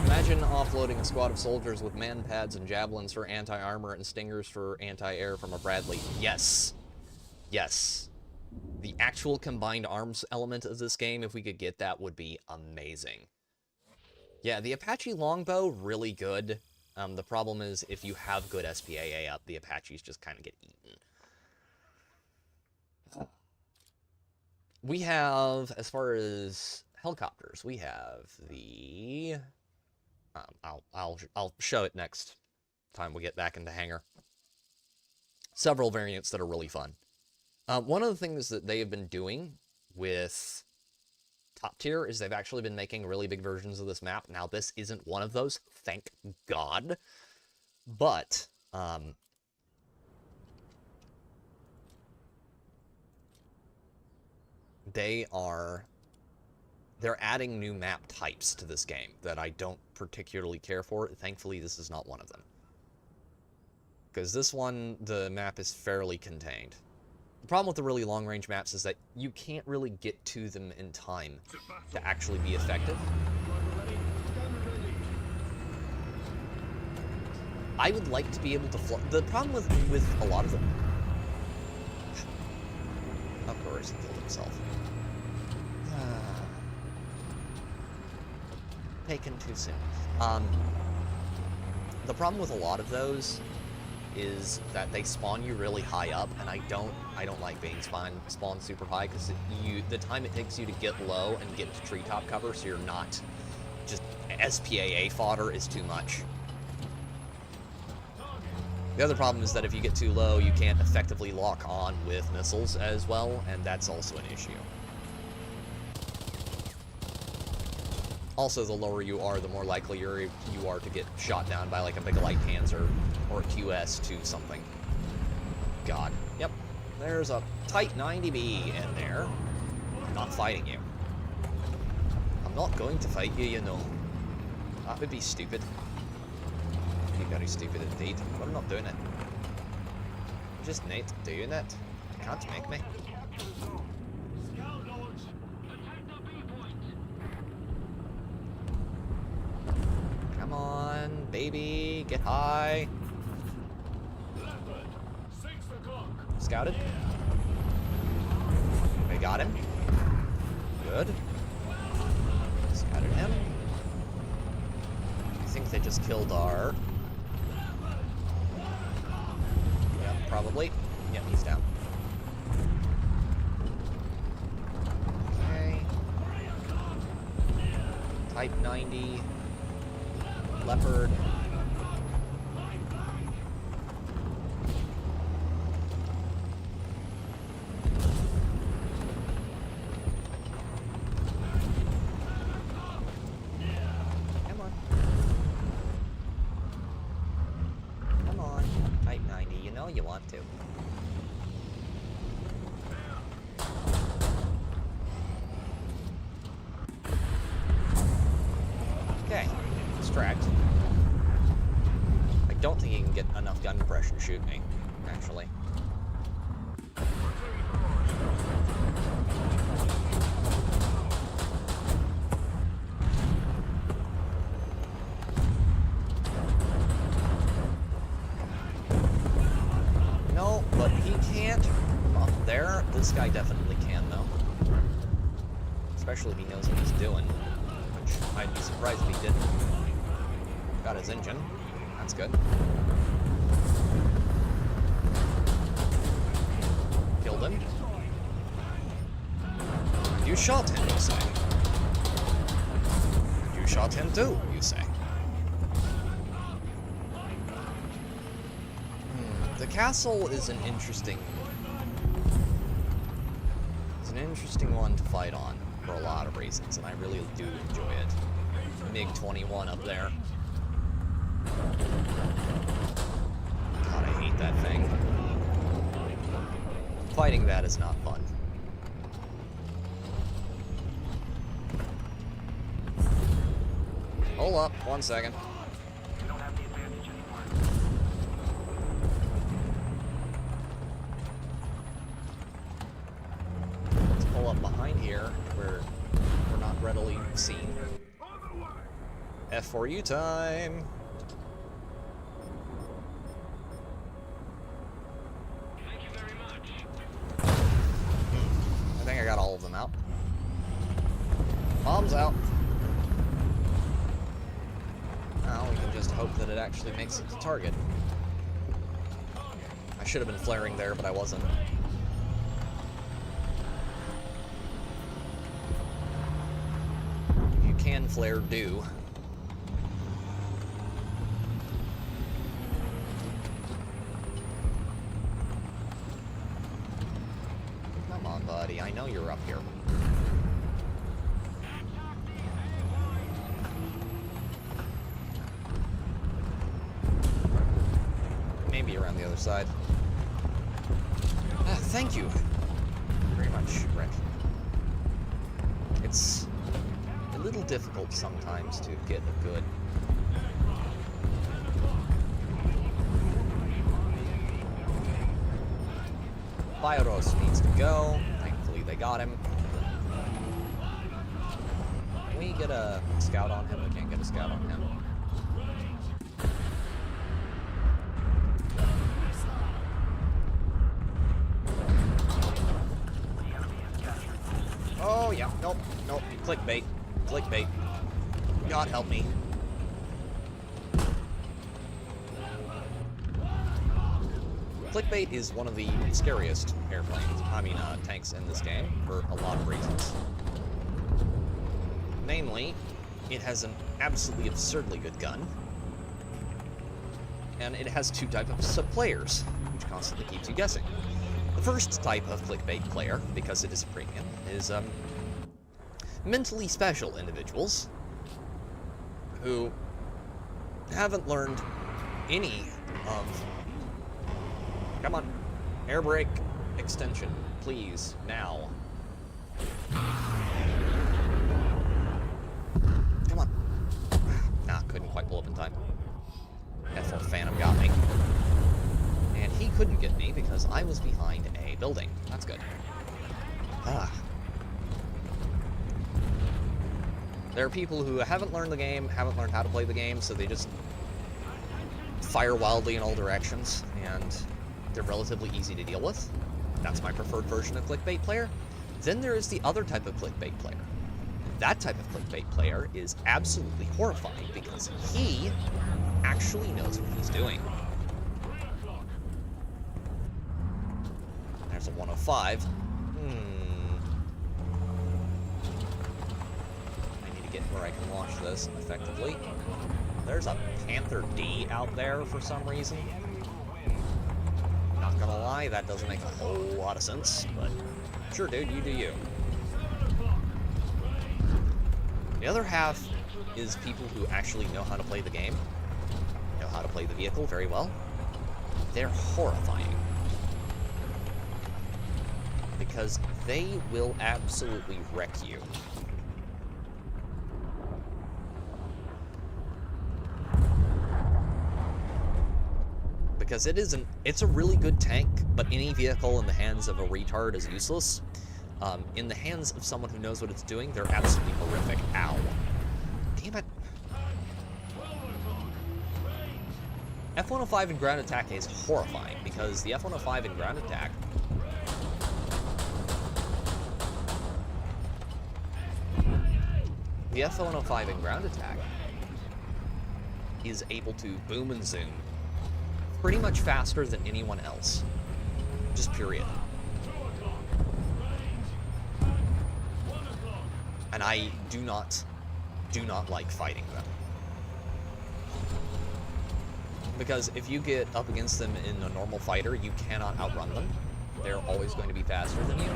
Imagine offloading a squad of soldiers with man pads and javelins for anti-armor and stingers for anti-air from a Bradley. Yes. Yes. The actual combined arms element of this game, if we could get that, would be amazing. Yeah, the Apache longbow, really good. The problem is, if you have good SPAA up, the Apaches just kind of get eaten. We have, as far as helicopters, we have the... I'll show it next time we get back into hangar. Several variants that are really fun. One of the things that they have been doing with Top Tier is they've actually been making really big versions of this map. Now, this isn't one of those, thank God. But, they're adding new map types to this game that I don't particularly care for. Thankfully, this is not one of them. Because this one, the map is fairly contained. The problem with the really long-range maps is that you can't really get to them in time to actually be effective. I would like to be able to fly. The problem with a lot of them... Of course, he killed himself. Taken too soon. The problem with a lot of those is that they spawn you really high up, and I don't like being spawned super high, because the time it takes you to get low and get to treetop cover, so you're not just SPAA fodder, is too much. The other problem is that if you get too low, you can't effectively lock on with missiles as well, and that's also an issue. Also, the lower you are, the more likely you are to get shot down by like a big light panzer or a QS to something. God. Yep. There's a tight 90B in there. I'm not fighting you. I'm not going to fight you, you know. That would be stupid. It'd be very stupid indeed. But I'm not doing it. I'm just not doing it. You can't make me. Come on, baby, get high. Scouted. We got him. Good. Scouted him. I think they just killed our... Yeah, probably. Yep, he's down. Okay. Type 90. Leopard. Come on. Come on. Type 90. You know you want to. Okay. Distract. I don't think he can get enough gun compression to shoot me, actually. No, but he can't from up there. This guy definitely can, though. Especially if he knows what he's doing, which I'd be surprised if he didn't. Got his engine. That's good. Killed him. You shot him, you say? shot him too, you say? The castle is an interesting one to fight on for a lot of reasons, and I really do enjoy it. MiG-21 up there. God, I hate that thing. Fighting that is not fun. Hold up, 1 second. You don't have the advantage anymore. Let's pull up behind here where we're not readily seen. F4U time! Thank you very much. I think I got all of them out. Bombs out. Now we can just hope that it actually makes it to target. I should have been flaring there, but I wasn't. You can flare, do. Come on, buddy. I know you're up here. Maybe around the other side. Thank you very much, Rick. It's a little difficult sometimes to get a good... Bioros needs to go. Thankfully they got him. Can we get a scout on him? We can't get a scout on him. Oh, yeah. Nope. Nope. Clickbait. Clickbait. God help me. Clickbait is one of the scariest tanks in this game for a lot of reasons. Namely, it has an absolutely absurdly good gun, and it has two types of players, which constantly keeps you guessing. The first type of clickbait player, because it is a premium, is mentally special individuals who haven't learned any of... Come on. Air brake extension, please, now. Come on. Nah, couldn't quite pull up in time. F4 Phantom got me. And he couldn't get me because I was behind a building. That's good. There are people who haven't learned the game, haven't learned how to play the game, so they just fire wildly in all directions, and they're relatively easy to deal with. That's my preferred version of clickbait player. Then there is the other type of clickbait player. That type of clickbait player is absolutely horrifying because he actually knows what he's doing. There's a 105. I need to get where I can launch this effectively. There's a Panther D out there for some reason. Not gonna lie, that doesn't make a whole lot of sense, but sure, dude, you do you. The other half is people who actually know how to play the game, know how to play the vehicle very well. They're horrifying. Because they will absolutely wreck you. Because it's a really good tank, but any vehicle in the hands of a retard is useless. In the hands of someone who knows what it's doing, they're absolutely horrific. Ow. Damn it. F-105 in ground attack is horrifying, because the F-105 in ground attack is able to boom and zoom pretty much faster than anyone else. Just period. And I do not do not like fighting them. Because if you get up against them in a normal fighter, you cannot outrun them. They're always going to be faster than you.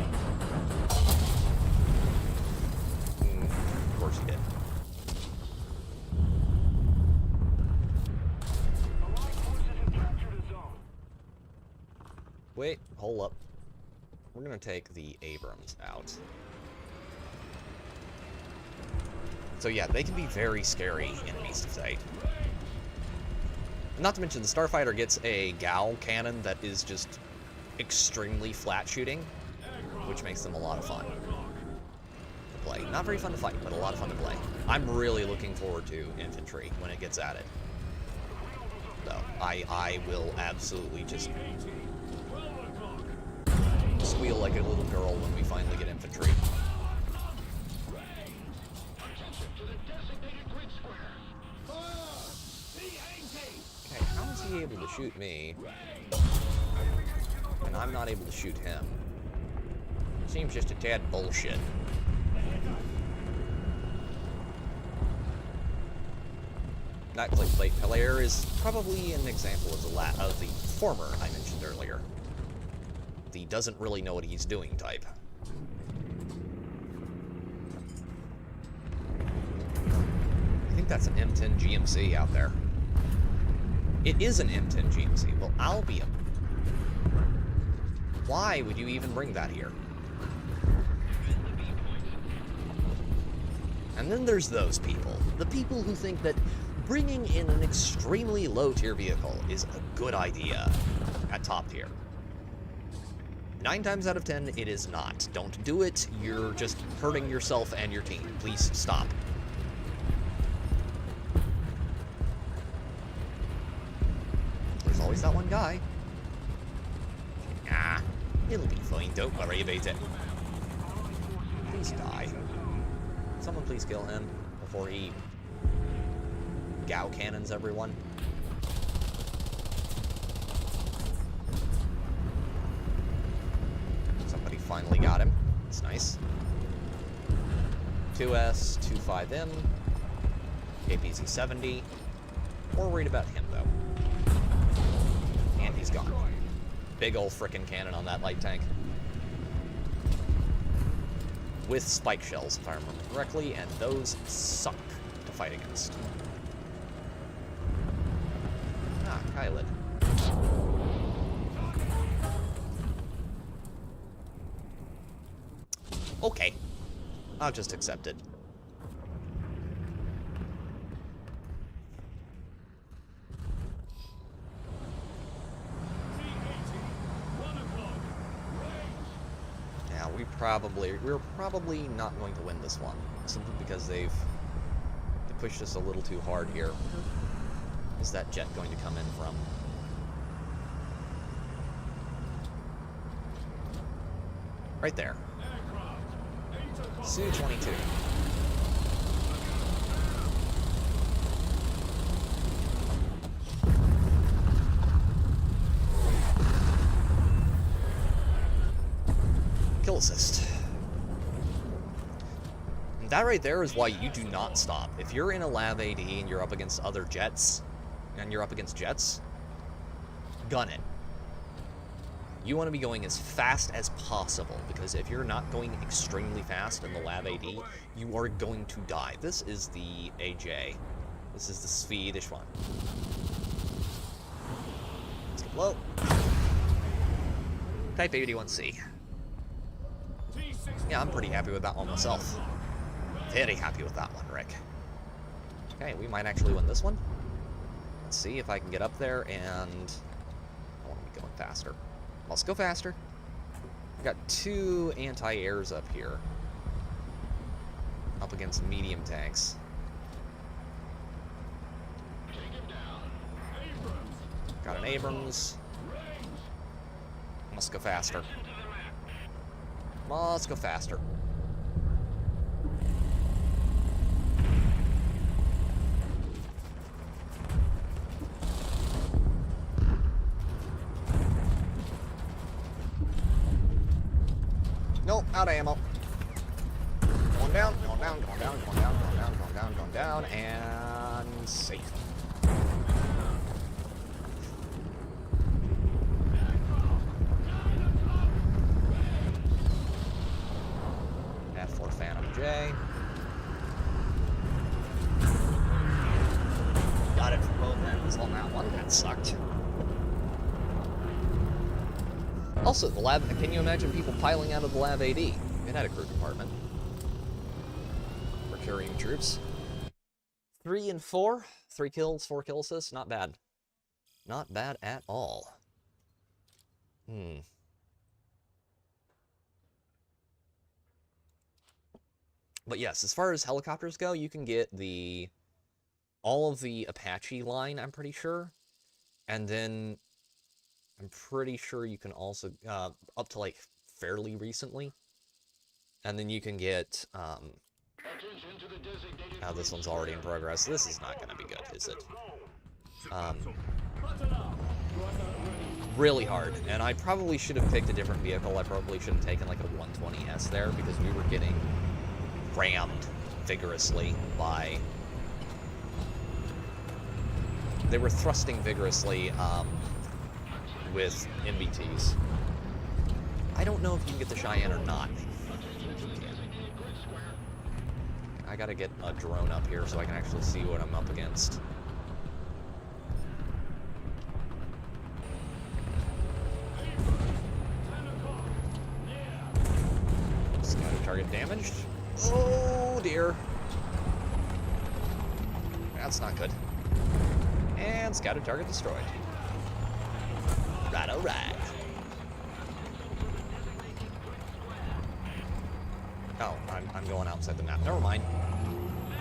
Of course you did. Wait, hold up. We're gonna take the Abrams out. So yeah, they can be very scary enemies to fight. Not to mention, the Starfighter gets a Gao cannon that is just extremely flat shooting, which makes them a lot of fun to play. Not very fun to fight, but a lot of fun to play. I'm really looking forward to infantry when it gets added. So, I will absolutely just squeal like a little girl when we finally get infantry. Okay, how is he able to shoot me, and I'm not able to shoot him? Seems just a tad bullshit. That plate player is probably an example of the former I mentioned earlier. The doesn't really know what he's doing type. I think that's an M10 GMC out there. It is an M10 GMC. Well, Albion. Why would you even bring that here? And then there's those people. The people who think that bringing in an extremely low-tier vehicle is a good idea at top tier. 9 times out of 10, it is not. Don't do it. You're just hurting yourself and your team. Please stop. There's always that one guy. Ah, it'll be fine. Don't worry about it. Please die. Someone please kill him before he Gao cannons everyone. Somebody finally got him. That's nice. 2S, 25M, APZ-70. More worried about him, though. And he's gone. Big ol' frickin' cannon on that light tank. With spike shells, if I remember correctly, and those suck to fight against. Ah, Kylid. Okay. I'll just accept it. Now, we're probably not going to win this one, simply because they pushed us a little too hard here. Where is that jet going to come in from? Right there. Su-22. Kill assist. And that right there is why you do not stop. If you're in a Lav AD and you're up against other jets, gun it. You want to be going as fast as possible, because if you're not going extremely fast in the Lav AD, you are going to die. This is the AJ. This is the Swedish one. Let's get low. Type 81C. Yeah, I'm pretty happy with that one myself. Very happy with that one, Rick. Okay, we might actually win this one. Let's see if I can get up there, and I want to be going faster. Let's go faster. We've got 2 anti-airs up here. Up against medium tanks. Got an Abrams. Let's go faster. Let's go faster. Nope, out of ammo. going down, going down, going down, going down, going down, going down, going down, and safe. F4 Phantom J. Got it from both ends on that one. That sucked. Also, the lab, can you imagine people piling out of the lab AD? It had a crew compartment. For carrying troops. 3 and 4. 3 kills, 4 kill assists. Not bad. Not bad at all. But yes, as far as helicopters go, you can get all of the Apache line, I'm pretty sure. And then I'm pretty sure you can also, up to like fairly recently. And then you can get, this one's already in progress. This is not going to be good, is it? Really hard. And I probably should have picked a different vehicle. I probably should have taken like a 120S there because we were getting rammed vigorously by... They were thrusting vigorously, with MBTs. I don't know if you can get the Cheyenne or not. I gotta get a drone up here so I can actually see what I'm up against. Scatter target damaged. Oh dear. That's not good. And scatter target destroyed. Right, alright. Oh, I'm going outside the map. Never mind.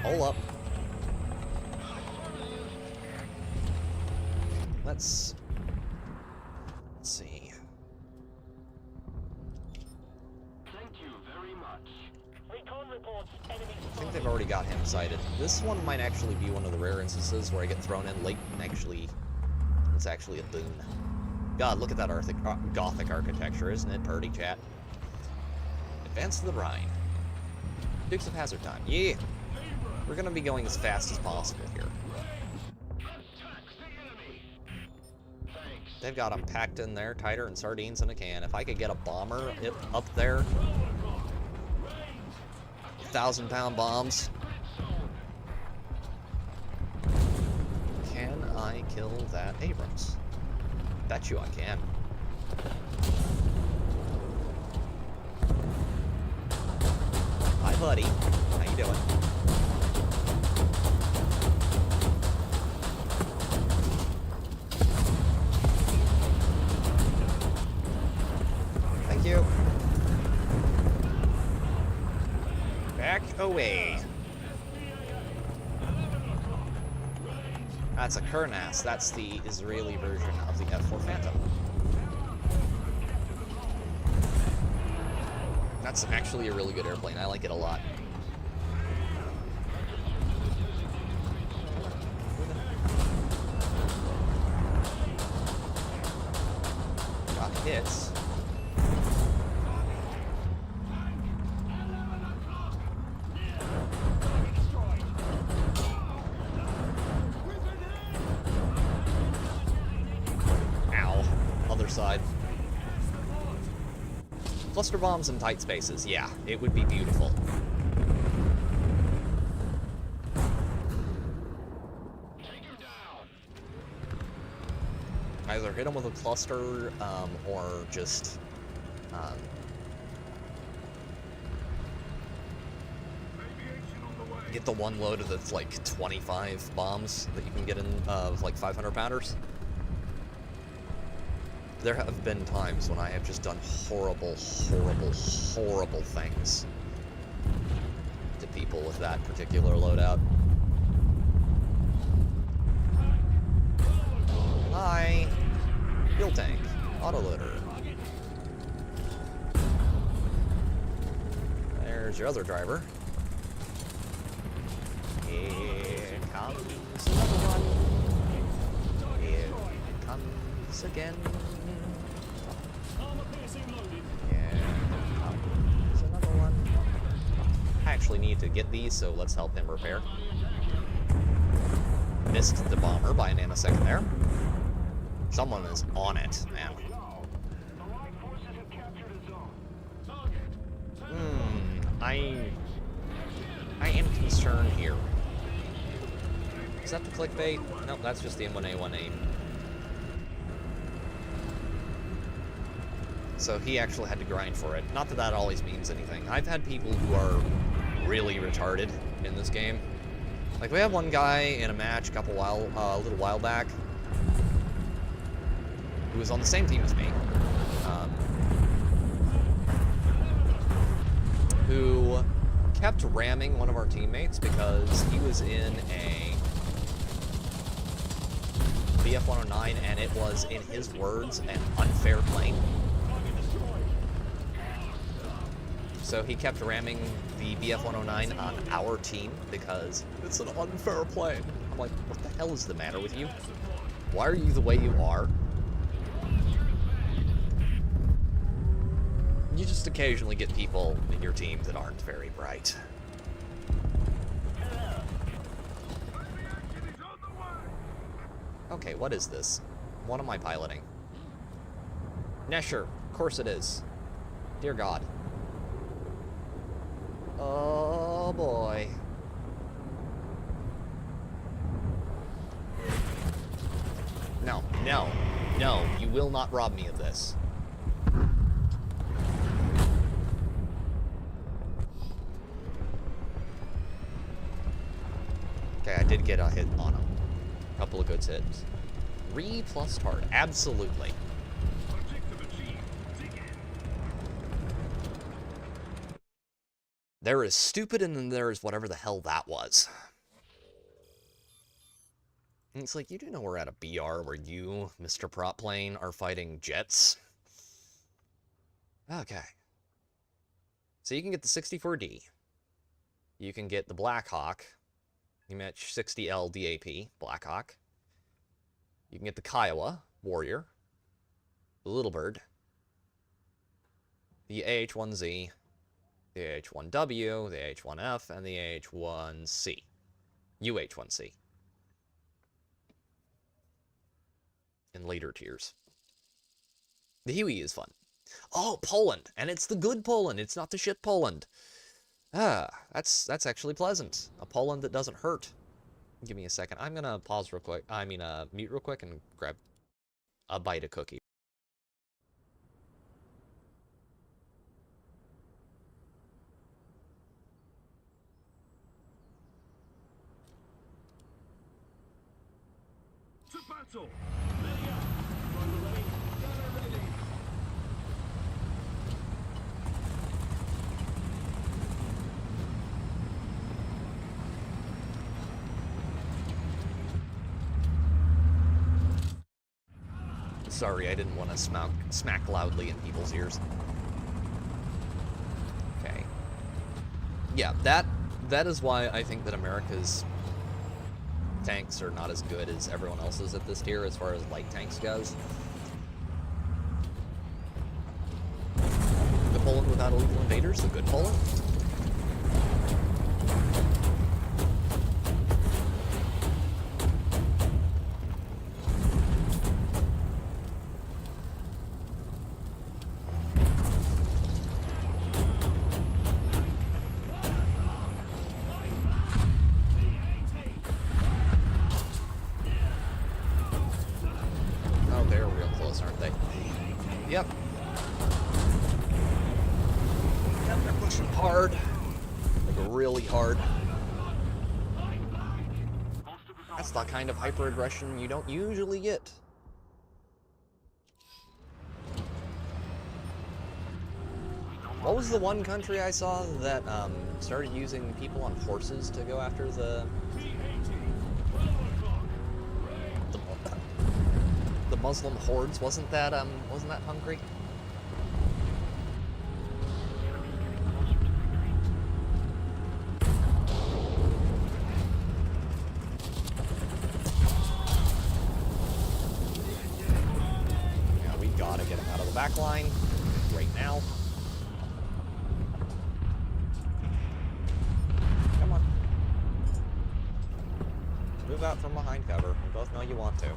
Hold up. Let's see. Thank you very much. Recon reports enemy. I think they've already got him sighted. This one might actually be one of the rare instances where I get thrown in late and actually, it's actually a boon. God, look at that Gothic architecture, isn't it pretty, chat? Advance to the Rhine. Dukes of Hazzard time. Yeah! We're gonna be going as fast as possible here. They've got them packed in there, tighter than sardines in a can. If I could get a bomber up there... 1,000-pound bombs. Can I kill that Abrams? Bet you I can. Hi, buddy. How you doing? Thank you. Back away. That's a Kurnas. That's the Israeli version of the F4 Phantom. That's actually a really good airplane. I like it a lot. Got hits. Side. Cluster bombs in tight spaces, yeah, it would be beautiful. Either hit them with a cluster, or just, get the one load of the, like, 25 bombs that you can get in, of, like, 500-pounders. There have been times when I have just done horrible, horrible, horrible things to people with that particular loadout. Hi! Fuel tank. Autoloader. There's your other driver. Here comes another one. Here comes again. Here's another one. Hey. actually need to get these, so let's help him repair. Missed the bomber by a nanosecond there. Someone is on it, man. I am concerned here. Is that the clickbait? Nope, that's just the M1A1 aim. So he actually had to grind for it. Not that that always means anything. I've had people who are really retarded in this game. Like, we had one guy in a match a little while back who was on the same team as me, who kept ramming one of our teammates because he was in a BF-109 and it was, in his words, an unfair plane. So he kept ramming the BF-109 on our team because it's an unfair plane. I'm like, what the hell is the matter with you? Why are you the way you are? You just occasionally get people in your team that aren't very bright. Okay, what is this? What am I piloting? Nesher, of course it is. Dear God. Oh boy. No, no, no, you will not rob me of this. Okay, I did get a hit on him. Couple of good hits. Re plus hard, absolutely. There is stupid and then there is whatever the hell that was. And it's like, you do know we're at a BR where you, Mr. Prop Plane, are fighting jets? Okay. So you can get the 64D. You can get the Black Hawk. You match 60L DAP, Black Hawk. You can get the Kiowa, Warrior. The Little Bird. The AH-1Z. The AH-1W, the AH-1F, and the AH-1C. UH-1C. In later tiers. The Huey is fun. Oh, Poland! And it's the good Poland, it's not the shit Poland. Ah, that's actually pleasant. A Poland that doesn't hurt. Give me a second. I'm gonna pause real quick. Mute real quick and grab a bite of cookie. To battle! Sorry, I didn't want to smack loudly in people's ears. Okay. Yeah, that is why I think that America's tanks are not as good as everyone else's at this tier as far as light tanks goes. The Poland without illegal invaders, the good Poland. Yep. Yep, they're pushing hard. Like, really hard. That's the kind of hyper-aggression you don't usually get. What was the one country I saw that started using people on horses to go after the Muslim hordes? Wasn't that Hungary? Yeah, we gotta get him out of the back line right now. out from behind cover. We both know you want to.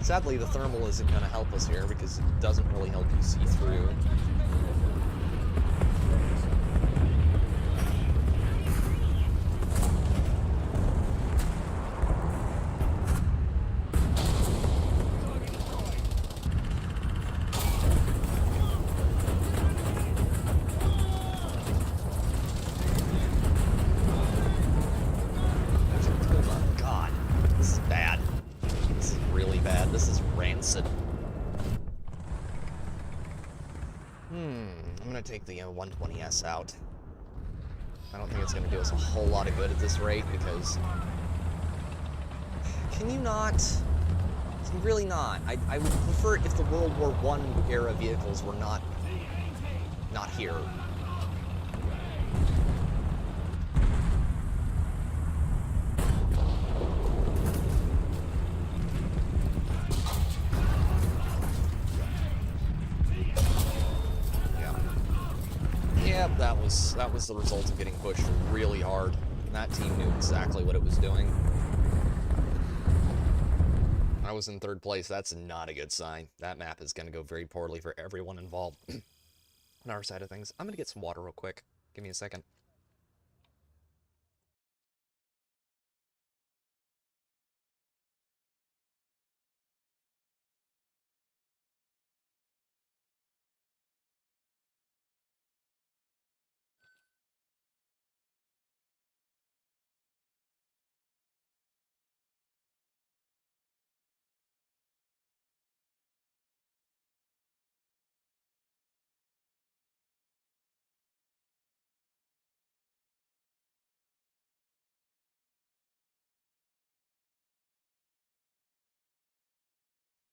Sadly, the thermal isn't going to help us here because it doesn't really help you see through. I'm gonna take the 120S out. I don't think it's gonna do us a whole lot of good at this rate because... Can you not? Can you really not? I would prefer it if the World War I era vehicles were not here. That was the result of getting pushed really hard. That team knew exactly what it was doing. I was in third place. That's not a good sign. That map is going to go very poorly for everyone involved. On our side of things. I'm going to get some water real quick. Give me a second.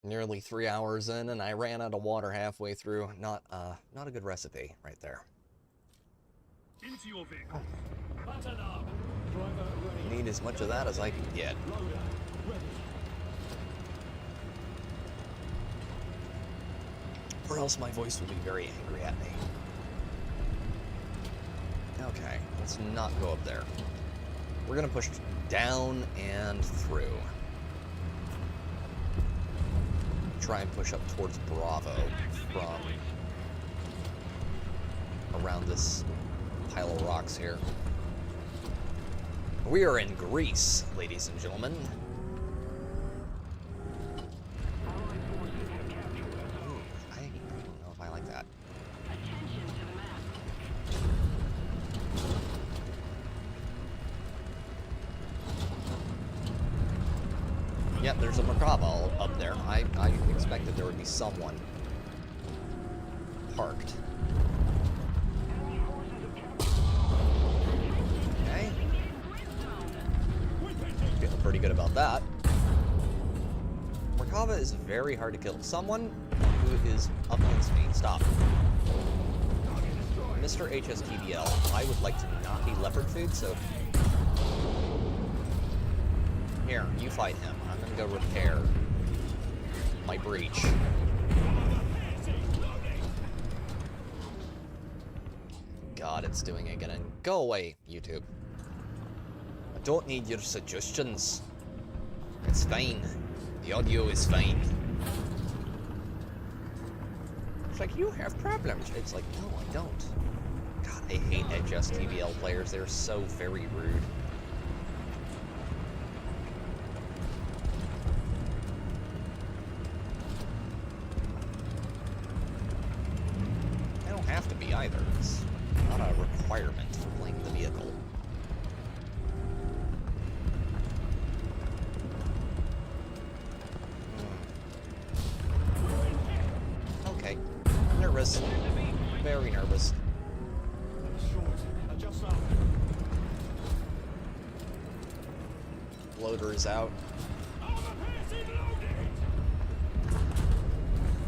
Nearly 3 hours in, and I ran out of water halfway through. Not a good recipe right there. Into your vehicle. Need as much of that as I can get. Or else my voice will be very angry at me. Okay, let's not go up there. We're gonna push down and through. Try and push up towards Bravo from around this pile of rocks here. We are in Greece, ladies and gentlemen. Ooh, I don't know if I like that. Yep, there's a Merkava up there. I expected there would be someone parked. Okay. Feeling pretty good about that. Merkava is very hard to kill. Someone who is up against me. Stop. Mr. HSTBL, I would like to not be leopard food, so... Here, you fight him. I'm gonna go repair my breach. God, it's doing it again. Go away, YouTube. I don't need your suggestions. It's fine. The audio is fine. It's like, you have problems. It's like, no, I don't. God, I hate HSTBL players. They're so very rude. Have to be either. It's not a requirement for playing the vehicle. Okay. Nervous. Very nervous. Loader is out.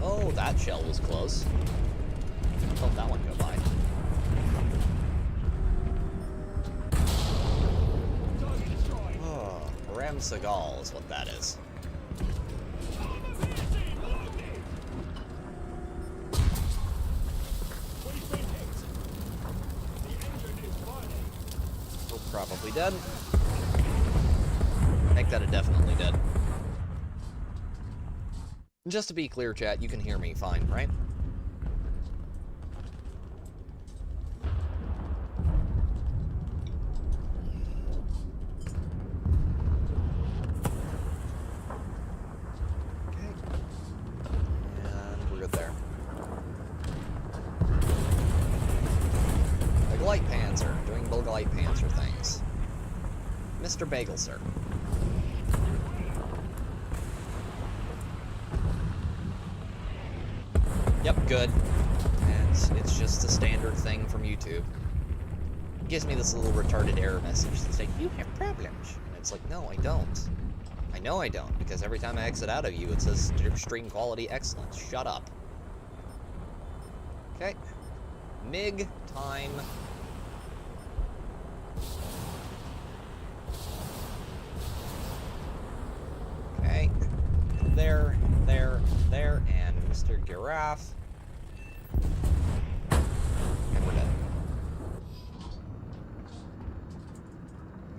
Oh, that shell was close. Let that one go by. Oh, Ram Seagal is what that is. Probably dead. Heck, that it definitely did. Just to be clear, chat, you can hear me fine, right? Okay. And we're good there. Big Light Panzer, doing Big Light Panzer things. Mr. Bagel, sir. Yep, good. And it's just a standard thing from YouTube. It gives me this little retarded error message that's like, you have problems. And it's like, no, I don't. I know I don't, because every time I exit out of you, it says stream quality excellent. Shut up. Okay. MiG time. Okay. There, and Mr. Giraffe. And we're dead.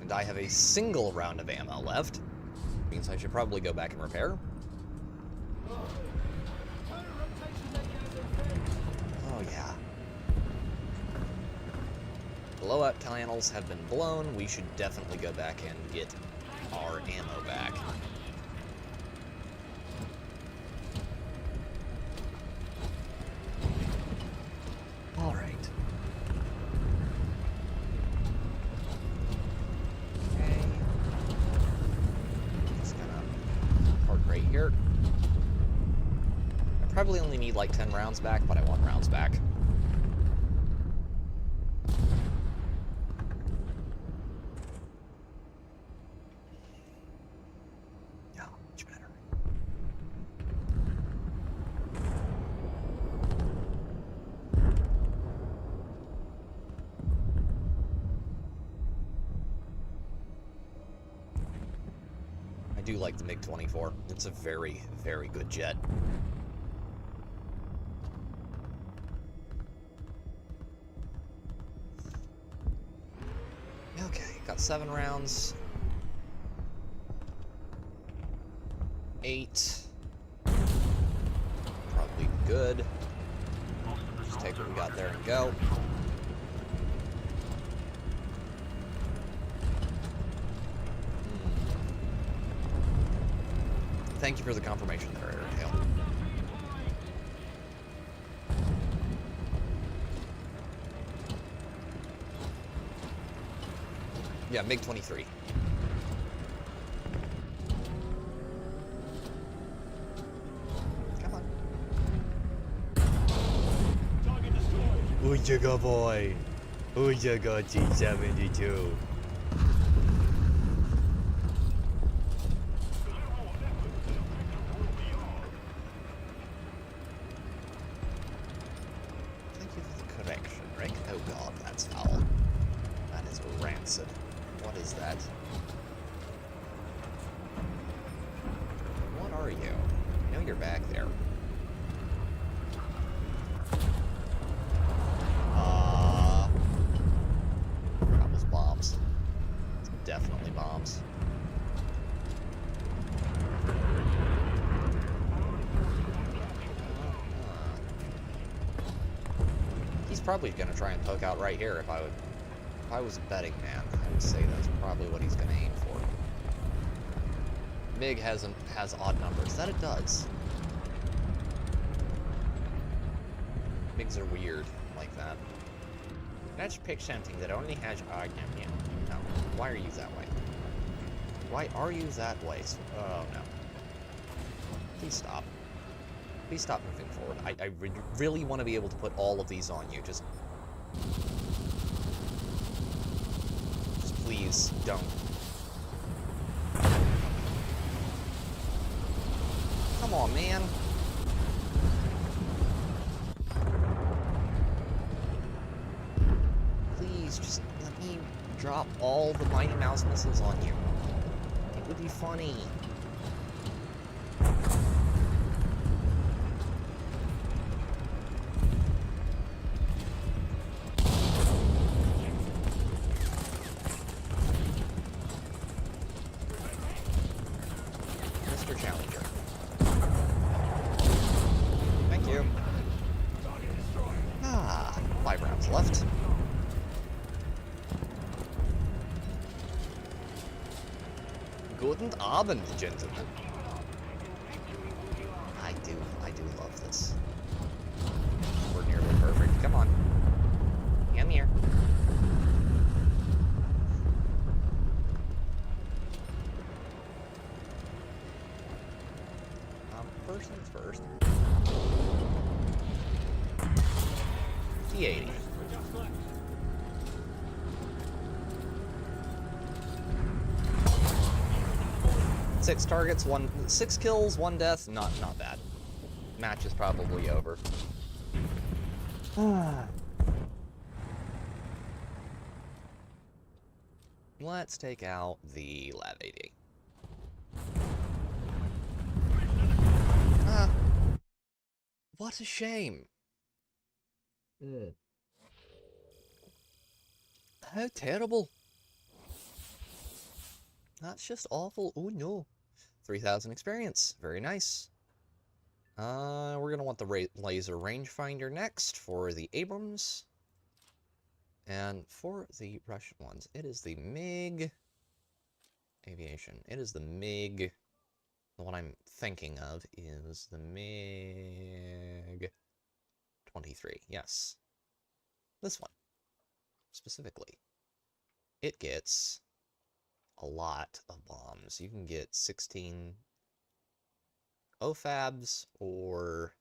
And I have a single round of ammo left. Means I should probably go back and repair. Oh, yeah. Blowout panels have been blown. We should definitely go back and get our ammo back. All right. Okay. Just gonna park right here. I probably only need like 10 rounds back, but I want rounds back. Yeah, much better. I do like the MiG-24. It's a very, very good jet. Okay, got 7 rounds. 8. Probably good. Just take what we got there and go. Thank you for the confirmation there, Airtail. Yeah, MiG-23. Come on. Ooh, you go, boy. Ooh, you go, T-72. Thank you for the correction, Rick. Oh god, that's foul. That is rancid. What is that? What are you? I know you're back there. That was bombs. It's definitely bombs. He's probably gonna try and poke out right here if I was a betting man. I would say that's probably what he's gonna aim for. MiG has odd numbers. That it does. MiGs are weird like that. Let's pick something that only has odd numbers. No. Why are you that way? Why are you that way? Oh no. Please stop. Please stop moving forward. I really want to be able to put all of these on you. Just please don't. Come on, man. Please, just let me drop all the Mighty Mouse missiles on you. It would be funny. Challenger. Thank you. Ah, 5 rounds left. Guten Abend, gentlemen. I do love this. We're nearly perfect. Come on. Come here. First things first. T80. Six targets, 6 kills, 1 death. Not bad. Match is probably over. Let's take out the Lav AD. What a shame. How terrible. That's just awful. Oh no. 3,000 experience. Very nice. We're gonna want the laser rangefinder next for the Abrams. And for the Russian ones, it is the MiG aviation. It is the MiG. The one I'm thinking of is the MiG 23. Yes. This one. Specifically. It gets a lot of bombs. You can get 16 OFABs or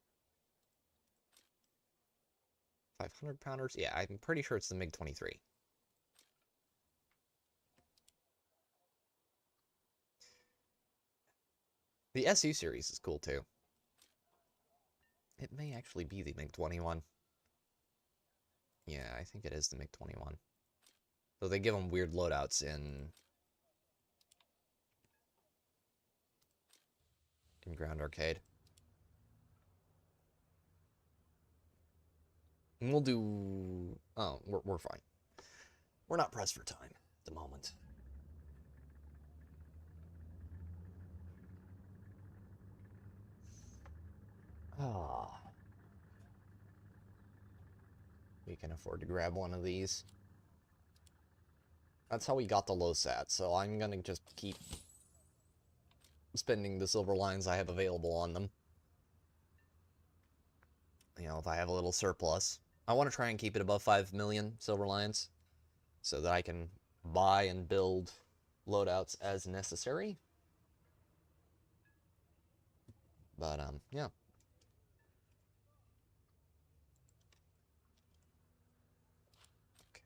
500 pounders. Yeah, I'm pretty sure it's the MiG 23. The SU series is cool too. It may actually be the MiG 21. Yeah, I think it is the MiG 21. So they give them weird loadouts in Ground Arcade. And we'll do... Oh, we're fine. We're not pressed for time at the moment. Ah. We can afford to grab one of these. That's how we got the low sat, so I'm gonna just keep spending the silver lines I have available on them. You know, if I have a little surplus. I want to try and keep it above 5 million silver lions so that I can buy and build loadouts as necessary. But, yeah. Okay.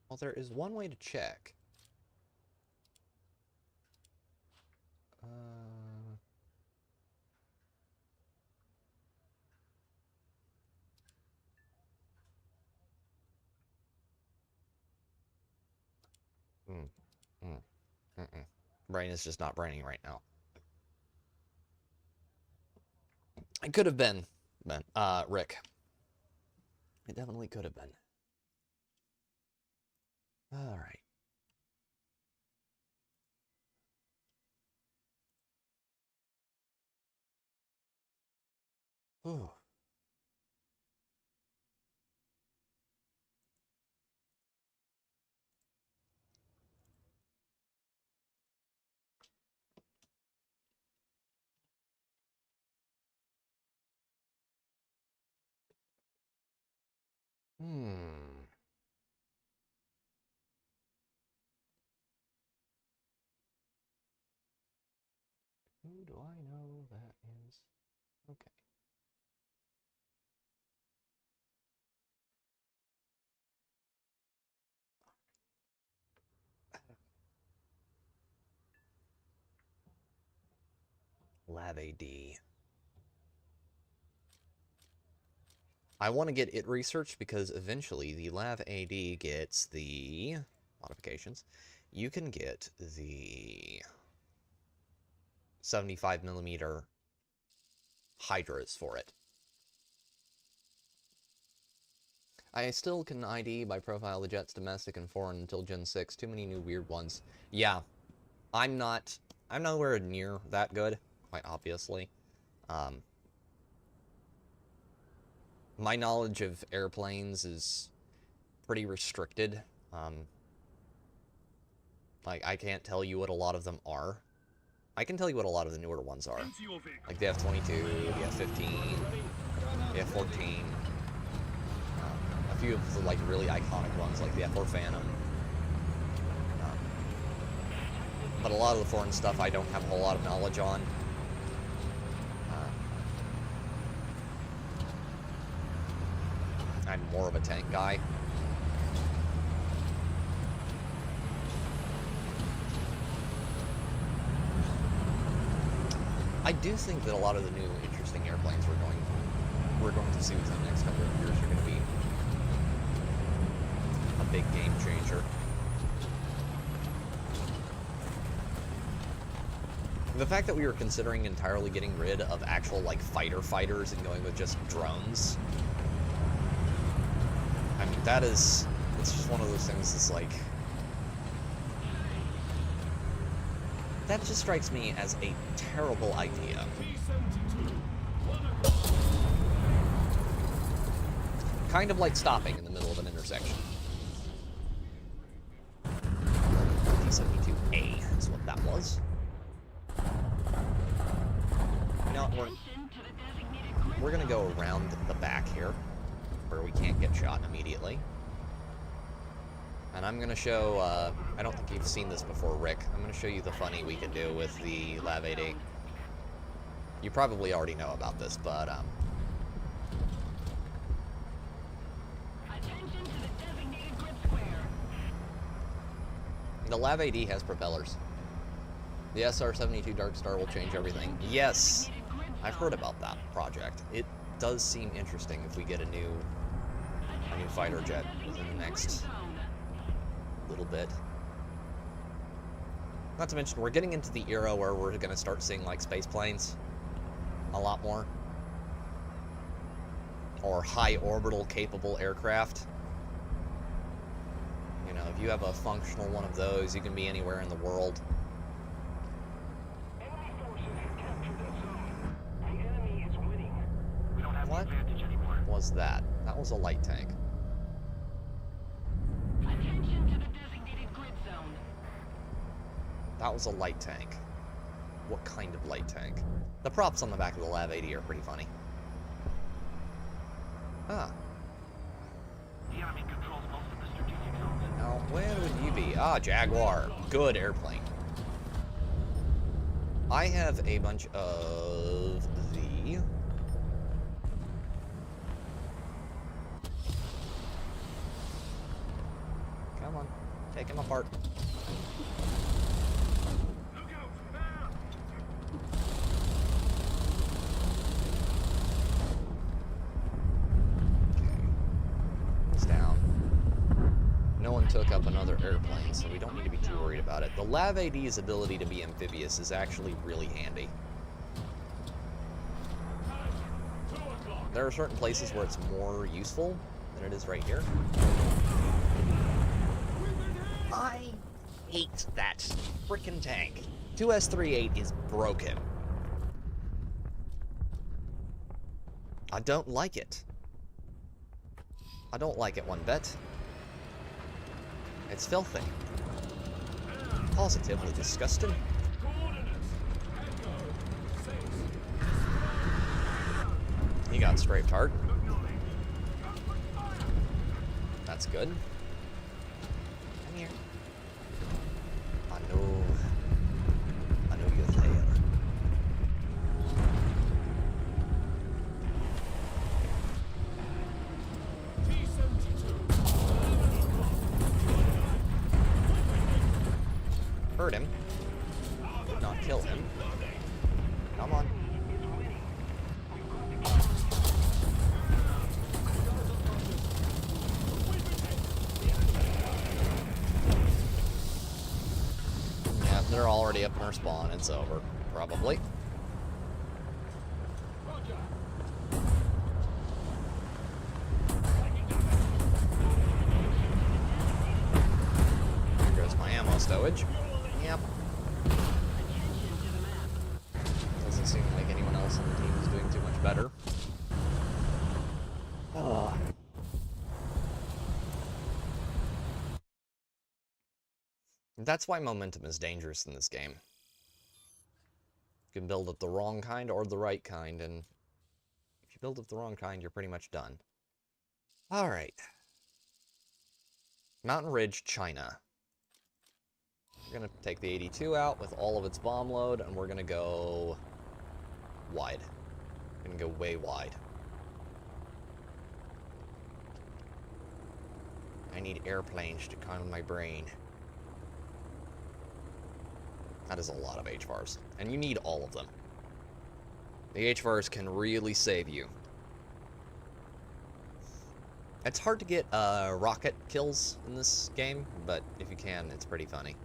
Well, there is one way to check. Brain is just not braining right now. It could have been, Rick. It definitely could have been. All right. Ooh. Who do I know that is? Okay. Lav AD. I want to get it researched because eventually the Lav AD gets the modifications. You can get the 75mm Hydras for it. I still can ID by profile the jets domestic and foreign until Gen 6. Too many new weird ones. Yeah, I'm nowhere near that good, quite obviously. My knowledge of airplanes is pretty restricted. Like, I can't tell you what a lot of them are. I can tell you what a lot of the newer ones are. Like the F-22, the F-15, the F-14. A few of the, like, really iconic ones, like the F-4 Phantom. But a lot of the foreign stuff I don't have a whole lot of knowledge on. I'm more of a tank guy. I do think that a lot of the new interesting airplanes we're going to see within the next couple of years are going to be a big game changer. The fact that we were considering entirely getting rid of actual, like, fighters and going with just drones, I mean, it's just one of those things that's like, that just strikes me as a terrible idea. Kind of like stopping in the middle of an intersection. T-72A is what that was. Now, we're going to go around the back here, where we can't get shot immediately. And I'm going to show, I don't think you've seen this before, Rick. I'm going to show you the funny we can do with the Lav 8A. You probably already know about this, but, Attention to the designated grid square. the Lav 8E has propellers. The SR-72 Dark Star will change everything. Yes, I've heard about that project. It does seem interesting if we get a new fighter jet within the next little bit. Not to mention, we're getting into the era where we're going to start seeing, like, space planes a lot more. Or high orbital capable aircraft. You know, if you have a functional one of those, you can be anywhere in the world. Enemy forces have captured that zone. The enemy is winning. We don't have What the advantage anymore. was that? That was a light tank. Attention to the designated grid zone. That was a light tank. What kind of light tank? The props on the back of the Lav 80 are pretty funny. Ah. The enemy controls most of the strategic zones. Now, where would you be? Ah, Jaguar. Good airplane. I have a bunch of the... Come on. Take him apart. No one took up another airplane, so we don't need to be too worried about it. The Lav 8E's ability to be amphibious is actually really handy. There are certain places where it's more useful than it is right here. I hate that frickin' tank. 2S38 is broken. I don't like it. I don't like it one bit. It's filthy. Positively disgusting. He got strafed hard. That's good. Come here. I know you're there. Hurt him. Did not kill him. Come on. Yeah, they're already up in our spawn. It's over. Probably. stowage. Yep. Doesn't seem like anyone else on the team is doing too much better. That's why momentum is dangerous in this game. You can build up the wrong kind or the right kind, and if you build up the wrong kind, you're pretty much done. Alright. Mountain Ridge, China. We're going to take the 82 out with all of its bomb load, and we're going to go wide. We're going to go way wide. I need airplanes to calm my brain. That is a lot of HVARs, and you need all of them. The HVARs can really save you. It's hard to get rocket kills in this game, but if you can, it's pretty funny.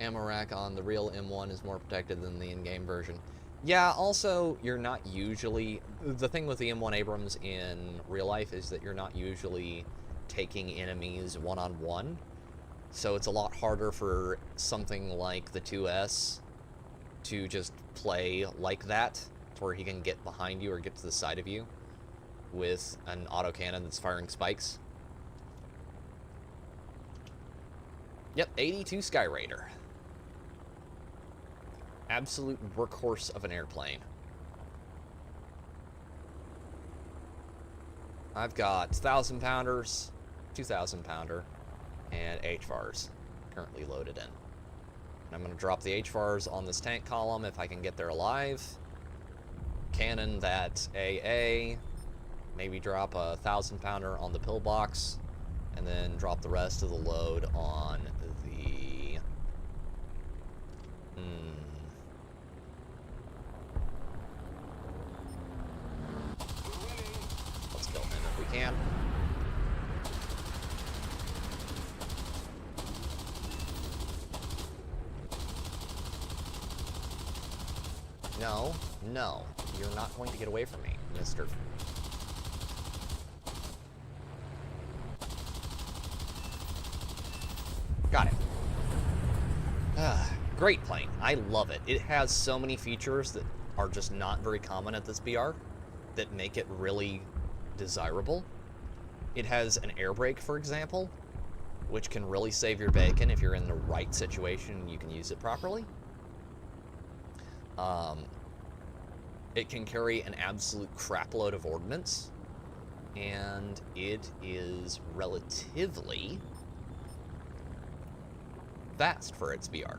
Ammo rack on the real M1 is more protected than the in-game version. Yeah, also, you're not usually... The thing with the M1 Abrams in real life is that you're not usually taking enemies one-on-one. So it's a lot harder for something like the 2S to just play like that, to where he can get behind you or get to the side of you with an autocannon that's firing spikes. Yep, 82 Sky Raider. Absolute workhorse of an airplane. I've got 1,000 pounders, 2,000 pounder, and HVARs currently loaded in. I'm going to drop the HVARs on this tank column if I can get there alive. Cannon that AA. Maybe drop a 1,000 pounder on the pillbox. And then drop the rest of the load on the... Let's kill him if we can. No, no, you're not going to get away from me, mister. Got it. Great plane. I love it. It has so many features that are just not very common at this BR that make it really desirable. It has an air brake, for example, which can really save your bacon if you're in the right situation and you can use it properly. It can carry an absolute crapload of ordnance, and it is relatively fast for its BR.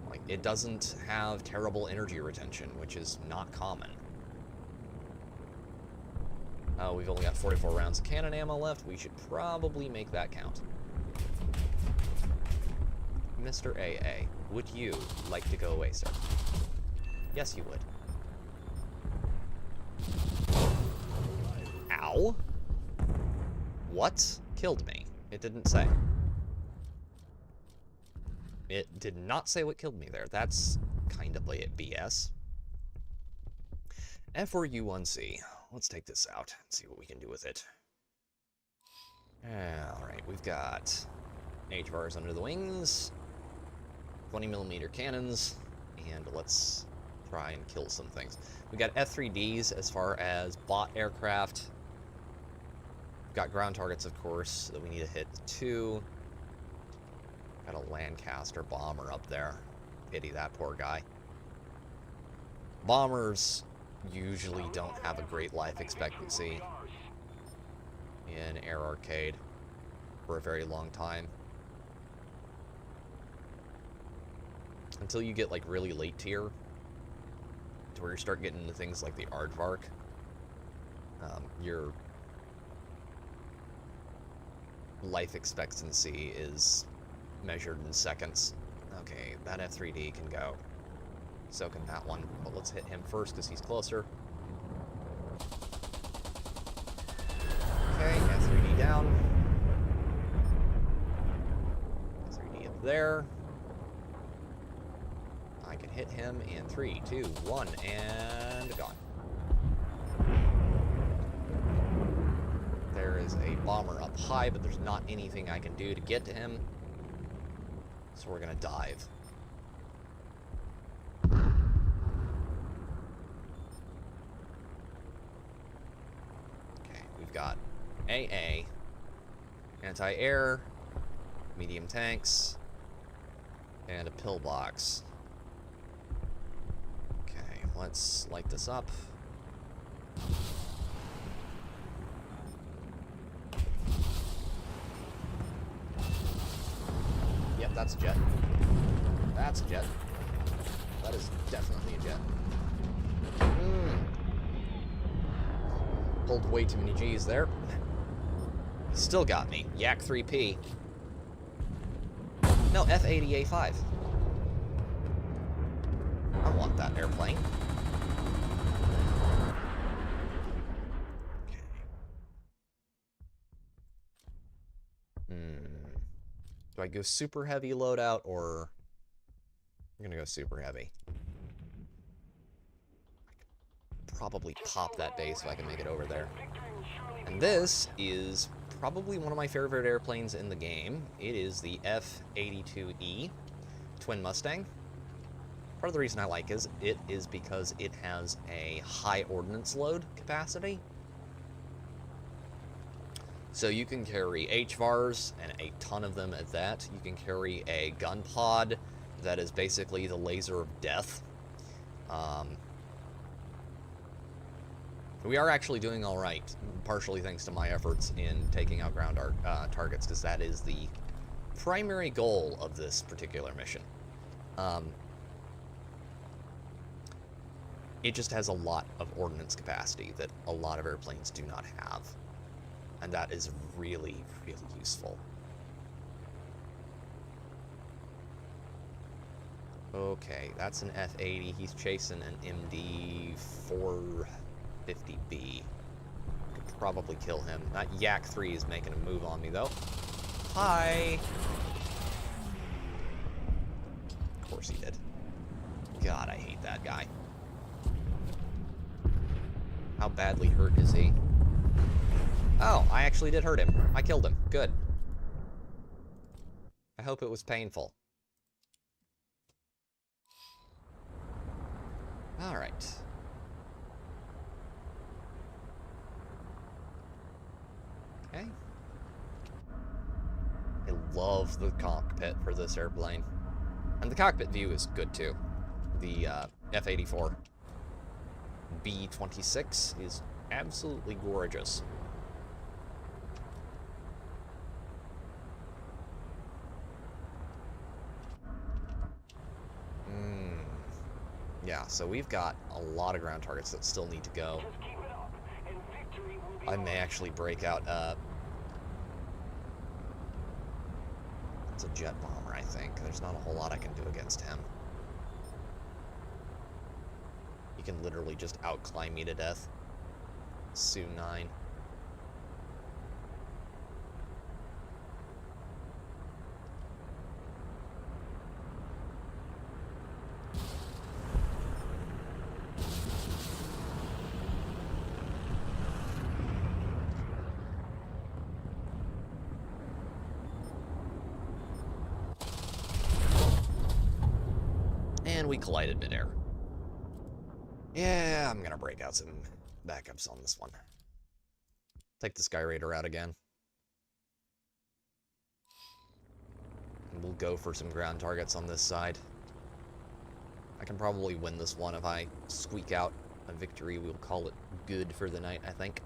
Like, it doesn't have terrible energy retention, which is not common. We've only got 44 rounds of cannon ammo left. We should probably make that count. Mr. AA, would you like to go away, sir? Yes, you would. Ow. What killed me? It didn't say. It did not say what killed me there. That's kind of BS. F4U1C. Let's take this out and see what we can do with it. Alright, we've got HVARs under the wings, 20mm cannons, and let's try and kill some things. We got F3Ds as far as bot aircraft. We've got ground targets, of course, that we need to hit too. Got a Lancaster bomber up there. Pity that poor guy. Bombers usually don't have a great life expectancy in Air Arcade for a very long time. Until you get like really late tier, to where you start getting into things like the Aardvark. Your life expectancy is measured in seconds. Okay, that F3D can go. So can that one. But let's hit him first because he's closer. Okay, F3D down. F3D up there. I can hit him in 3, 2, 1, and gone. is a bomber up high, but there's not anything I can do to get to him. So we're gonna dive. Okay, we've got AA, anti-air, medium tanks, and a pillbox. Okay, let's light this up. Yep, that's a jet. That's a jet. That is definitely a jet. Pulled way too many G's there. Still got me. Yak 3P. No, F-80A5. I want that airplane. Do I go super heavy loadout, or I'm gonna go super heavy? I could probably pop that base if I can make it over there. And this is probably one of my favorite airplanes in the game. It is the F-82E Twin Mustang. Part of the reason I like it is because it has a high ordnance load capacity. So you can carry HVARs, and a ton of them at that. You can carry a gun pod that is basically the laser of death. We are actually doing all right, partially thanks to my efforts in taking out ground targets, because that is the primary goal of this particular mission. It just has a lot of ordnance capacity that a lot of airplanes do not have. And that is really, really useful. Okay, that's an F-80. He's chasing an MD-450B. Could probably kill him. That Yak 3 is making a move on me, though. Hi! Of course he did. God, I hate that guy. How badly hurt is he? Oh, I actually did hurt him. I killed him. Good. I hope it was painful. Alright. Okay. I love the cockpit for this airplane. And the cockpit view is good too. The F-84 B-26 is absolutely gorgeous. Yeah, so we've got a lot of ground targets that still need to go. I may actually break out, it's a jet bomber, I think. There's not a whole lot I can do against him. He can literally just outclimb me to death. Su-9. And we collided midair. Yeah, I'm gonna break out some backups on this one. Take the Sky Raider out again. And we'll go for some ground targets on this side. I can probably win this one if I squeak out a victory. We'll call it good for the night, I think.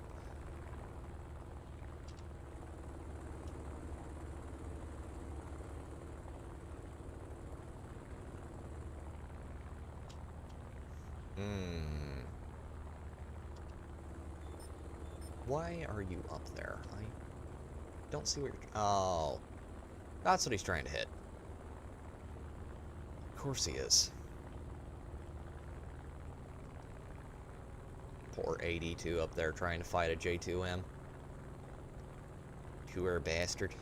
Why are you up there? I don't see where you're... Oh. That's what he's trying to hit. Of course he is. Poor AD2 up there trying to fight a J2M. Poor bastard.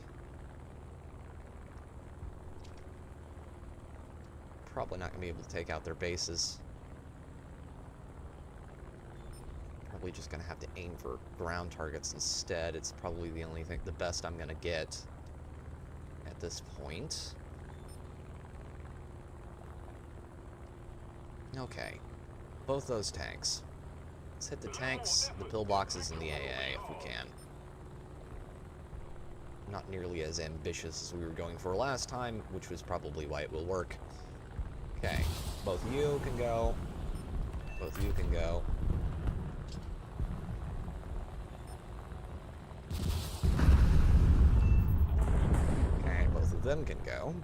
Probably not going to be able to take out their bases. Probably just gonna have to aim for ground targets instead. It's probably the only thing, the best I'm gonna get at this point. Okay, both those tanks. Let's hit the tanks, the pillboxes, and the AA if we can. Not nearly as ambitious as we were going for last time, which was probably why it will work. Okay, both of you can go. Both of you can go. Okay, both of them can go.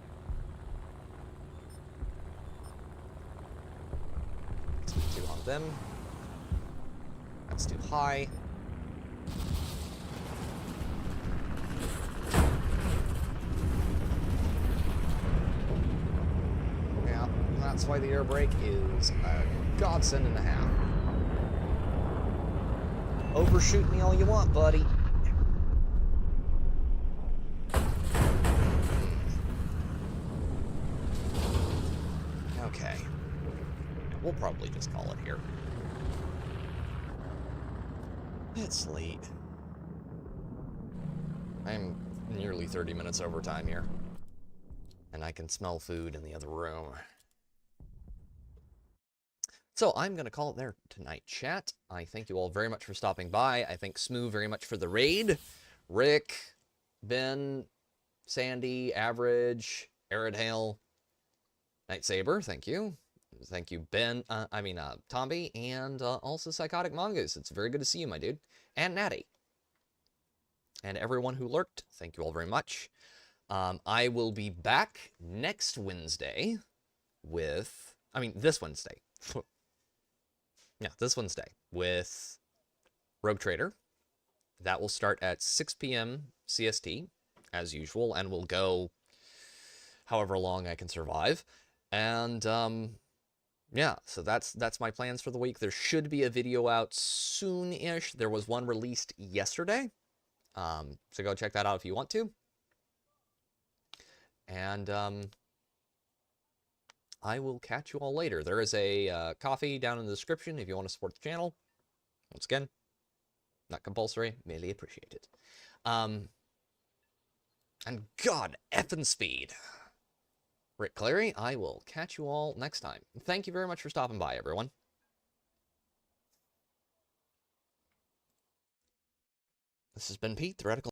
Two on them. That's too high. Yeah, that's why the air brake is a godsend and a half. Overshoot me all you want, buddy. Okay. We'll probably just call it here. It's late. I'm nearly 30 minutes overtime here. And I can smell food in the other room. So I'm going to call it there tonight, chat. I thank you all very much for stopping by. I thank Smoo very much for the raid. Rick, Ben, Sandy, Average, Aridhale, Night Saber, thank you. Thank you, Ben, Tomby, and also Psychotic Mongoose. It's very good to see you, my dude. And Natty. And everyone who lurked, thank you all very much. I will be back next Wednesday with, this Wednesday. Yeah, this Wednesday with Rogue Trader. That will start at 6 p.m. CST, as usual, and will go however long I can survive. And, yeah, so that's my plans for the week. There should be a video out soon-ish. There was one released yesterday. So go check that out if you want to. And I will catch you all later. There is a coffee down in the description if you want to support the channel. Once again, not compulsory, merely appreciated. And God effing speed. Rick Clary, I will catch you all next time. Thank you very much for stopping by, everyone. This has been Pete, the Radical.